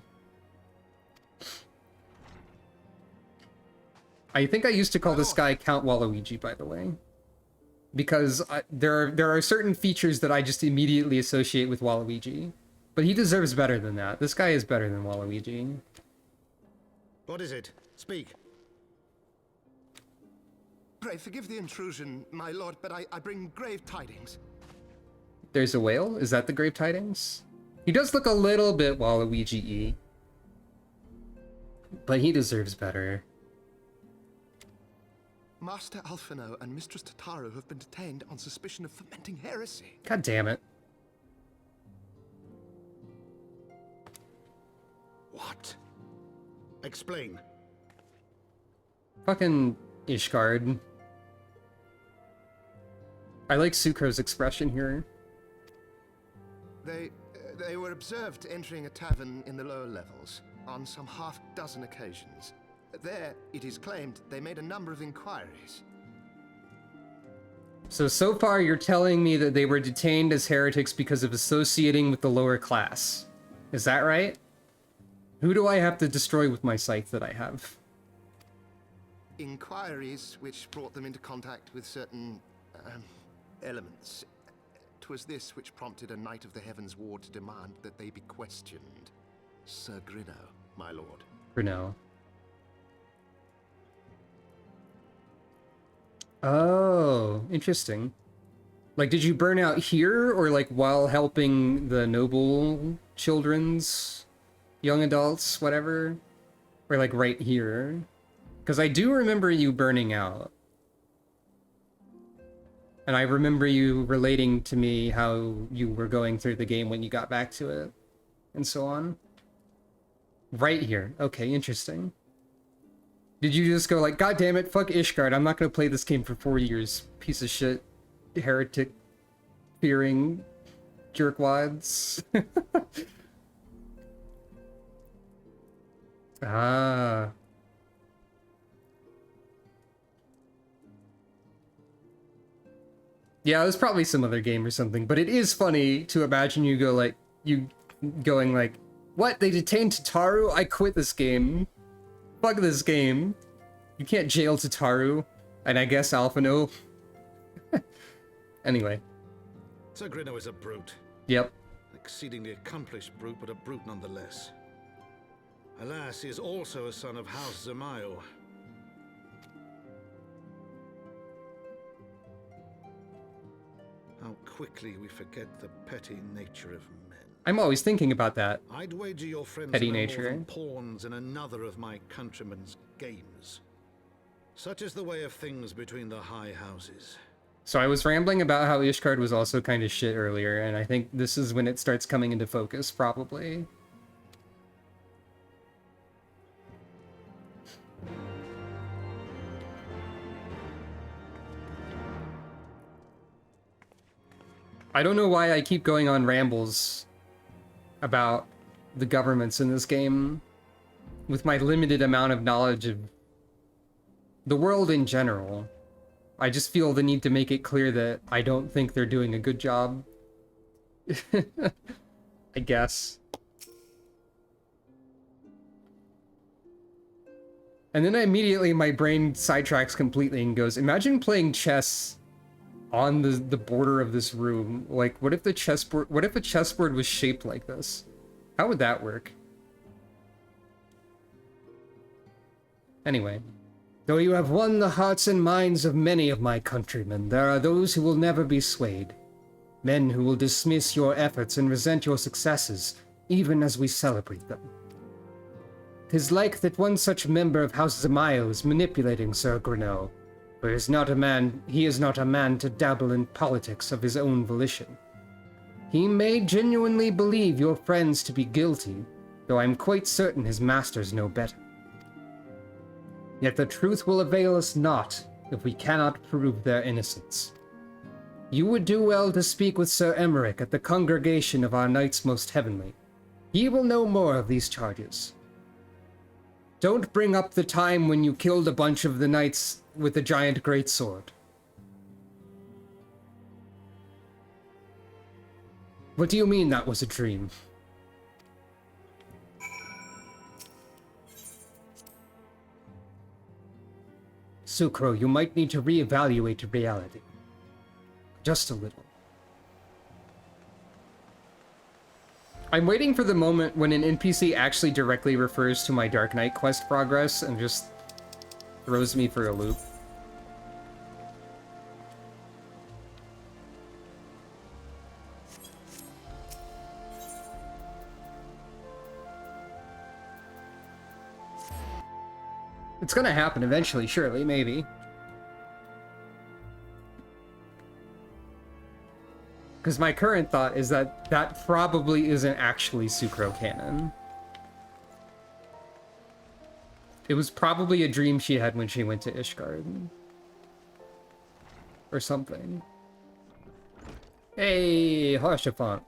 I think I used to call this guy Count Waluigi, by the way. Because there are certain features that I just immediately associate with Waluigi. But he deserves better than that. This guy is better than Waluigi. What is it? Speak. Pray forgive the intrusion, my lord, but I bring grave tidings. There's a whale? Is that the grave tidings? He does look a little bit Waluigi-y. But he deserves better. Master Alphino and Mistress Tataru have been detained on suspicion of fomenting heresy. God damn it. What? Explain. Fucking Ishgard. I like Sucro's expression here. They were observed entering a tavern in the lower levels on some half-dozen occasions. There, it is claimed, they made a number of inquiries. So far you're telling me that they were detained as heretics because of associating with the lower class. Is that right? Who do I have to destroy with my scythe that I have? Inquiries which brought them into contact with certain elements. 'Twas this which prompted a Knight of the Heavensward to demand that they be questioned. Sir Grino, my lord. Grino. Oh, interesting. Like, did you burn out here, or like while helping the noble children's, young adults, whatever? Or like right here? Because I do remember you burning out. And I remember you relating to me how you were going through the game when you got back to it, and so on. Right here. Okay, interesting. Did you just go like, God damn it, fuck Ishgard, I'm not gonna play this game for 4 years, piece of shit, heretic, fearing, jerkwads. Ah. Yeah, it was probably some other game or something, but it is funny to imagine you going like, what? They detained Tataru? I quit this game. Fuck this game. You can't jail Tataru. And I guess Alphino. Anyway. Sir is a brute. Yep. An exceedingly accomplished brute, but a brute nonetheless. Alas, he is also a son of House Zamayo. How quickly we forget the petty nature of men. I'm always thinking about that. I'd wager your friends Petty are no nature, more eh? than pawns in another of my countrymen's games. Such is the way of things between the high houses. So I was rambling about how Ishgard was also kind of shit earlier, and I think this is when it starts coming into focus, probably. I don't know why I keep going on rambles about the governments in this game with my limited amount of knowledge of the world in general. I just feel the need to make it clear that I don't think they're doing a good job. I guess. And then immediately my brain sidetracks completely and goes, imagine playing chess on the border of this room. Like, what if a chessboard was shaped like this? How would that work? Anyway. Though you have won the hearts and minds of many of my countrymen, there are those who will never be swayed. Men who will dismiss your efforts and resent your successes, even as we celebrate them. 'Tis like that one such member of House Zamayo is manipulating Sir Greneau, for he is not a man to dabble in politics of his own volition. He may genuinely believe your friends to be guilty, though I'm quite certain his masters know better. Yet the truth will avail us not if we cannot prove their innocence. You would do well to speak with Sir Emmerich at the congregation of our Knights Most Heavenly. He will know more of these charges. Don't bring up the time when you killed a bunch of the knights with a giant greatsword. What do you mean that was a dream? Sucro, you might need to reevaluate reality. Just a little. I'm waiting for the moment when an NPC actually directly refers to my Dark Knight quest progress and just throws me for a loop. It's gonna happen eventually, surely, maybe. Because my current thought is that that probably isn't actually Sucro canon. It was probably a dream she had when she went to Ishgard. Or something. Hey, Harshafont.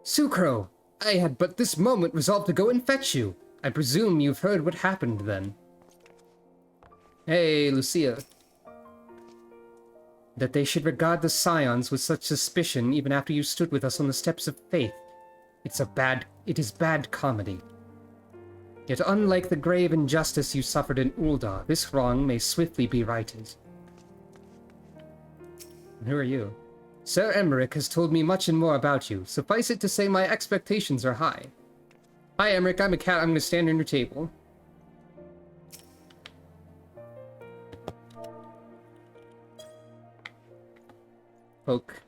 Sucro! I had but this moment resolved to go and fetch you. I presume you've heard what happened then. Hey, Lucia. That they should regard the Scions with such suspicion even after you stood with us on the steps of faith. It is bad comedy. Yet unlike the grave injustice you suffered in Uldar, this wrong may swiftly be righted. And who are you? Sir Emmerich has told me much and more about you. Suffice it to say my expectations are high. Hi, Emmerich, I'm a cat. I'm gonna stand on your table. Poke.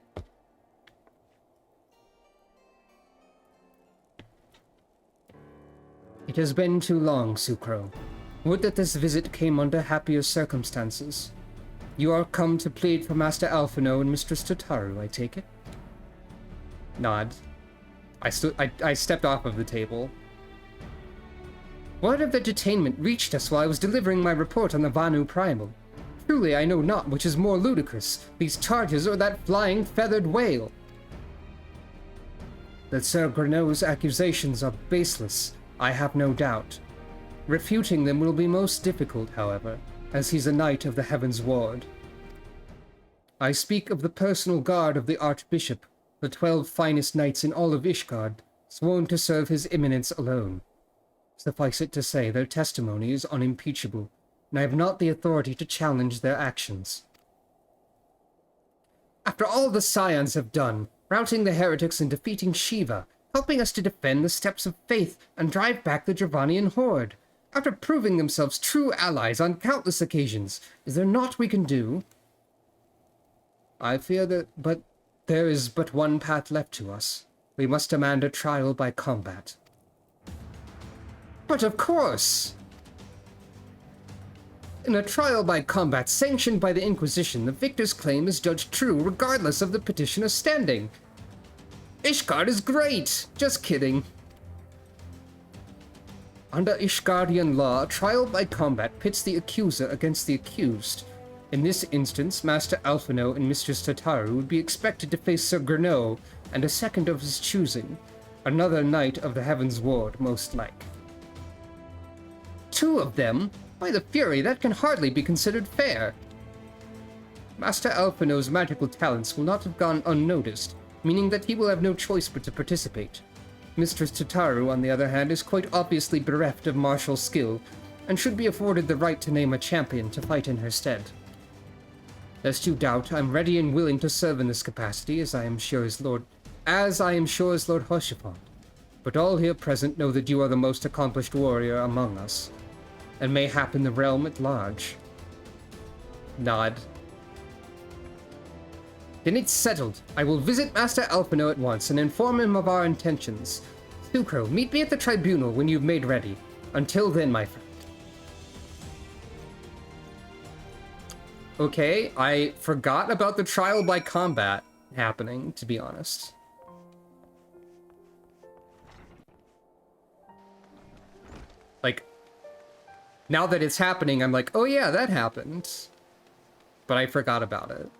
It has been too long, Sucro. Would that this visit came under happier circumstances. You are come to plead for Master Alphino and Mistress Tataru, I take it? Nod. I stepped off of the table. Word of their detainment reached us while I was delivering my report on the Vanu Primal. Truly I know not which is more ludicrous, these charges or that flying feathered whale. That Sir Grenot's accusations are baseless, I have no doubt. Refuting them will be most difficult, however, as he's a knight of the Heavensward. I speak of the personal guard of the Archbishop, the 12 finest knights in all of Ishgard, sworn to serve his eminence alone. Suffice it to say, their testimony is unimpeachable, and I have not the authority to challenge their actions. After all the Scions have done, routing the heretics and defeating Shiva, helping us to defend the steps of faith and drive back the Dravanian horde, after proving themselves true allies on countless occasions, is there naught we can do? I fear that, there is but one path left to us. We must demand a trial by combat. But of course! In a trial by combat sanctioned by the Inquisition, the victor's claim is judged true regardless of the petitioner's standing. Ishgard is great! Just kidding. Under Ishgardian law, a trial by combat pits the accuser against the accused. In this instance, Master Alphino and Mistress Tataru would be expected to face Sir Grenot and a second of his choosing, another knight of the Heavensward, most like. 2 of them? By the Fury, that can hardly be considered fair. Master Alphino's magical talents will not have gone unnoticed, meaning that he will have no choice but to participate. Mistress Tataru, on the other hand, is quite obviously bereft of martial skill, and should be afforded the right to name a champion to fight in her stead. Lest you doubt, I'm ready and willing to serve in this capacity, as I am sure is Lord Hoshifant. But all here present know that you are the most accomplished warrior among us, and mayhap in the realm at large. Nod. Then it's settled. I will visit Master Alphino at once and inform him of our intentions. Sucro, meet me at the tribunal when you've made ready. Until then, my friend. Okay, I forgot about the trial by combat happening, to be honest. Like, now that it's happening, I'm like, oh yeah, that happened. But I forgot about it.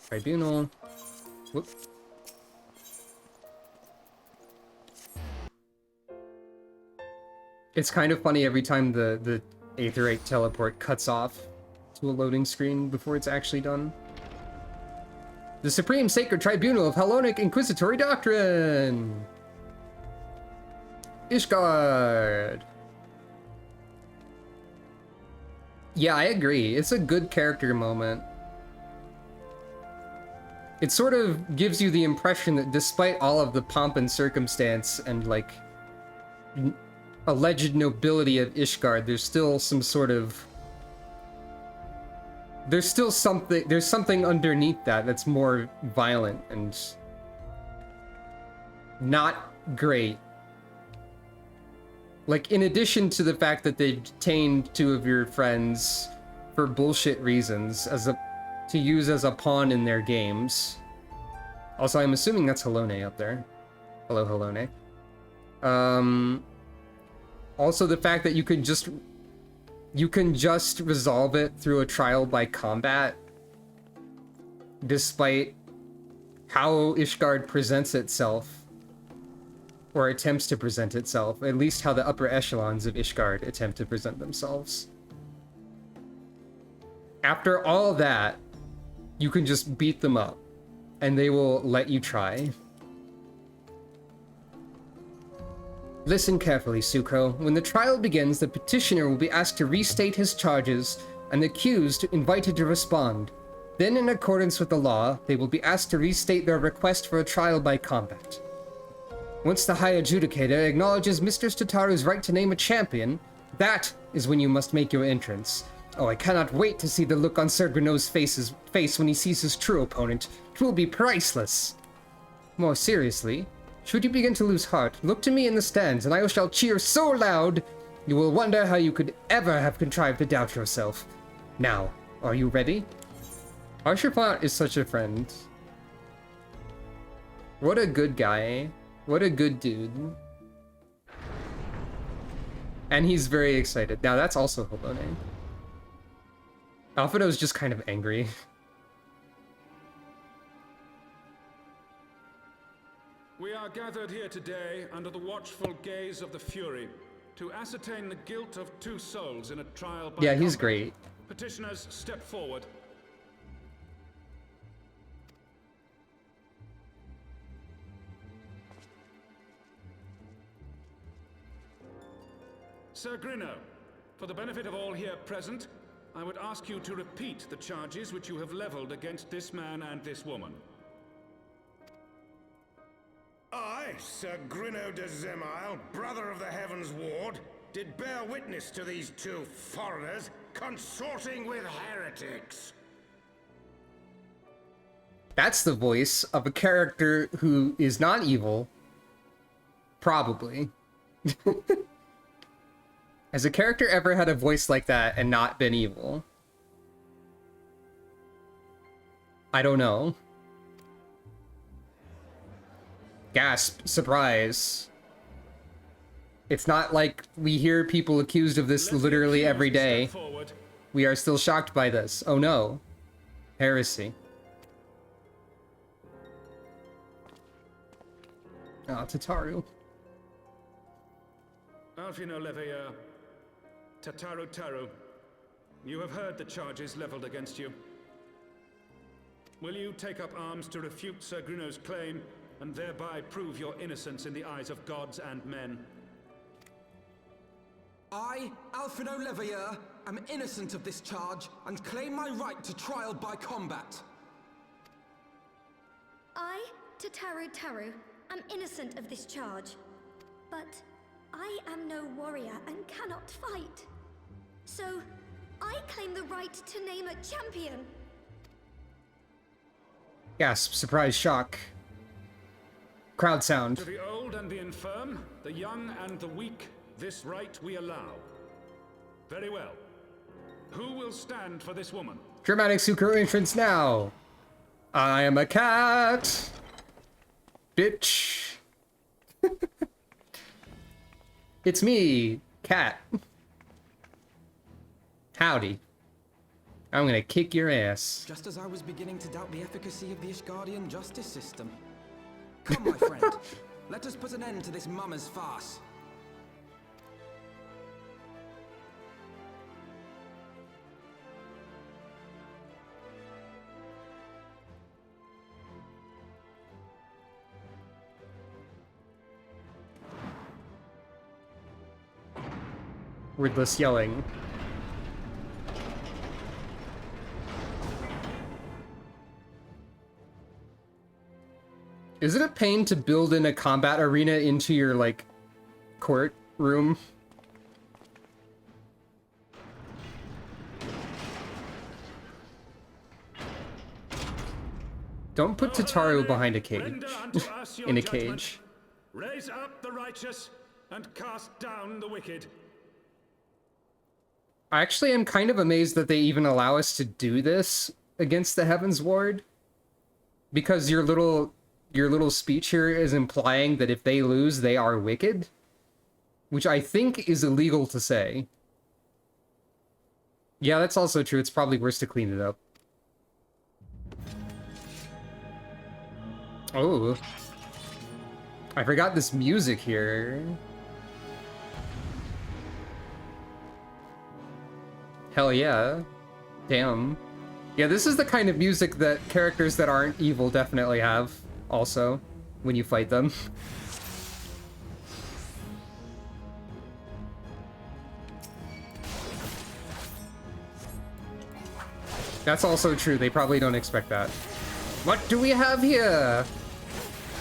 Tribunal. Whoop. It's kind of funny every time the Aetherite teleport cuts off to a loading screen before it's actually done. The Supreme Sacred Tribunal of Hellenic Inquisitory Doctrine! Ishgard! Yeah, I agree. It's a good character moment. It sort of gives you the impression that despite all of the pomp and circumstance and, like, alleged nobility of Ishgard, there's still some sort of... There's something underneath that that's more violent and not great. Like, in addition to the fact that they detained 2 of your friends for bullshit reasons to use as a pawn in their games. Also, I'm assuming that's Helone up there. Hello, Helone. Also, the fact that you can just resolve it through a trial by combat, despite how Ishgard presents itself, or attempts to present itself, at least how the upper echelons of Ishgard attempt to present themselves. After all that, you can just beat them up, and they will let you try. Listen carefully, Sucro. When the trial begins, the petitioner will be asked to restate his charges, and the accused invited to respond. Then, in accordance with the law, they will be asked to restate their request for a trial by combat. Once the High Adjudicator acknowledges Mistress Tataru's right to name a champion, that is when you must make your entrance. Oh, I cannot wait to see the look on Sir Grenot's face when he sees his true opponent. It will be priceless. More seriously, should you begin to lose heart, look to me in the stands, and I shall cheer so loud, you will wonder how you could ever have contrived to doubt yourself. Now, are you ready? Arshafant is such a friend. What a good guy. What a good dude. And he's very excited. Now, that's also Helone. Alphino's just kind of angry. gathered here today under the watchful gaze of the Fury to ascertain the guilt of 2 souls in a trial by Yeah, he's combat. great. Petitioners, step forward. Sir Grinno, for the benefit of all here present, I would ask you to repeat the charges which you have leveled against this man and this woman. I, Sir Grinno de Zemile, brother of the Heavensward, did bear witness to these 2 foreigners consorting with heretics. That's the voice of a character who is not evil. Probably. Has a character ever had a voice like that and not been evil? I don't know. Gasp, surprise. It's not like we hear people accused of this literally every day. We are still shocked by this. Oh no. Heresy. Ah, Tataru. Alfino Leveilleur, Tataru Taru, you have heard the charges leveled against you. Will you take up arms to refute Sir Grinno's claim and thereby prove your innocence in the eyes of gods and men? I, Alfino Leveilleur, am innocent of this charge and claim my right to trial by combat. I, Tataru Taru, am innocent of this charge, but I am no warrior and cannot fight. So, I claim the right to name a champion. Gasp, surprise, shock. Crowd sound. To the old and the infirm, the young and the weak, this right we allow. Very well. Who will stand for this woman? Dramatic Sucro entrance now. I am a cat. Bitch. It's me, cat. Howdy. I'm gonna kick your ass. Just as I was beginning to doubt the efficacy of the Ishgardian justice system. Come, my friend. Let us put an end to this mummer's farce. Wordless yelling. Is it a pain to build in a combat arena into your, like, court room? Don't put Tataru behind a cage. In a cage. Raise up the righteous and cast down the wicked. I actually am kind of amazed that they even allow us to do this against the Heavensward. Because your little speech here is implying that if they lose, they are wicked. Which I think is illegal to say. Yeah, that's also true. It's probably worse to clean it up. Oh. I forgot this music here. Hell yeah. Damn. Yeah, this is the kind of music that characters that aren't evil definitely have, also, when you fight them. That's also true, they probably don't expect that. What do we have here?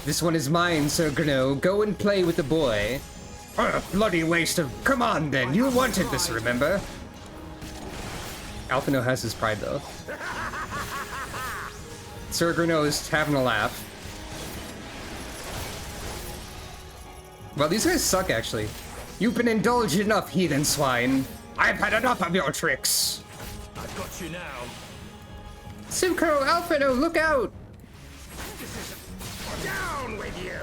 This one is mine, Sir Grinno. Go and play with the boy. Bloody waste of... Come on, then. You wanted this, remember? Alphino has his pride, though. Sir Grinno is having a laugh. Well, these guys suck, actually. You've been indulged enough, heathen swine. I've had enough of your tricks. I've got you now. Sucro, Alphino, look out! Down with you!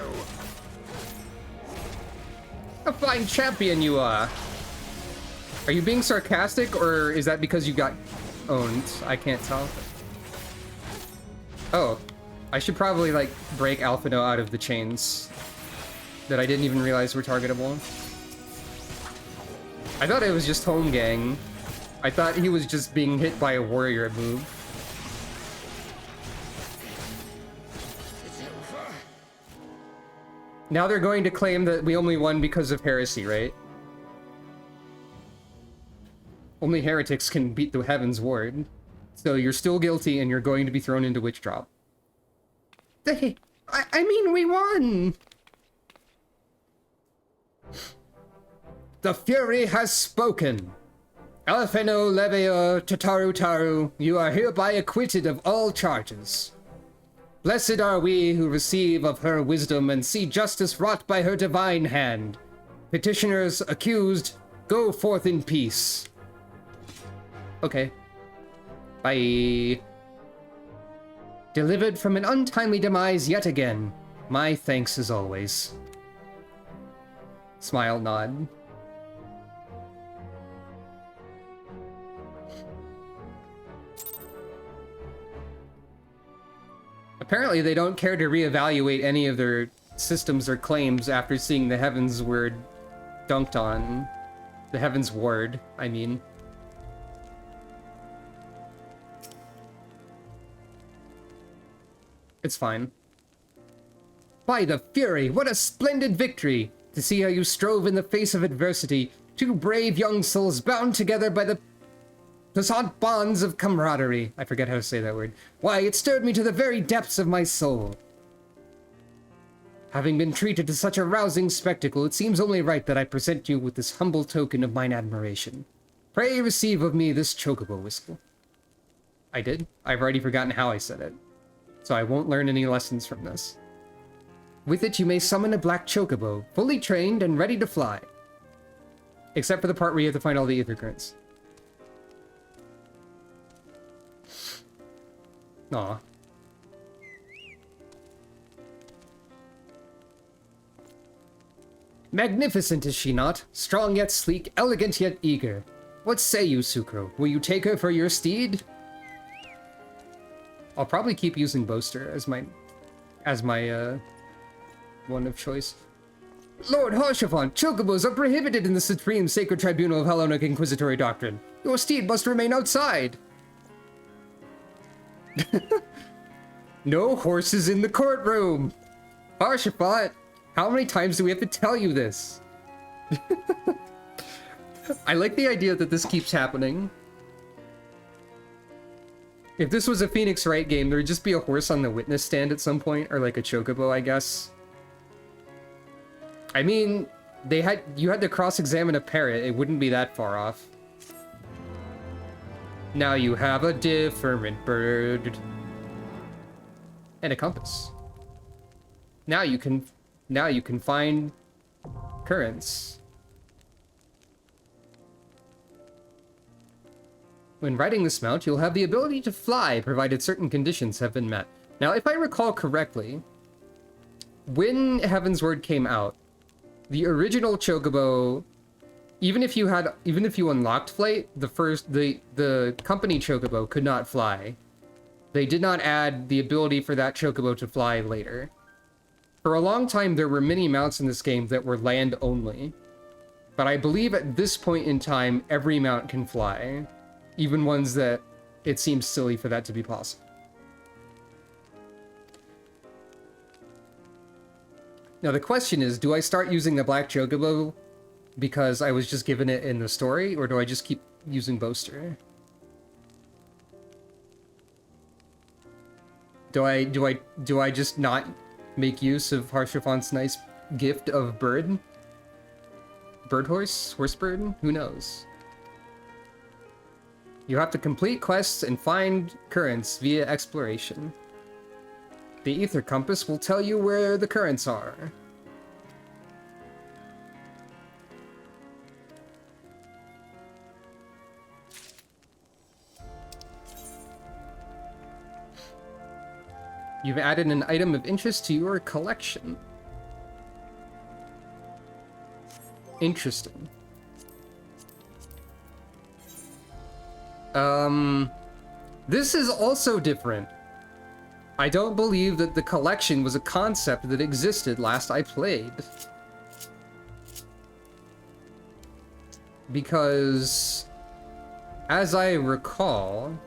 A fine champion you are. Are you being sarcastic, or is that because you got owned? I can't tell. Oh, I should probably, like, break Alphino out of the chains. that I didn't even realize were targetable. I thought it was just home gang. I thought he was just being hit by a warrior move. Now they're going to claim that we only won because of heresy, right? Only heretics can beat the Heavensward. So you're still guilty and you're going to be thrown into witch drop. I mean, we won! The Fury has spoken. Alpheno Leveo Tataru Taru, you are hereby acquitted of all charges. Blessed are we who receive of her wisdom and see justice wrought by her divine hand. Petitioners accused, go forth in peace. Okay. Bye. Delivered from an untimely demise yet again. My thanks as always. Smile, nod. Apparently they don't care to reevaluate any of their systems or claims after seeing the Heavensward dunked on. The Heavensward, I mean. It's fine. By the Fury, what a splendid victory! To see how you strove in the face of adversity, two brave young souls bound together by the Passant bonds of camaraderie. I forget how to say that word. Why, it stirred me to the very depths of my soul. Having been treated to such a rousing spectacle, it seems only right that I present you with this humble token of mine admiration. Pray receive of me this chocobo whistle. I did? I've already forgotten how I said it. So I won't learn any lessons from this. With it you may summon a black chocobo, fully trained and ready to fly. Except for the part where you have to find all the ether currents. Aw. Magnificent is she not? Strong yet sleek, elegant yet eager. What say you, Sucro? Will you take her for your steed? I'll probably keep using Boaster as my one of choice. Lord Harshafon, chocobos are prohibited in the Supreme Sacred Tribunal of Hellenic Inquisitory Doctrine. Your steed must remain outside. No horses in the courtroom. Harshafon, how many times do we have to tell you this? I like the idea that this keeps happening. If this was a Phoenix Wright game, there would just be a horse on the witness stand at some point, or like a chocobo, I guess. I mean, you had to cross-examine a parrot. It wouldn't be that far off. Now you have a different bird. And a compass. Now you can find currents. When riding this mount, you'll have the ability to fly, provided certain conditions have been met. Now, if I recall correctly, when Heavensward came out, the original chocobo, even if you unlocked flight, the company chocobo could not fly. They did not add the ability for that chocobo to fly later. For a long time, there were many mounts in this game that were land only. But I believe at this point in time, every mount can fly. Even ones that it seems silly for that to be possible. Now the question is, do I start using the black chocobo because I was just given it in the story, or do I just keep using Boaster? Do I just not make use of Harshafon's nice gift of bird? Bird horse? Horse bird? Who knows? You have to complete quests and find currents via exploration. The ether compass will tell you where the currents are. You've added an item of interest to your collection. Interesting. This is also different. I don't believe that the collection was a concept that existed last I played. because, as I recall,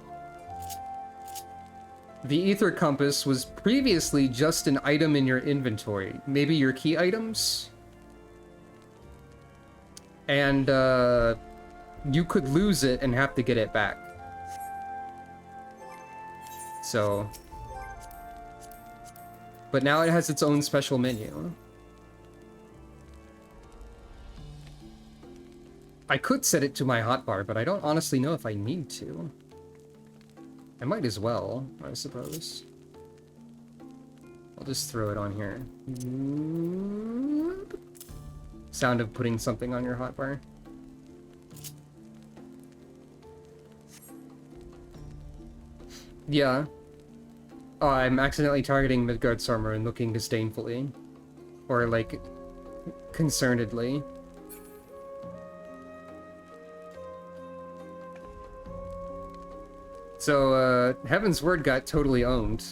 the Ether Compass was previously just an item in your inventory. Maybe your key items? And, you could lose it and have to get it back. So... But now it has its own special menu. I could set it to my hotbar, but I don't honestly know if I need to. I might as well, I suppose. I'll just throw it on here. Sound of putting something on your hotbar. Yeah. Oh, I'm accidentally targeting Midgard's armor and looking disdainfully. Or, like, concernedly. So, Heavensward got totally owned.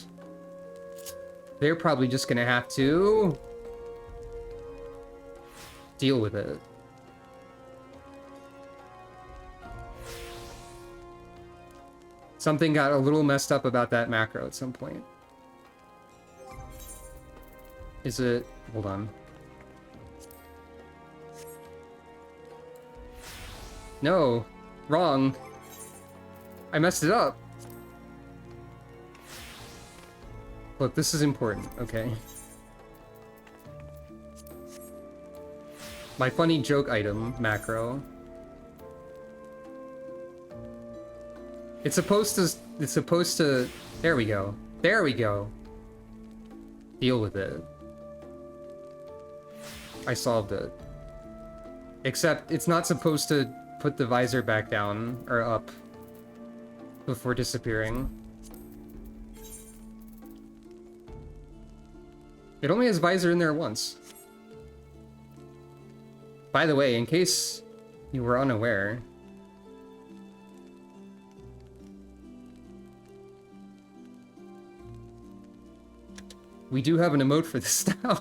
They're probably just gonna have to... deal with it. Something got a little messed up about that macro at some point. Is it... hold on. No. Wrong. I messed it up. Look, this is important, okay? My funny joke item macro. It's supposed to, there we go. There we go. Deal with it. I solved it. Except, it's not supposed to put the visor back down, or up, before disappearing. It only has visor in there once. By the way, in case you were unaware, we do have an emote for this now.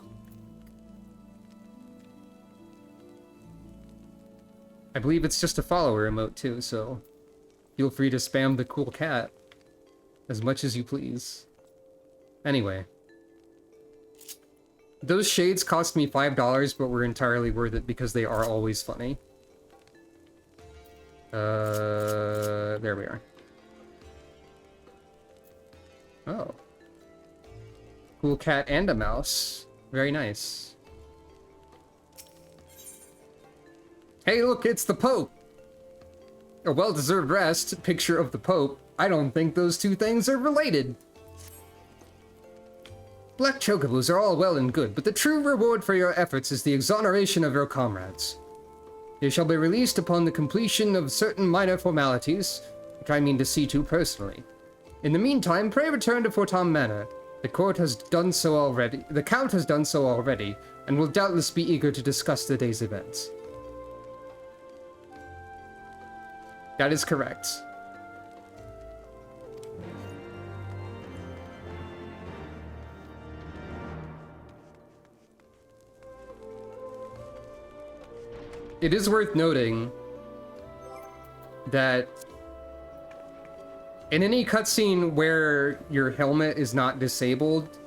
I believe it's just a follower emote too, so feel free to spam the cool cat as much as you please. Anyway. Those shades cost me $5, but were entirely worth it because they are always funny. There we are. Oh. Cool cat and a mouse. Very nice. Hey, look, it's the Pope! A well-deserved rest, picture of the Pope. I don't think those two things are related. Black chocobos are all well and good, but the true reward for your efforts is the exoneration of your comrades. They shall be released upon the completion of certain minor formalities, which I mean to see to personally. In the meantime, pray return to Fortam Manor. The court has done so already. The Count has done so already, and will doubtless be eager to discuss the day's events. That is correct. It is worth noting that in any cutscene where your helmet is not disabled,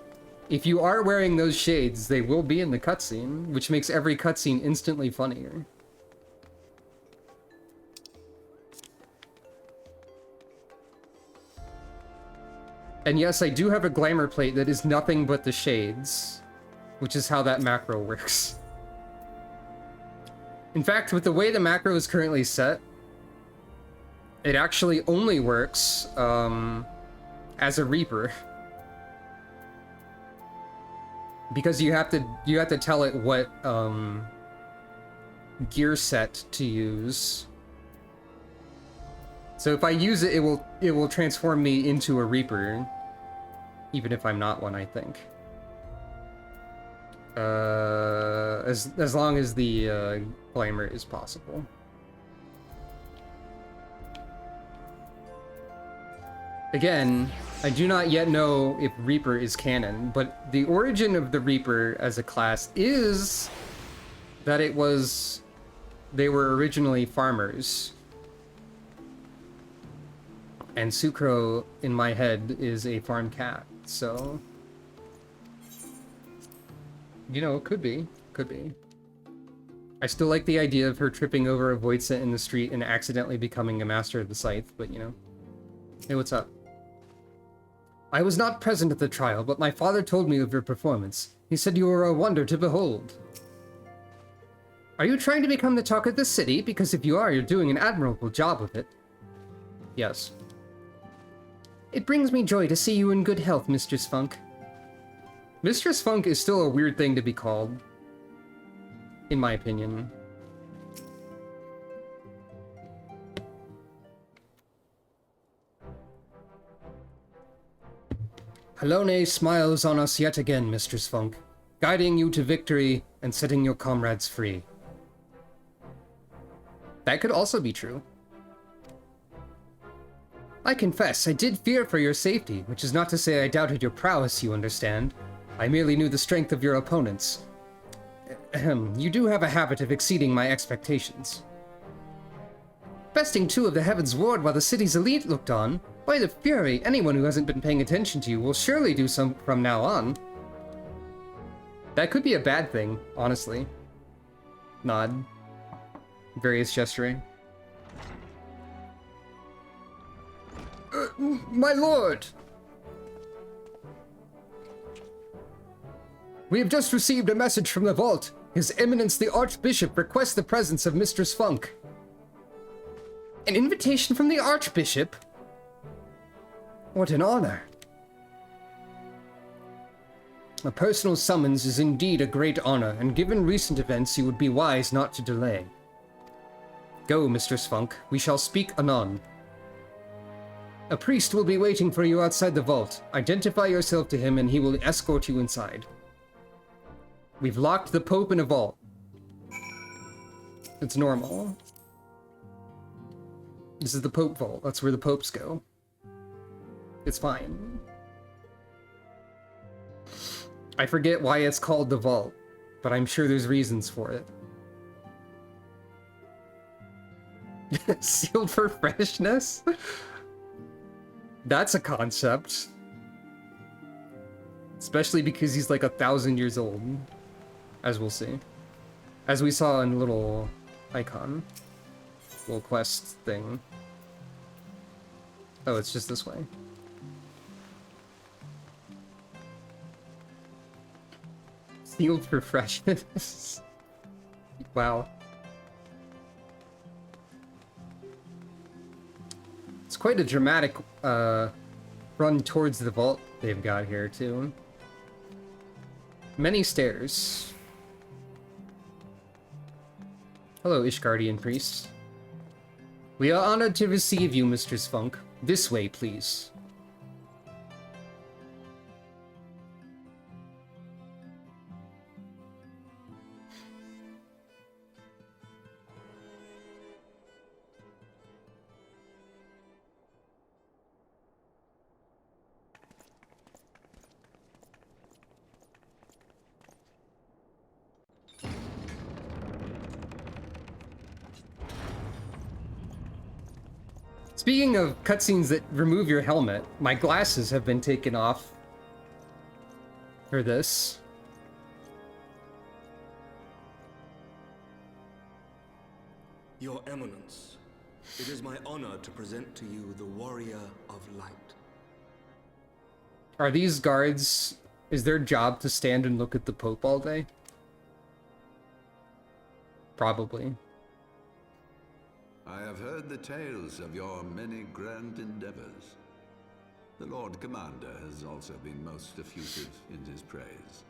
if you are wearing those shades, they will be in the cutscene, which makes every cutscene instantly funnier. And yes, I do have a glamour plate that is nothing but the shades, which is how that macro works. In fact, with the way the macro is currently set, it actually only works as a Reaper. Because you have to tell it what gear set to use. So if I use it, it will transform me into a Reaper, even if I'm not one, I think. As long as the glamour is possible. Again, I do not yet know if Reaper is canon, but the origin of the Reaper as a class is that it was they were originally farmers. And Sucro, in my head, is a farm cat, so... You know, could be. Could be. I still like the idea of her tripping over a Voidset in the street and accidentally becoming a master of the scythe, but you know. Hey, what's up? I was not present at the trial, but my father told me of your performance. He said you were a wonder to behold. Are you trying to become the talk of the city? Because if you are, you're doing an admirable job of it. Yes. It brings me joy to see you in good health, Mistress Funk. Mistress Funk is still a weird thing to be called, in my opinion. Halone smiles on us yet again, Mistress Funk, guiding you to victory and setting your comrades free. That could also be true. I confess, I did fear for your safety, which is not to say I doubted your prowess, you understand. I merely knew the strength of your opponents. You do have a habit of exceeding my expectations. Besting two of the Heavensward while the city's elite looked on? By the Fury, anyone who hasn't been paying attention to you will surely do so from now on. That could be a bad thing, honestly. Nod. Various gesturing. My lord! We have just received a message from the vault. His Eminence the Archbishop requests the presence of Mistress Funk. An invitation from the Archbishop? What an honor. A personal summons is indeed a great honor, and given recent events, you would be wise not to delay. Go, Mistress Funk. We shall speak anon. A priest will be waiting for you outside the vault. Identify yourself to him, and he will escort you inside. We've locked the Pope in a vault. It's normal. This is the Pope vault. That's where the popes go. It's fine. I forget why it's called the vault, but I'm sure there's reasons for it. Sealed for freshness? That's a concept. Especially because he's like 1,000 years old. As we'll see. As we saw in the little icon. Little quest thing. Oh, it's just this way. Sealed for freshness. Wow. It's quite a dramatic run towards the vault they've got here, too. Many stairs. Hello, Ishgardian priest. We are honored to receive you, Mistress Funk. This way, please. Speaking of cutscenes that remove your helmet, my glasses have been taken off for this. Your Eminence, it is my honor to present to you the Warrior of Light. Are these guards, is their job to stand and look at the Pope all day? Probably. I have heard the tales of your many grand endeavors. The Lord Commander has also been most effusive in his praise.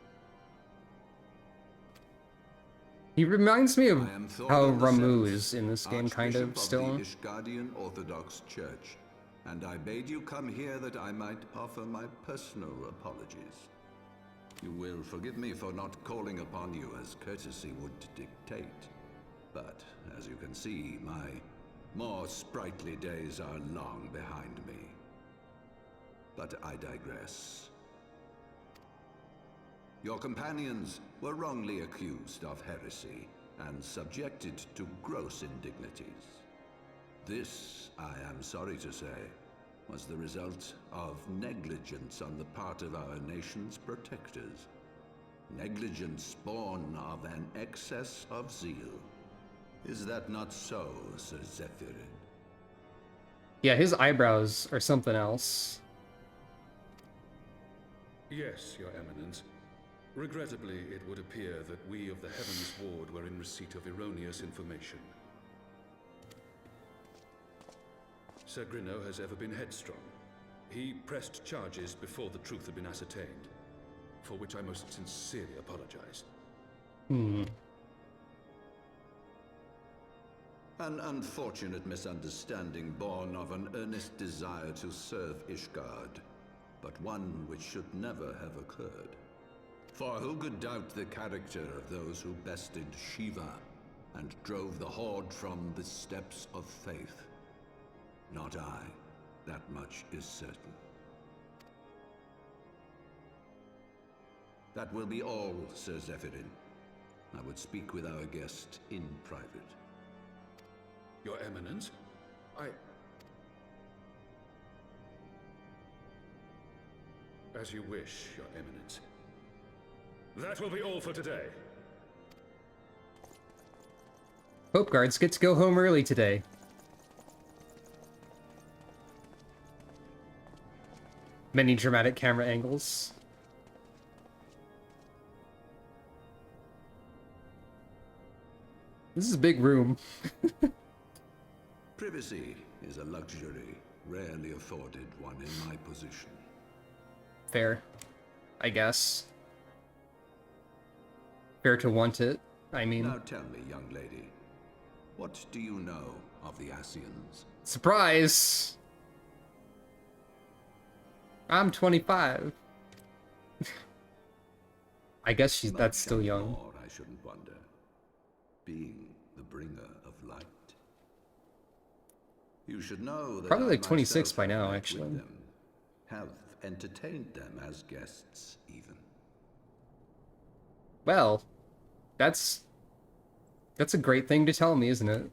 He reminds me of I am Thorgan how the Ramu Seventh, is in this game, kind Archbishop of, still. the Ishgardian Orthodox Church, and I bade you come here that I might offer my personal apologies. You will forgive me for not calling upon you as courtesy would dictate. But, as you can see, my more sprightly days are long behind me. But I digress. Your companions were wrongly accused of heresy, and subjected to gross indignities. This, I am sorry to say, was the result of negligence on the part of our nation's protectors. Negligence born of an excess of zeal. Is that not so, Sir Zephyrin? Yeah, his eyebrows are something else. Yes, Your Eminence. Regrettably, it would appear that we of the Heavensward were in receipt of erroneous information. Sir Grinno has ever been headstrong. He pressed charges before the truth had been ascertained, for which I most sincerely apologize. An unfortunate misunderstanding born of an earnest desire to serve Ishgard, but one which should never have occurred. For who could doubt the character of those who bested Shiva and drove the Horde from the steps of faith? Not I. That much is certain. That will be all, Sir Zephyrin. I would speak with our guest in private. Your Eminence, As you wish, Your Eminence. That will be all for today. Hope Guards get to go home early today. Many dramatic camera angles. This is a big room. Privacy is a luxury rarely afforded one in my position. Fair, I guess. Fair to want it, I mean. Now tell me, young lady, what do you know of the Asians? Surprise! I'm 25. I guess that's still young. More, I shouldn't wonder. Being the bringer of light. You should know that Probably I like 26 myself by now, have met actually. with them, have entertained them as guests, even. Well, that's a great thing to tell me, isn't it?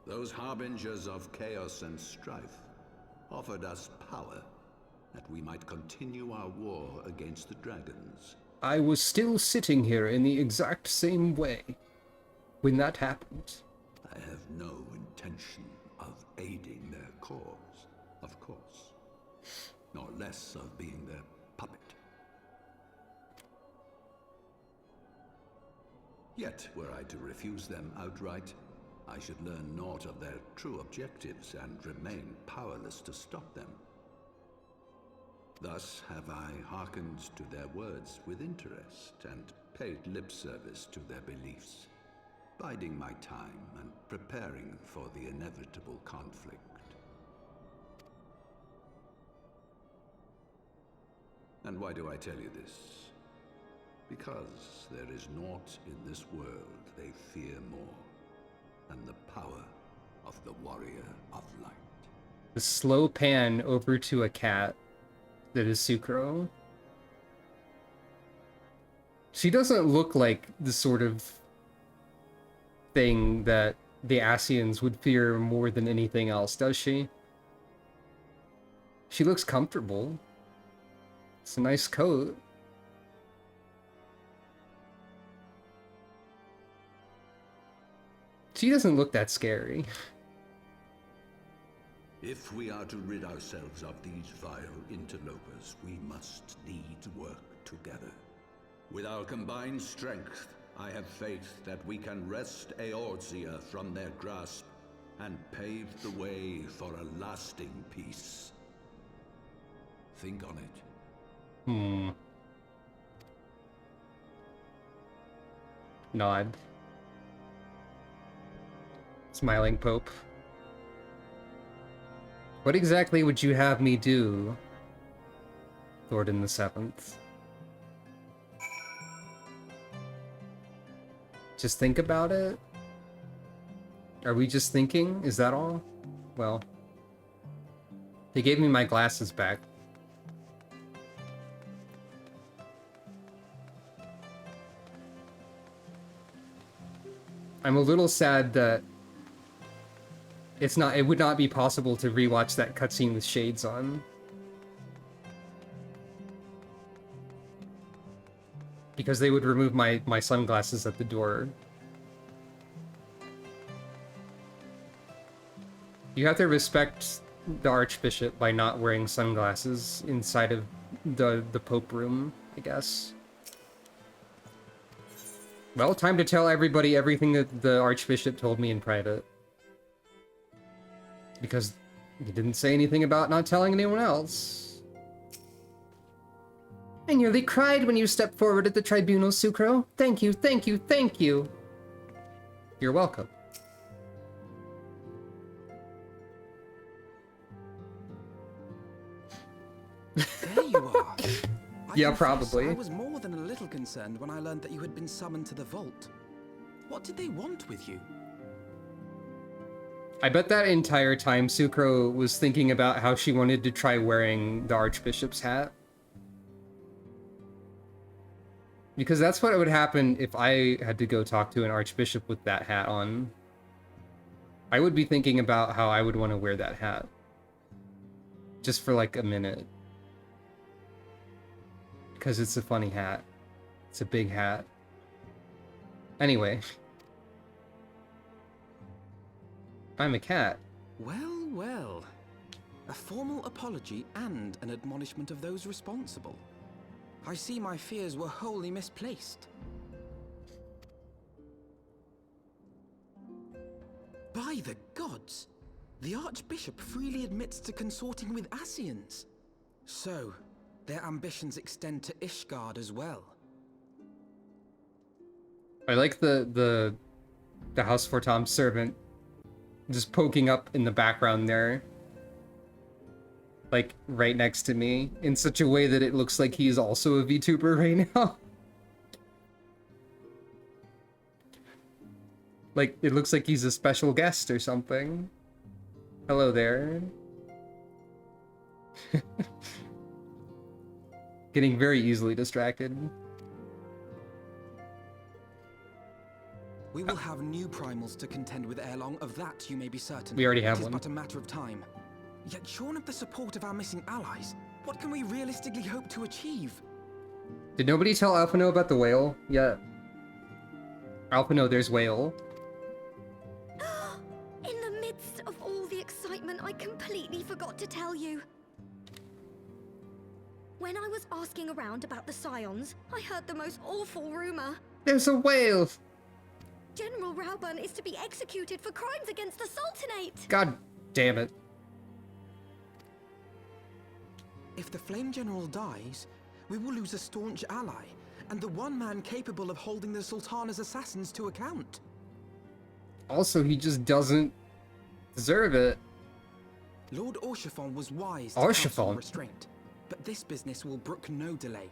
Those harbingers of chaos and strife offered us power that we might continue our war against the dragons. I was still sitting here in the exact same way when that happened. I have no intention of aiding their cause, of course, nor less of being their puppet. Yet, were I to refuse them outright, I should learn naught of their true objectives and remain powerless to stop them. Thus have I hearkened to their words with interest and paid lip service to their beliefs, biding my time and preparing for the inevitable conflict. And why do I tell you this? Because there is naught in this world they fear more than the power of the Warrior of Light. The slow pan over to a cat that is Sucro. She doesn't look like the sort of thing that the Asians would fear more than anything else, does she? She looks comfortable. It's a nice coat. She doesn't look that scary. If we are to rid ourselves of these vile interlopers, we must needs work together. With our combined strength, I have faith that we can wrest Eorzea from their grasp and pave the way for a lasting peace. Think on it. Nod. Smiling Pope. What exactly would you have me do, Thordan the Seventh? Just think about it? Are we just thinking? Is that all? Well, he gave me my glasses back. I'm a little sad that it would not be possible to rewatch that cutscene with shades on. Because they would remove my sunglasses at the door. You have to respect the Archbishop by not wearing sunglasses inside of the Pope room, I guess. Well, time to tell everybody everything that the Archbishop told me in private. Because he didn't say anything about not telling anyone else. I nearly cried when you stepped forward at the tribunal, Sucro. Thank you, thank you, thank you. You're welcome. There you are. Yeah, confess, probably. I was more than a little concerned when I learned that you had been summoned to the vault. What did they want with you? I bet that entire time Sucro was thinking about how she wanted to try wearing the Archbishop's hat. Because that's what would happen if I had to go talk to an Archbishop with that hat on. I would be thinking about how I would want to wear that hat. Just for like a minute. Because it's a funny hat. It's a big hat. Anyway. I'm a cat. Well, well. A formal apology and an admonishment of those responsible. I see my fears were wholly misplaced. By the gods! The Archbishop freely admits to consorting with Ascians. So, their ambitions extend to Ishgard as well. I like the House Fortom servant just poking up in the background there. Like, right next to me, in such a way that it looks like he's also a VTuber right now. Like, it looks like he's a special guest or something. Hello there. Getting very easily distracted. We will have new primals to contend with ere long, of that you may be certain. We already have It is one. but a matter of time. Yet shorn of the support of our missing allies, what can we realistically hope to achieve? Did nobody tell Alphino about the whale yet? Alphino, there's whale. In the midst of all the excitement, I completely forgot to tell you. When I was asking around about the Scions, I heard the most awful rumor. There's a whale! General Raubun is to be executed for crimes against the Sultanate! God damn it. If the Flame General dies, we will lose a staunch ally, and the one man capable of holding the Sultana's assassins to account. Also, he just doesn't deserve it. Lord Orchiphon was wise to Orchiphon? counsel restraint, but this business will brook no delay.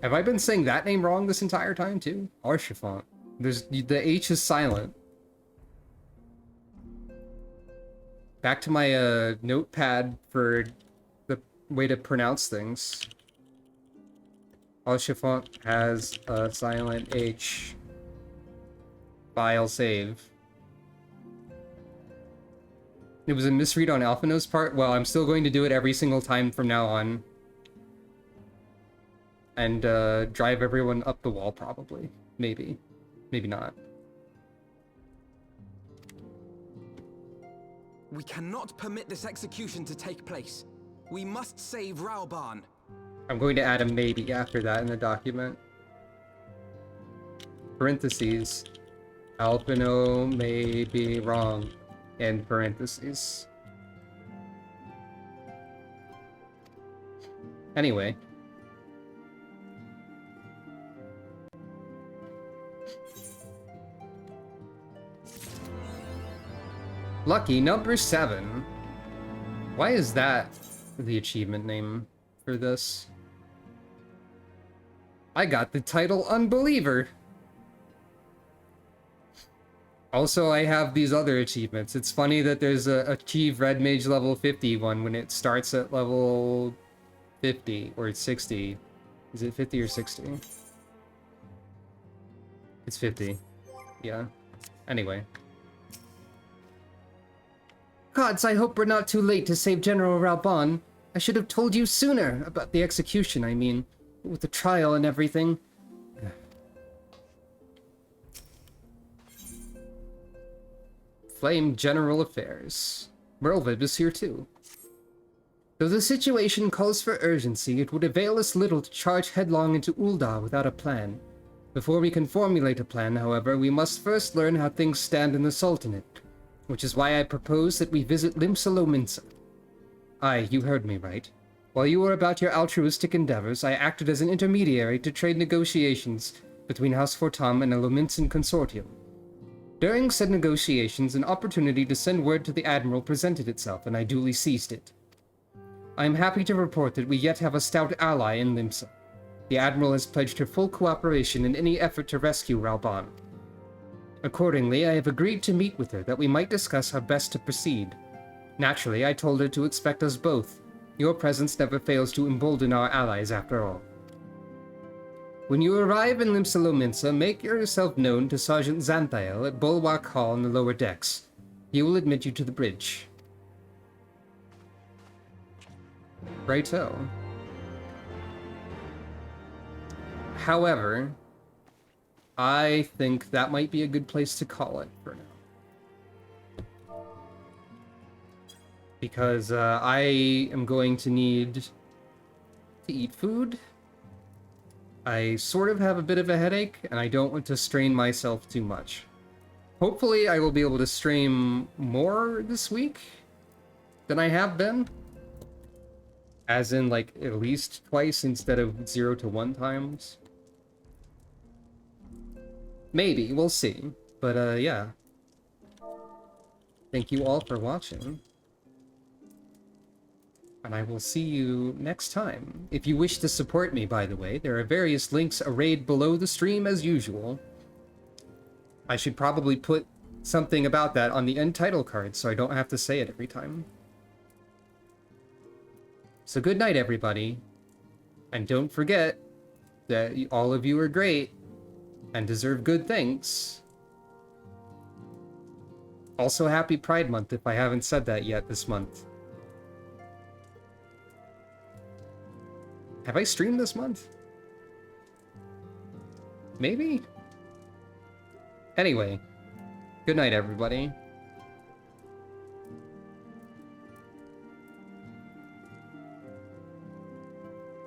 Have I been saying that name wrong this entire time, too? Archiphant. The H is silent. Back to my notepad for the way to pronounce things. Archiphant has a silent H. File save. It was a misread on Alphino's part. Well, I'm still going to do it every single time from now on. And drive everyone up the wall, probably. Maybe. Maybe not. We cannot permit this execution to take place. We must save Raubun. I'm going to add a maybe after that in the document. Parentheses. Alphino may be wrong. End parentheses. Anyway. Lucky number 7. Why is that the achievement name for this? I got the title Unbeliever. Also, I have these other achievements. It's funny that there's a Achieve Red Mage level 50 one when it starts at level 50 or 60. Is it 50 or 60? It's 50. Yeah. Anyway. Gods, I hope we're not too late to save General Raubon. I should have told you sooner about the execution, I mean. With the trial and everything. Flame General Affairs. Merlvid is here too. Though the situation calls for urgency, it would avail us little to charge headlong into Ul'dah without a plan. Before we can formulate a plan, however, we must first learn how things stand in the Sultanate, which is why I propose that we visit Limsa-Lominsa. Aye, you heard me right. While you were about your altruistic endeavors, I acted as an intermediary to trade negotiations between House Fortam and a Lominsan consortium. During said negotiations, an opportunity to send word to the Admiral presented itself, and I duly seized it. I am happy to report that we yet have a stout ally in Limsa. The Admiral has pledged her full cooperation in any effort to rescue Raubon. Accordingly, I have agreed to meet with her that we might discuss how best to proceed. Naturally, I told her to expect us both. Your presence never fails to embolden our allies after all. When you arrive in Limsa-Lominsa, make yourself known to Sergeant Xanthael at Bulwark Hall in the lower decks. He will admit you to the bridge. Righto. However, I think that might be a good place to call it for now. Because I am going to need to eat food. I sort of have a bit of a headache, and I don't want to strain myself too much. Hopefully I will be able to stream more this week than I have been. As in, like, at least twice instead of 0 to 1 times. Maybe, we'll see. But, yeah. Thank you all for watching. And I will see you next time. If you wish to support me, by the way, there are various links arrayed below the stream as usual. I should probably put something about that on the end title card so I don't have to say it every time. So good night, everybody. And don't forget that all of you are great and deserve good things. Also, happy Pride Month if I haven't said that yet this month. Have I streamed this month? Maybe? Anyway, good night, everybody.